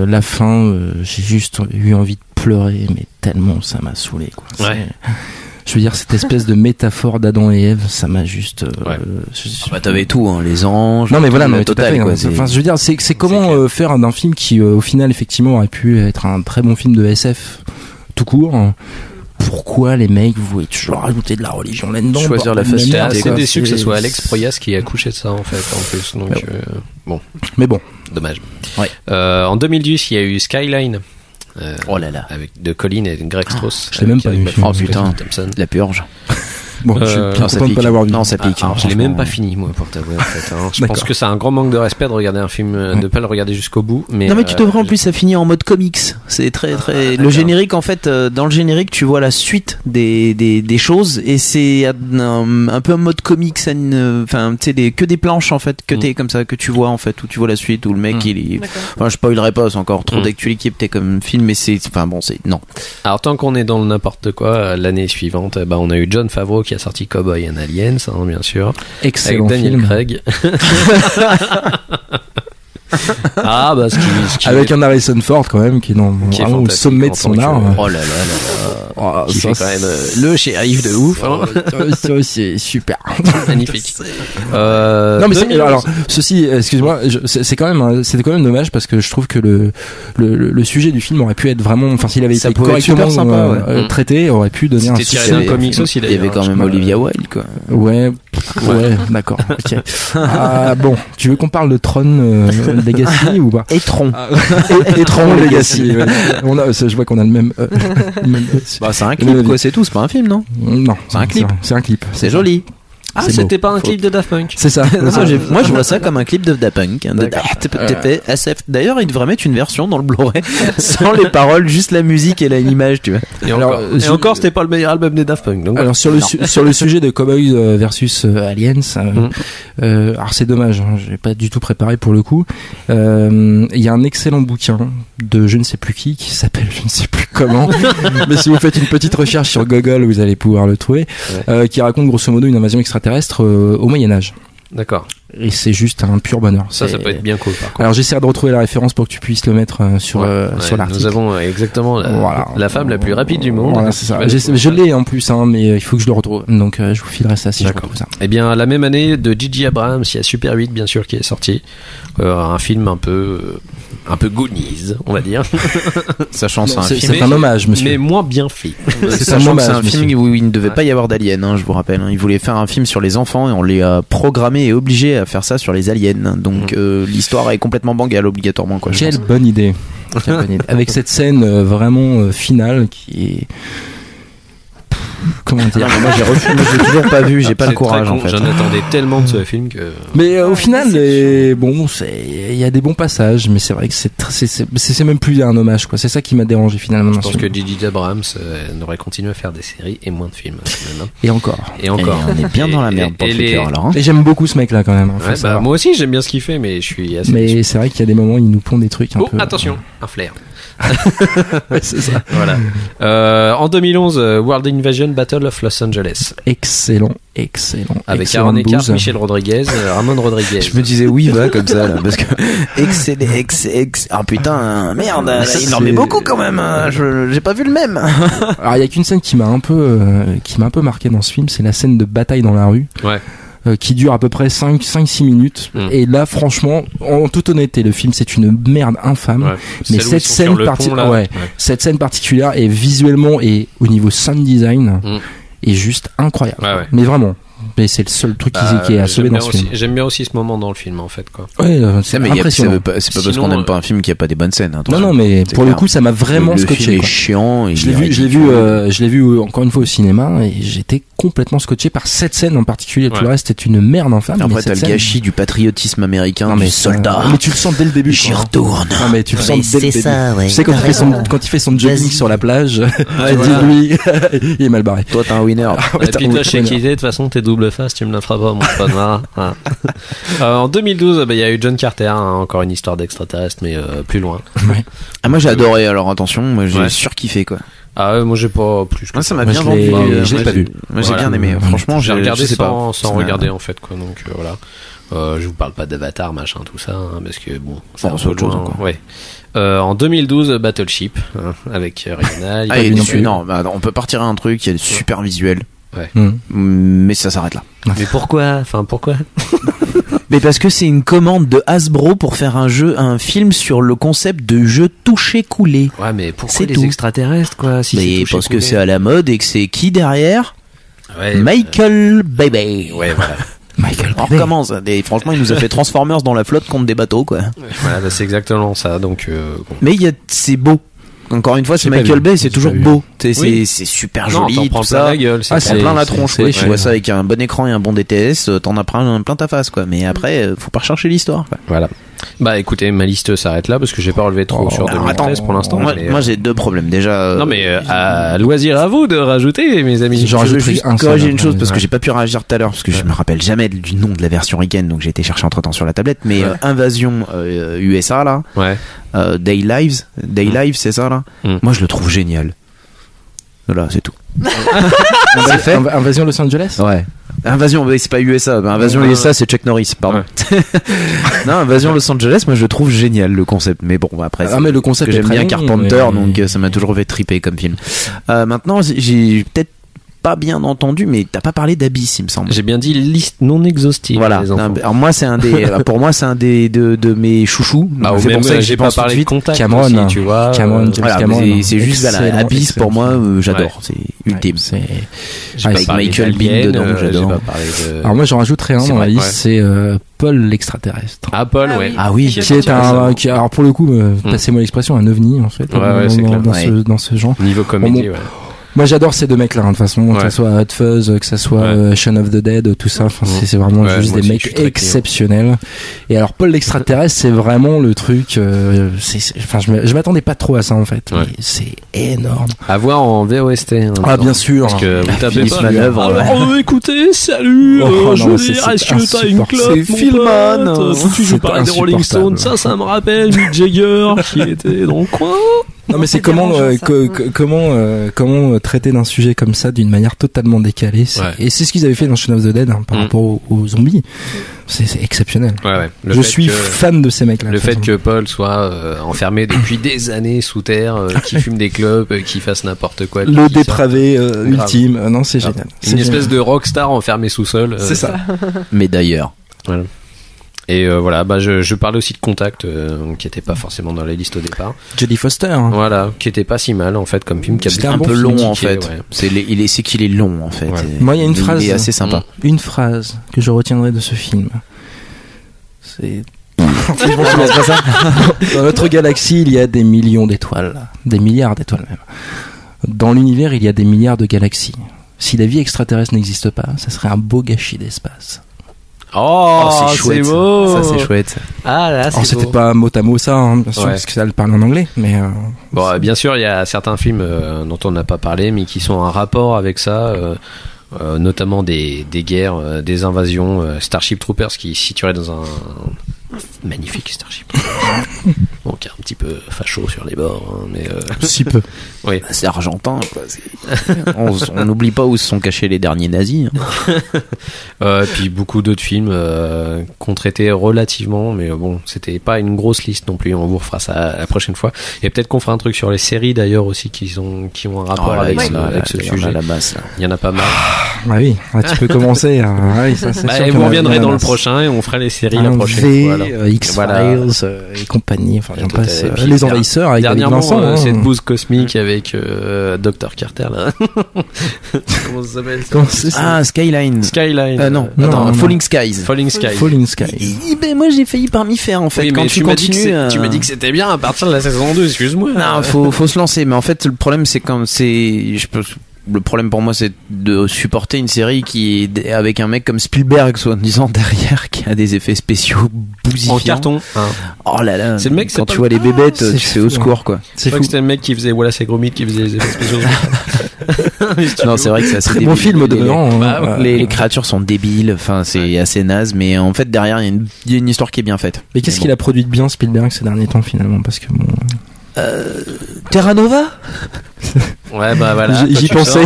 La fin, j'ai juste eu envie de pleurer, mais tellement ça m'a saoulé, quoi. Ouais. Je veux dire, cette espèce de métaphore d'Adam et Ève, ça m'a juste. T'avais tout, hein, les anges. Non, mais voilà, mais total, tout à fait. quoi, enfin, je veux dire, c'est comment faire d'un film qui, au final, effectivement, aurait pu être un très bon film de SF tout court. Pourquoi les mecs voulaient toujours rajouter de la religion là-dedans? Choisir la facilité. J'étais assez déçu que ce soit Alex Proyas qui a accouché de ça, en fait, en plus. Donc, bon. Mais bon. Dommage. Ouais. En 2010, il y a eu Skyline. Oh là là. Avec de Colin et Greg Strauss. Je l'ai même pas vu. Oh putain, la purge. Bon, je suis bien non, ça content de pique. pas l'avoir vu. Non, ça pique. Alors, hein, je l'ai même franchement. pas fini, moi, pour t'avouer, en fait. Hein. Je D'accord. pense que c'est un grand manque de respect de regarder un film, de pas le regarder jusqu'au bout. Mais, Non mais tu devrais en plus ça finit en mode comics. C'est très le d'accord. générique en fait dans le générique tu vois la suite des choses et c'est un peu en mode comics enfin tu sais que des planches en fait que t'es comme ça que tu vois en fait où tu vois la suite où le mec il enfin je spoilerai pas c'est encore trop d'actualité comme film mais c'est enfin bon c'est non. Alors, tant qu'on est dans le n'importe quoi, l'année suivante, bah, on a eu Jon Favreau qui a sorti Cowboy and Aliens, hein, bien sûr. Excellent avec Daniel film. Craig. Ah, bah, ce qui Avec un Harrison Ford quand même qui est, qui est vraiment au fantastique sommet de en son tant que- art. Oh là là là là. qui fait quand même le shérif de ouf, hein. Ça, c'est super. Magnifique. Non mais 2011. alors ceci excuse-moi c'était quand même dommage parce que je trouve que le sujet du film aurait pu être vraiment enfin s'il avait Ça été pouvait être correctement super sympa, ouais. traité aurait pu donner un C'était tiré succès. d'un comics aussi, Il y avait d'ailleurs. quand même Olivia Wilde quoi. Ouais d'accord ok. Ah, bon tu veux qu'on parle de Tron Legacy ou pas Et Tron. et Tron Legacy ouais. Je vois qu'on a le même Bah c'est un clip quoi c'est tout c'est pas un film non. non C'est un clip. c'est un clip C'est joli. Ah, C'est c'était pas un clip de Daft Punk. c'est ça. Moi je vois ça comme un clip de Daft Punk. SF. D'ailleurs il devrait mettre une version dans le Blu-ray sans les paroles, juste la musique et l'image, tu vois. Et Alors, encore, et encore, c'était pas le meilleur album des Daft Punk. Donc, Alors sur le sujet de Cowboys versus Aliens, alors c'est dommage, hein, j'ai pas du tout préparé pour le coup. Il y a un excellent bouquin de je ne sais plus qui s'appelle je ne sais plus comment, mais si vous faites une petite recherche sur Google, vous allez pouvoir le trouver, qui raconte grosso modo une invasion extraterrestre au Moyen-Âge. d'accord. Et c'est juste un pur bonheur. Ça peut être bien cool, par contre. Alors j'essaierai de retrouver la référence pour que tu puisses le mettre sur l'article. Nous avons exactement la femme la plus rapide du monde. Voilà, c'est ça. Je l'ai en plus, hein, mais il faut que je le retrouve. Donc je vous filerai ça si je retrouve ça. Eh bien, la même année de J.J. Abrams, il y a Super 8, bien sûr, qui est sorti. Un film un peu Goonies, on va dire. Sachant c'est un C'est film. un hommage, monsieur. Mais moins bien fait. Sachant que c'est un hommage, film où il ne devait pas y avoir d'aliens, hein, je vous rappelle. Hein. Il voulait faire un film sur les enfants et on les a programmés et obligés à faire ça sur les aliens. Donc l'histoire est complètement bancale obligatoirement. Quoi, Quelle bonne idée. Quelle bonne idée. Avec cette scène vraiment finale qui est... Comment dire? Moi j'ai toujours pas vu, j'ai pas le C'est courage très en con. fait. J'en attendais tellement de ce film que. Mais au final, bon, il y a des bons passages, mais c'est vrai que c'est même plus un hommage, quoi. C'est ça qui m'a dérangé finalement. Je pense que J.J. Abrams n'aurait continué à faire des séries et moins de films. Même, hein. Et encore. Et encore. Et on est bien dans la merde pour le futur alors. Hein. Et j'aime beaucoup ce mec-là quand même. Hein, faut Ouais, savoir. moi aussi, j'aime bien ce qu'il fait, mais je suis assez. déçu. Mais c'est vrai qu'il y a des moments où il nous pond des trucs un peu. Attention, un flair. Ouais, c'est ça. Voilà. En 2011, World Invasion Battle of Los Angeles. Excellent. Avec Excellent Aaron Eckhart, booze. Michel Rodriguez, Ramon Rodriguez. Je me disais oui va comme ça là parce que ah putain merde il en met beaucoup quand même. J'ai pas vu le même. Alors il y a qu'une scène qui m'a un peu marqué dans ce film, c'est la scène de bataille dans la rue. Ouais. Qui dure à peu près 5-6 minutes. Et là, franchement, en toute honnêteté, le film, c'est une merde infâme. Ouais. Mais Celle où ils cette sont scène sur le pont, là. cette scène particulière est visuellement et au niveau sound design est juste incroyable. Ouais. Mais vraiment. Mais c'est le seul truc qui est à sauver dans ce film. J'aime bien aussi ce moment dans le film, en fait, quoi. Ouais, c'est mais impressionnant. c'est pas parce Sinon, qu'on aime pas un film qu'il n'y a pas des bonnes scènes. Hein, Non, mais c'est pour le clair. coup, ça m'a vraiment le scotché. film est quoi. chiant. Je l'ai vu encore une fois au cinéma et j'étais complètement scotché par cette scène en particulier. Tout le reste est une merde infâme. Après mais t'as cette le scène- gâchis du patriotisme américain, Non, du mais soldat. mais tu le sens dès le début. J'y quoi. retourne. Non mais tu le sens Mais dès le c'est début. ça, ouais. Tu sais quand il fait son jogging Vas-y. sur la plage, tu voilà. dis lui, il est mal barré. Toi t'es un winner. Et puis toi, chez Kidé, de toute façon, t'es double face, tu me la feras pas, mon pote. Voilà. En 2012, il y a eu John Carter, hein, encore une histoire d'extraterrestre, mais plus loin. Ah moi j'ai adoré. Alors attention, moi j'ai Ouais. surkiffé quoi. Ah ouais, moi j'ai pas plus que Moi ça m'a Moi, bien je vendu. l'ai- je l'ai Moi, pas vu. Moi j'ai Voilà. bien aimé. Franchement j'ai regardé je sais pas. sans Ça m'a- regarder en fait, quoi. Donc voilà. Je vous parle pas d'Avatar, machin, tout ça, hein, parce que bon, Bon, un c'est peu autre chose loin, encore. ouais. En 2012, Battleship, hein, avec Rihanna. Ah, et vu non dessus, plus. non, bah, on peut partir à un truc, il y a des super visuels, Hmm. mais ça s'arrête là. Mais pourquoi? Enfin, pourquoi? Mais parce que c'est une commande de Hasbro pour faire un film sur le concept de jeu touché-coulé. Ouais, mais pourquoi C'est les tout. extraterrestres, quoi? Si c'est Mais touché parce que coulé. c'est à la mode et que c'est qui derrière? Ouais, Michael Bay. ouais, voilà. Michael On Bay. recommence. Franchement, il nous a fait Transformers dans la flotte contre des bateaux, quoi. Voilà, bah, c'est exactement ça. Donc, bon. Mais c'est beau. encore une fois, c'est J'ai pas Michael vu. Bay, c'est J'ai toujours pas vu. beau. Tu sais, Oui. c'est super Non, joli, t'en prends tout plein ça. la gueule. Ah, c'est plein la tronche, c'est ouais. Tu vois chiant. ça avec un bon écran et un bon DTS, t'en as plein ta face, quoi. Mais après, faut pas rechercher l'histoire, quoi. Voilà. Bah écoutez, ma liste s'arrête là parce que j'ai pas relevé trop sur Alors, 2013 pour l'instant. Moi, mais, moi, j'ai deux problèmes. Déjà, non mais à loisir à vous de rajouter, mes amis. J'en je veux rajouterai juste un seul, corriger une après, chose parce que ouais. j'ai pas pu réagir tout à l'heure parce que je me rappelle jamais du nom de la version ricaine, donc j'ai été chercher entre temps sur la tablette. Mais Invasion USA là, Ouais. Day Lives, c'est ça là. Mm. Moi je le trouve génial. Voilà, c'est tout. C'est fait. Invasion Los Angeles. Ouais. Invasion, mais c'est pas USA. Invasion Ouais. USA, c'est Chuck Norris, pardon. Non, Invasion Los Angeles, moi je le trouve génial le concept. Mais bon, après, Ah mais le concept que est j'aime très bien bon, Carpenter, mais- donc ça m'a toujours fait triper comme film. Maintenant, j'ai peut-être pas bien entendu, mais t'as pas parlé d'Abyss, il me semble. J'ai bien dit liste non exhaustive. Voilà. Les enfants. Alors moi, c'est un des, pour moi, c'est un des de mes chouchous. Bah, Donc, ou c'est même pour ça que j'ai j'y pas pense tout de parlé de suite. Contact Cameron, aussi, tu vois. Cameron, James Voilà, Cameron, mais c'est juste voilà, excellent, Abyss excellent pour moi, film. j'adore, c'est ultime. C'est... J'ai Ouais, pas avec parlé Michael Biehn d'Alien, dedans, j'ai j'adore. pas parlé de. Alors moi j'en rajouterai un C'est dans la vrai, liste, ouais. c'est Paul l'extraterrestre. Apple, Ah ouais. oui. Ah oui, Qui Qui est un, qui, alors pour le coup, passez-moi l'expression, un ovni en fait, Ouais, c'est clair. dans ce genre. Niveau comédie, ouais. Moi j'adore ces deux mecs là, de toute façon, que Ouais. ça soit Hot Fuzz, que ça soit Shaun of the Dead, tout ça, enfin, c'est vraiment Ouais, juste moi des aussi, je suis mecs très exceptionnels. Et alors Paul l'extraterrestre, c'est vraiment le truc, enfin je m'attendais pas trop à ça en fait, Ouais. mais c'est énorme. À voir en VOST. Hein, Ah bien sûr. Parce que vous tapez Philippe pas. Manœuvre, ouais. Alors, écoutez, salut, Oh, je non, veux c'est- dire, c'est est-ce que t'as une insupportable. clope, C'est mon Philman, pote hein. Foutu, je C'est parlais des Rolling Stones, insupportable. ça me rappelle Mick Jagger qui était dans le coin. Non mais c'est C'est comment dérangeant, ça. comment traiter d'un sujet comme ça d'une manière totalement décalée. Ouais. Et c'est ce qu'ils avaient fait dans Shaun of the Dead par rapport aux zombies. C'est exceptionnel. Ouais. Je suis fan de ces mecs-là. Le de toute fait façon. que Paul soit enfermé depuis des années sous terre, qui fume des clopes, qui fasse n'importe quoi. Le qui dépravé Grave. ultime. Non, c'est génial. Une espèce de rockstar enfermé sous sol. C'est ça. Mais d'ailleurs. Voilà. Et voilà, bah je parlais aussi de Contact, qui était pas forcément dans la liste au départ. Jodie Foster. Hein. Voilà, qui était pas si mal en fait comme film, qui a C'était bien un peu long critiqué, en fait. ouais. C'est qu'il est long en fait. Ouais. Et Moi, il y a une phrase. Il est assez sympa. Une phrase que je retiendrai de ce film. C'est. Dans notre galaxie, il y a des millions d'étoiles, des milliards d'étoiles même. Dans l'univers, il y a des milliards de galaxies. Si la vie extraterrestre n'existe pas, ça serait un beau gâchis d'espace. Oh, c'est chouette. beau. Ça c'est chouette. Ah là, Alors c'est c'était beau. pas mot à mot ça, hein, bien sûr, Ouais. parce que ça le parle en anglais, mais Bon, bien sûr, il y a certains films dont on n'a pas parlé, mais qui sont en rapport avec ça, notamment des guerres, des invasions. Starship Troopers, qui situerait dans un magnifique Starship Troopers. Bon, qui est un petit peu facho sur les bords, hein, mais si peu. oui. C'est argentin. Quoi. On n'oublie pas où se sont cachés les derniers nazis. Hein. Puis beaucoup d'autres films qu'on traitait relativement, mais bon, c'était pas une grosse liste non plus. On vous refera ça la prochaine fois. Et peut-être qu'on fera un truc sur les séries d'ailleurs aussi qui ont un rapport avec ce sujet. La basse, là. Il y en a pas mal. Ah oui, tu peux commencer. Oui, ça, c'est Bah, sûr et qu'il y vous en a- reviendrez il y en a dans le masse. prochain et on fera les séries la Un prochaine V, fois. alors. X-Files Voilà. et compagnie, enfin j'en Tout passe. à- et puis, Les envahisseurs avec David Dernièrement, Vincent. hein. cette bouse cosmique avec Dr Carter là. Comment ça s'appelle ça Comment c'est ça Ah, Skyline. Skyline. Non, Non, attends, non. Falling Skies. Falling Sky. Falling Sky. Ben, moi j'ai failli pas m'y faire en fait. Oui, Quand mais tu m'as dit que continues. tu m'as dit que c'était bien à partir de la saison 2, excuse-moi. Non, faut se lancer. Mais en fait, le problème, c'est quand c'est. Le problème pour moi, c'est de supporter une série qui est avec un mec comme Spielberg, soi-disant derrière, qui a des effets spéciaux bousifiants. En carton. Hein. Oh là là. C'est le mec, c'est quand pas tu vois les bébêtes, c'est tu fais fou, au secours, quoi. Je C'est crois fou. que c'était le mec qui faisait Wallace et Gromit qui faisait les effets spéciaux. Non, c'est vrai que c'est assez Très débile. bon film au Les- demeurant. bah, hein. Les créatures sont débiles, enfin c'est assez naze, mais en fait derrière il y a une histoire qui est bien faite. Mais qu'est-ce qu'il a produit de bien Spielberg ces derniers temps finalement? Parce que bon, Terra Nova. Ouais, bah voilà. j'y pensais.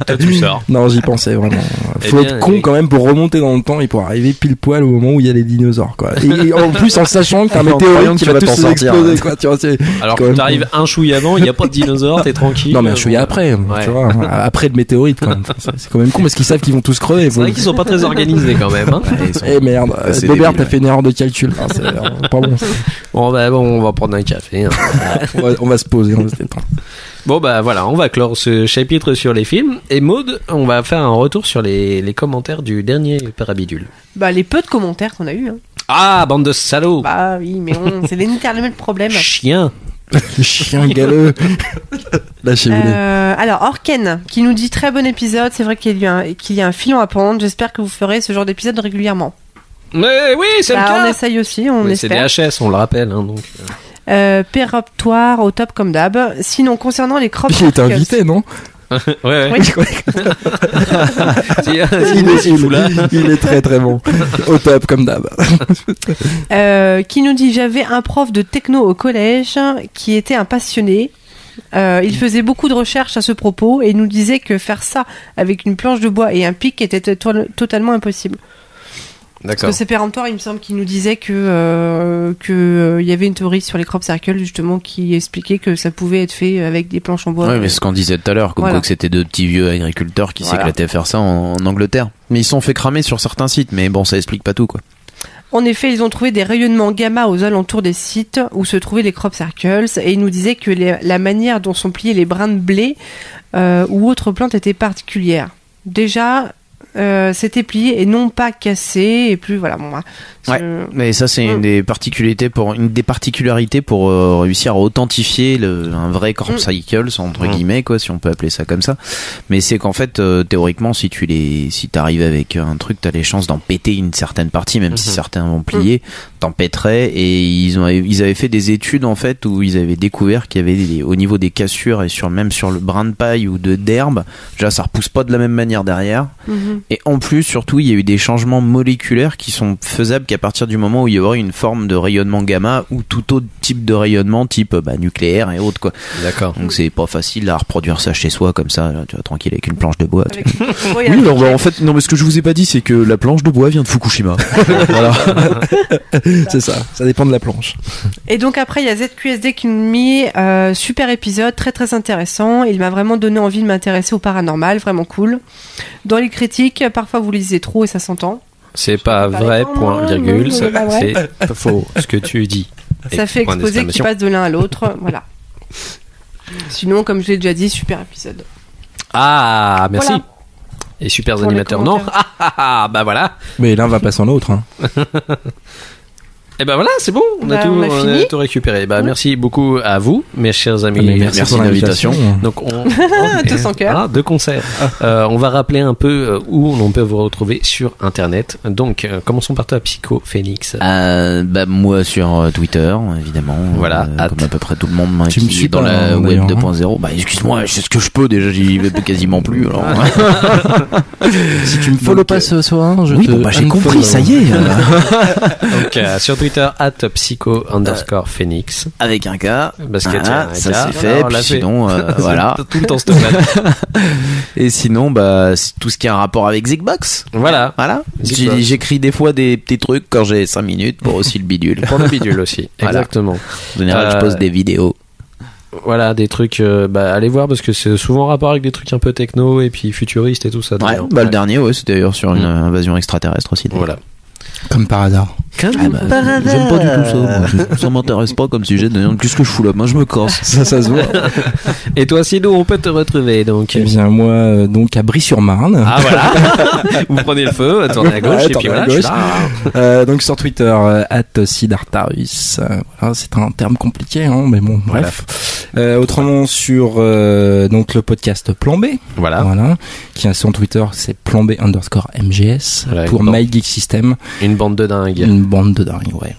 Toi, tu sors. Non, j'y pensais vraiment. Eh Faut bien, être con quand même pour remonter dans le temps et pour arriver pile poil au moment où il y a les dinosaures, quoi. Et en plus en sachant que t'as un En croyant météorite que qui tu va vas tous t'en les sortir. exploser, quoi. Tu vois, c'est Alors quand que même t'arrives un chouïa avant, il n'y a pas de dinosaures, t'es tranquille. Non, mais un chouïa Bon, après, ouais. tu vois, après le météorite, quand même. Enfin, c'est quand même con parce qu'ils savent qu'ils vont tous crever. C'est vrai qu'ils sont pas très organisés quand même. Hein. Eh merde, c'est Bébert, débile, t'as ouais. fait une erreur de calcul. Ah, c'est pas bon. ça. Bon, bah bon, on va prendre un café. Hein. On va se poser, on va se détendre. Bon, bah voilà, on va clore ce chapitre sur les films. Et Maud, on va faire un retour sur les commentaires du dernier Parabidule. Bah, les peu de commentaires qu'on a eu. Hein. Ah, bande de salauds. Bah oui, mais c'est l'éternel problème. Chien. Chien galeux. Lâchez-vous. Alors, Orken, qui nous dit très bon épisode. C'est vrai qu'il y a un filon à prendre. J'espère que vous ferez ce genre d'épisode régulièrement. Mais oui, c'est le cas. On essaye aussi, on Mais espère. c'est des HS, on le rappelle. Hein, donc. Péremptoire au top comme d'hab. Sinon, concernant les crop Il est invité, non? Ouais. Oui. Il est très très bon. Au top comme d'hab. Qui nous dit j'avais un prof de techno au collège qui était un passionné. Il faisait beaucoup de recherches à ce propos et il nous disait que faire ça avec une planche de bois et un pic était totalement impossible. Parce D'accord. que c'est péremptoire, il me semble qu'il nous disait que il y avait une théorie sur les crop circles justement qui expliquait que ça pouvait être fait avec des planches en bois. Ouais, mais ce qu'on disait tout à l'heure, comme Voilà. quoi que c'était deux petits vieux agriculteurs qui Voilà. s'éclataient à faire ça en Angleterre. Mais ils se sont fait cramer sur certains sites, mais bon, ça explique pas tout, quoi. En effet, ils ont trouvé des rayonnements gamma aux alentours des sites où se trouvaient les crop circles et ils nous disaient que la manière dont sont pliés les brins de blé ou autres plantes était particulière. Déjà, c'était plié et non pas cassé et plus voilà. Bon, Ouais. Mais ça, c'est une des particularités pour réussir à authentifier un vrai crop cycles entre guillemets, quoi, si on peut appeler ça comme ça. Mais c'est qu'en fait, théoriquement, si t'arrives avec un truc, t'as les chances d'en péter une certaine partie, même si certains vont plier, t'en pèterais. Et ils avaient fait des études en fait où ils avaient découvert qu'il y avait au niveau des cassures et même sur le brin de paille ou d'herbe, déjà ça repousse pas de la même manière derrière. Et en plus, surtout, il y a eu des changements moléculaires qui sont faisables qu'à partir du moment où il y aurait une forme de rayonnement gamma ou tout autre type de rayonnement type nucléaire et autres, quoi. D'accord. Donc c'est pas facile à reproduire ça chez soi comme ça, tu vois, tranquille avec une planche de bois. Oui, Oui, alors en fait, non, mais ce que je vous ai pas dit, c'est que la planche de bois vient de Fukushima. Voilà. C'est ça. Ça dépend de la planche. Et donc après, il y a ZQSD qui nous met super épisode, très très intéressant. Il m'a vraiment donné envie de m'intéresser au paranormal, vraiment cool. Dans les critiques, parfois vous lisez trop et ça s'entend. C'est pas Pas vrai, d'accord, point, non, virgule. non, c'est pas vrai. C'est pas faux ce que tu dis. Et Ça fait point exposer qui d'exclamation. passe de l'un à l'autre, voilà. Sinon, comme je l'ai déjà dit, super épisode. Ah, merci. Voilà. Et super Pour les animateurs, non? commentaires. Bah voilà. Mais l'un va pas sans l'autre. Hein. Et ben voilà, c'est bon, on a Bah, on a fini. tout récupéré. Bah merci beaucoup à vous, mes chers amis. Mais merci pour l'invitation. Donc on Tous en cœur. de concert. On va rappeler un peu où on peut vous retrouver sur internet. Donc commençons par toi, Psycho Phoenix. Moi sur Twitter, évidemment. Voilà, comme à peu près tout le monde Tu me qui suis est dans pas, la web d'ailleurs, 2.0. Bah excuse-moi, c'est ce que je peux déjà, j'y vais quasiment plus. Alors. Si tu me follow pas ce soir, je Oui, te bon, bah j'ai unfollow. compris, ça y est. Donc sur Twitter @psycho_phoenix. Avec un K. Parce que Voilà, tiens, un ça gars, c'est fait. on l'a Puis sinon, voilà. Tout le temps ce truc-là. Et sinon, bah c'est tout ce qui a un rapport avec Zigbox. Voilà. Voilà. Zigbox. J'écris des fois des petits trucs quand j'ai 5 minutes pour aussi le bidule. Pour le bidule aussi. Voilà. Exactement. En général, je pose des vidéos. Voilà, des trucs, allez voir parce que c'est souvent en rapport avec des trucs un peu techno et puis futuristes et tout ça. Ouais, d'ailleurs. bah le dernier, ouais, c'était d'ailleurs sur une invasion extraterrestre aussi. Voilà. Comme par hasard. J'aime pas du tout ça. Moi. Ça m'intéresse pas comme sujet. D'ailleurs, qu'est-ce que je fous là? Moi, je me casse. Ça se voit. Et toi, Sido, on peut te retrouver donc. Eh bien, moi, donc à Brie-sur-Marne. Ah voilà. Vous prenez le feu, tournez à gauche Ouais, et puis tournez à voilà. Je suis gauche. là. Donc sur Twitter, @Sidartarus. Voilà, c'est un terme compliqué, hein, mais bon, bref. Autrement sur donc le podcast Plan B. Voilà. Voilà, qui a son Twitter, c'est Plan B_MGS Voilà, pour une bande. My Geek System. Une bande de dingues. Une bande de dingues, ouais.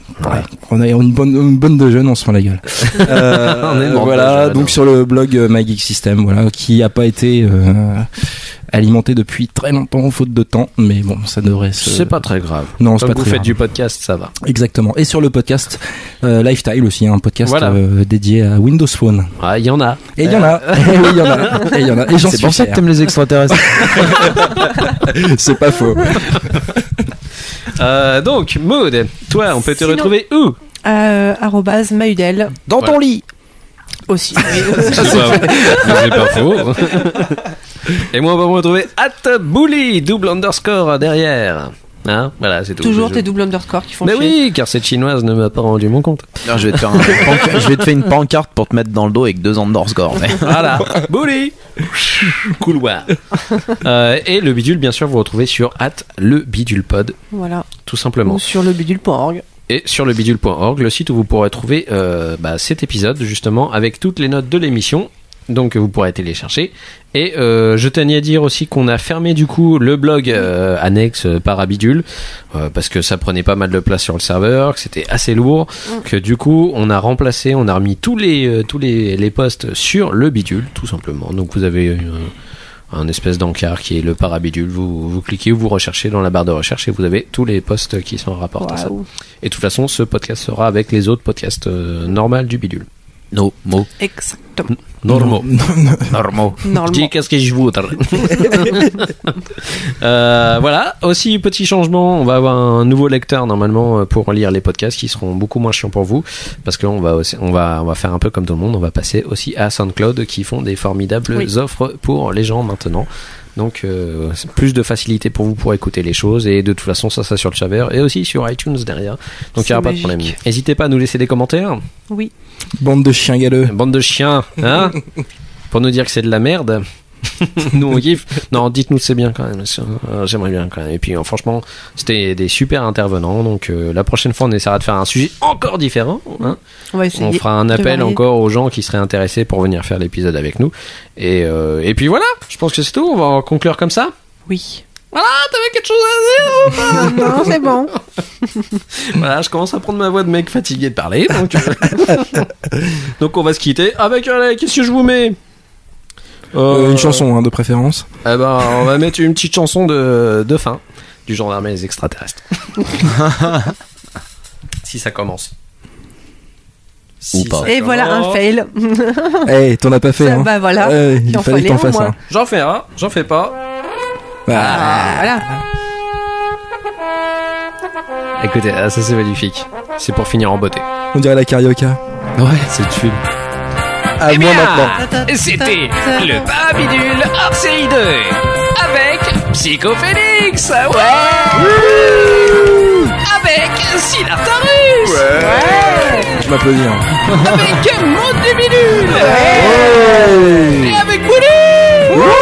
On a une bande de jeunes, on se rend la gueule. On est une bande de Voilà, jeunes. donc sur le blog My Geek System, voilà, qui a pas été alimenté depuis très longtemps, faute de temps, mais bon, ça devrait se... C'est pas très grave. Non, c'est Comme pas vous très faites grave. du podcast, ça va. Exactement. Et sur le podcast Lifestyle aussi, un podcast Voilà. dédié à Windows Phone. Ah, il y en a. Et il y en a. Et oui, il y en a. Et il y en a. Et j'en C'est suis pour ça que fier. t'aimes les extraterrestres. C'est pas faux. Donc, Maud, toi, on peut te Sinon- retrouver où? @Mahudel Dans ton lit. aussi. C'est pas faux. Et moi, on va me retrouver @Bully, _ derrière. Hein, voilà, c'est tout. Toujours Je- tes doubles underscores qui font Mais chier. oui, car cette chinoise ne m'a pas rendu mon compte. Alors, je vais te faire une pancarte pour te mettre dans le dos avec 2 underscores. Voilà, Bully. Couloir. Et le bidule, bien sûr, vous retrouvez sur @lebidulepod, Voilà. tout simplement. Ou sur le bidule.org. et sur lebidule.org, le site où vous pourrez trouver cet épisode justement avec toutes les notes de l'émission. Donc vous pourrez télécharger. Et je tenais à dire aussi qu'on a fermé du coup le blog annexe Parabidule parce que ça prenait pas mal de place sur le serveur, que c'était assez lourd, que du coup on a remis tous les posts sur le bidule tout simplement. Donc vous avez un espèce d'encart qui est le Parabidule. Vous cliquez ou vous recherchez dans la barre de recherche et vous avez tous les posts qui sont en rapport à ça. Et de toute façon, ce podcast sera avec les autres podcasts normaux du bidule. Exactement. Normaux. Normaux. Je dis qu'est-ce que je voudrais. Voilà. Aussi, petit changement, on va avoir un nouveau lecteur normalement pour lire les podcasts qui seront beaucoup moins chiants pour vous parce que là, on va faire un peu comme tout le monde. On va passer aussi à SoundCloud qui font des formidables offres pour les gens maintenant. Donc c'est plus de facilité pour vous pour écouter les choses et de toute façon ça sur le serveur et aussi sur iTunes derrière. Donc il n'y aura pas de problème. N'hésitez pas à nous laisser des commentaires. Oui. Bande de chiens galeux. Bande de chiens, hein. Pour nous dire que c'est de la merde. Nous on kiffe. Non, dites-nous c'est bien quand même. J'aimerais bien quand même. Et puis franchement, c'était des super intervenants. Donc la prochaine fois, on essaiera de faire un sujet encore différent. Hein. On va essayer. On fera un appel encore aux gens qui seraient intéressés pour venir faire l'épisode avec nous. Et puis voilà. Je pense que c'est tout. On va conclure comme ça. Oui. Voilà, t'avais quelque chose à dire ou pas? Non, c'est bon. Voilà, je commence à prendre ma voix de mec fatigué de parler. Donc on va se quitter avec qu'est-ce que je vous mets? Une chanson de préférence. Eh ben, on va mettre une petite chanson de fin du gendarme et les extraterrestres. Si ça commence. Ou pas. Et voilà un fail. Eh, t'en as pas fait, hein. Bah voilà. Il fallait que t'en fasses un. J'en fais un, j'en fais pas. Voilà. Écoutez, ça c'est magnifique. C'est pour finir en beauté. On dirait la carioca. Ouais, c'est tube. À moi maintenant. C'était le Parabidule hors série 2 avec Psychophénix. Ouais. Avec Silartarus. Ouais. Je m'applaudis. Hein. Avec Maud du Bidule. Ouais. Et avec Bouli. Bouli.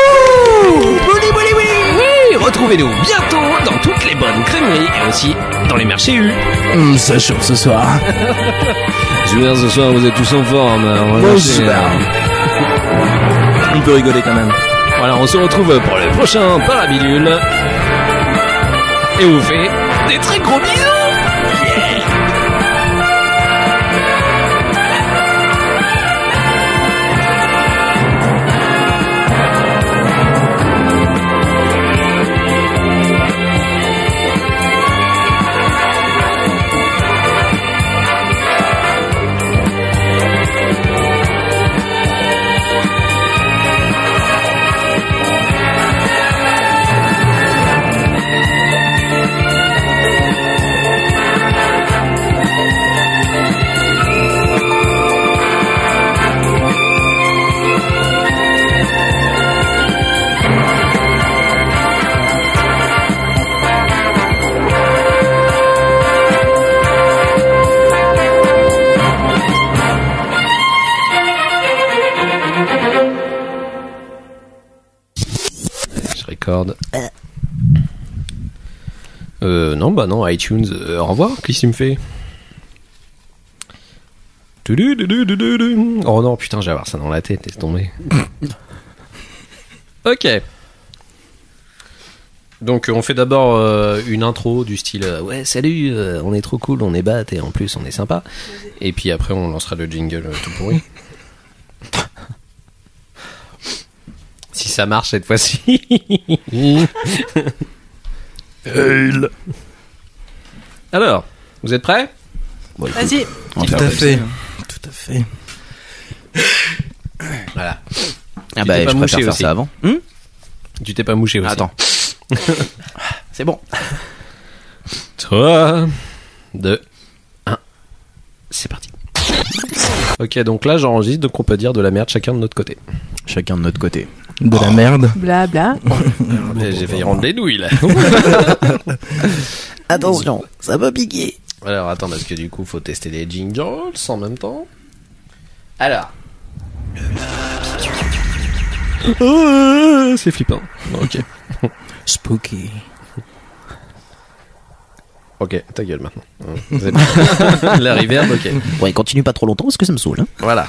Oui, retrouvez-nous bientôt dans toutes les bonnes crèmeries et aussi dans les marchés U. Ça chauffe ce soir. Je veux dire, ce soir, vous êtes tous en forme. Moi, super. On peut rigoler quand même. Voilà, on se retrouve pour le prochain Parabidule. Et on vous fait des très gros bisous. Non, iTunes, au revoir, qu'est-ce qu'il me fait? Oh non, putain, j'ai avoir ça dans la tête, laisse tomber. Ok. Donc on fait d'abord une intro du style ouais salut, on est trop cool, on est bat et en plus on est sympa. Et puis après on lancera le jingle tout pourri. Si ça marche cette fois-ci. Alors, vous êtes prêts? Vas-y. Tout à fait. Tout à fait. Voilà. Ah bah, je préfère faire ça avant. Tu t'es pas mouché aussi. Attends. C'est bon. 3, 2, 1. C'est parti. Ok, donc là j'enregistre, donc on peut dire de la merde chacun de notre côté. Chacun de notre côté. De la merde. Blabla. J'ai failli rendre les douilles là. Attention, ça va piquer. Alors attends, parce que du coup faut tester les jingles en même temps. Alors. C'est flippant. Ok. Spooky. Ok, ta gueule maintenant. La rivière, ok. Ouais, continue pas trop longtemps parce que ça me saoule. Hein. Voilà.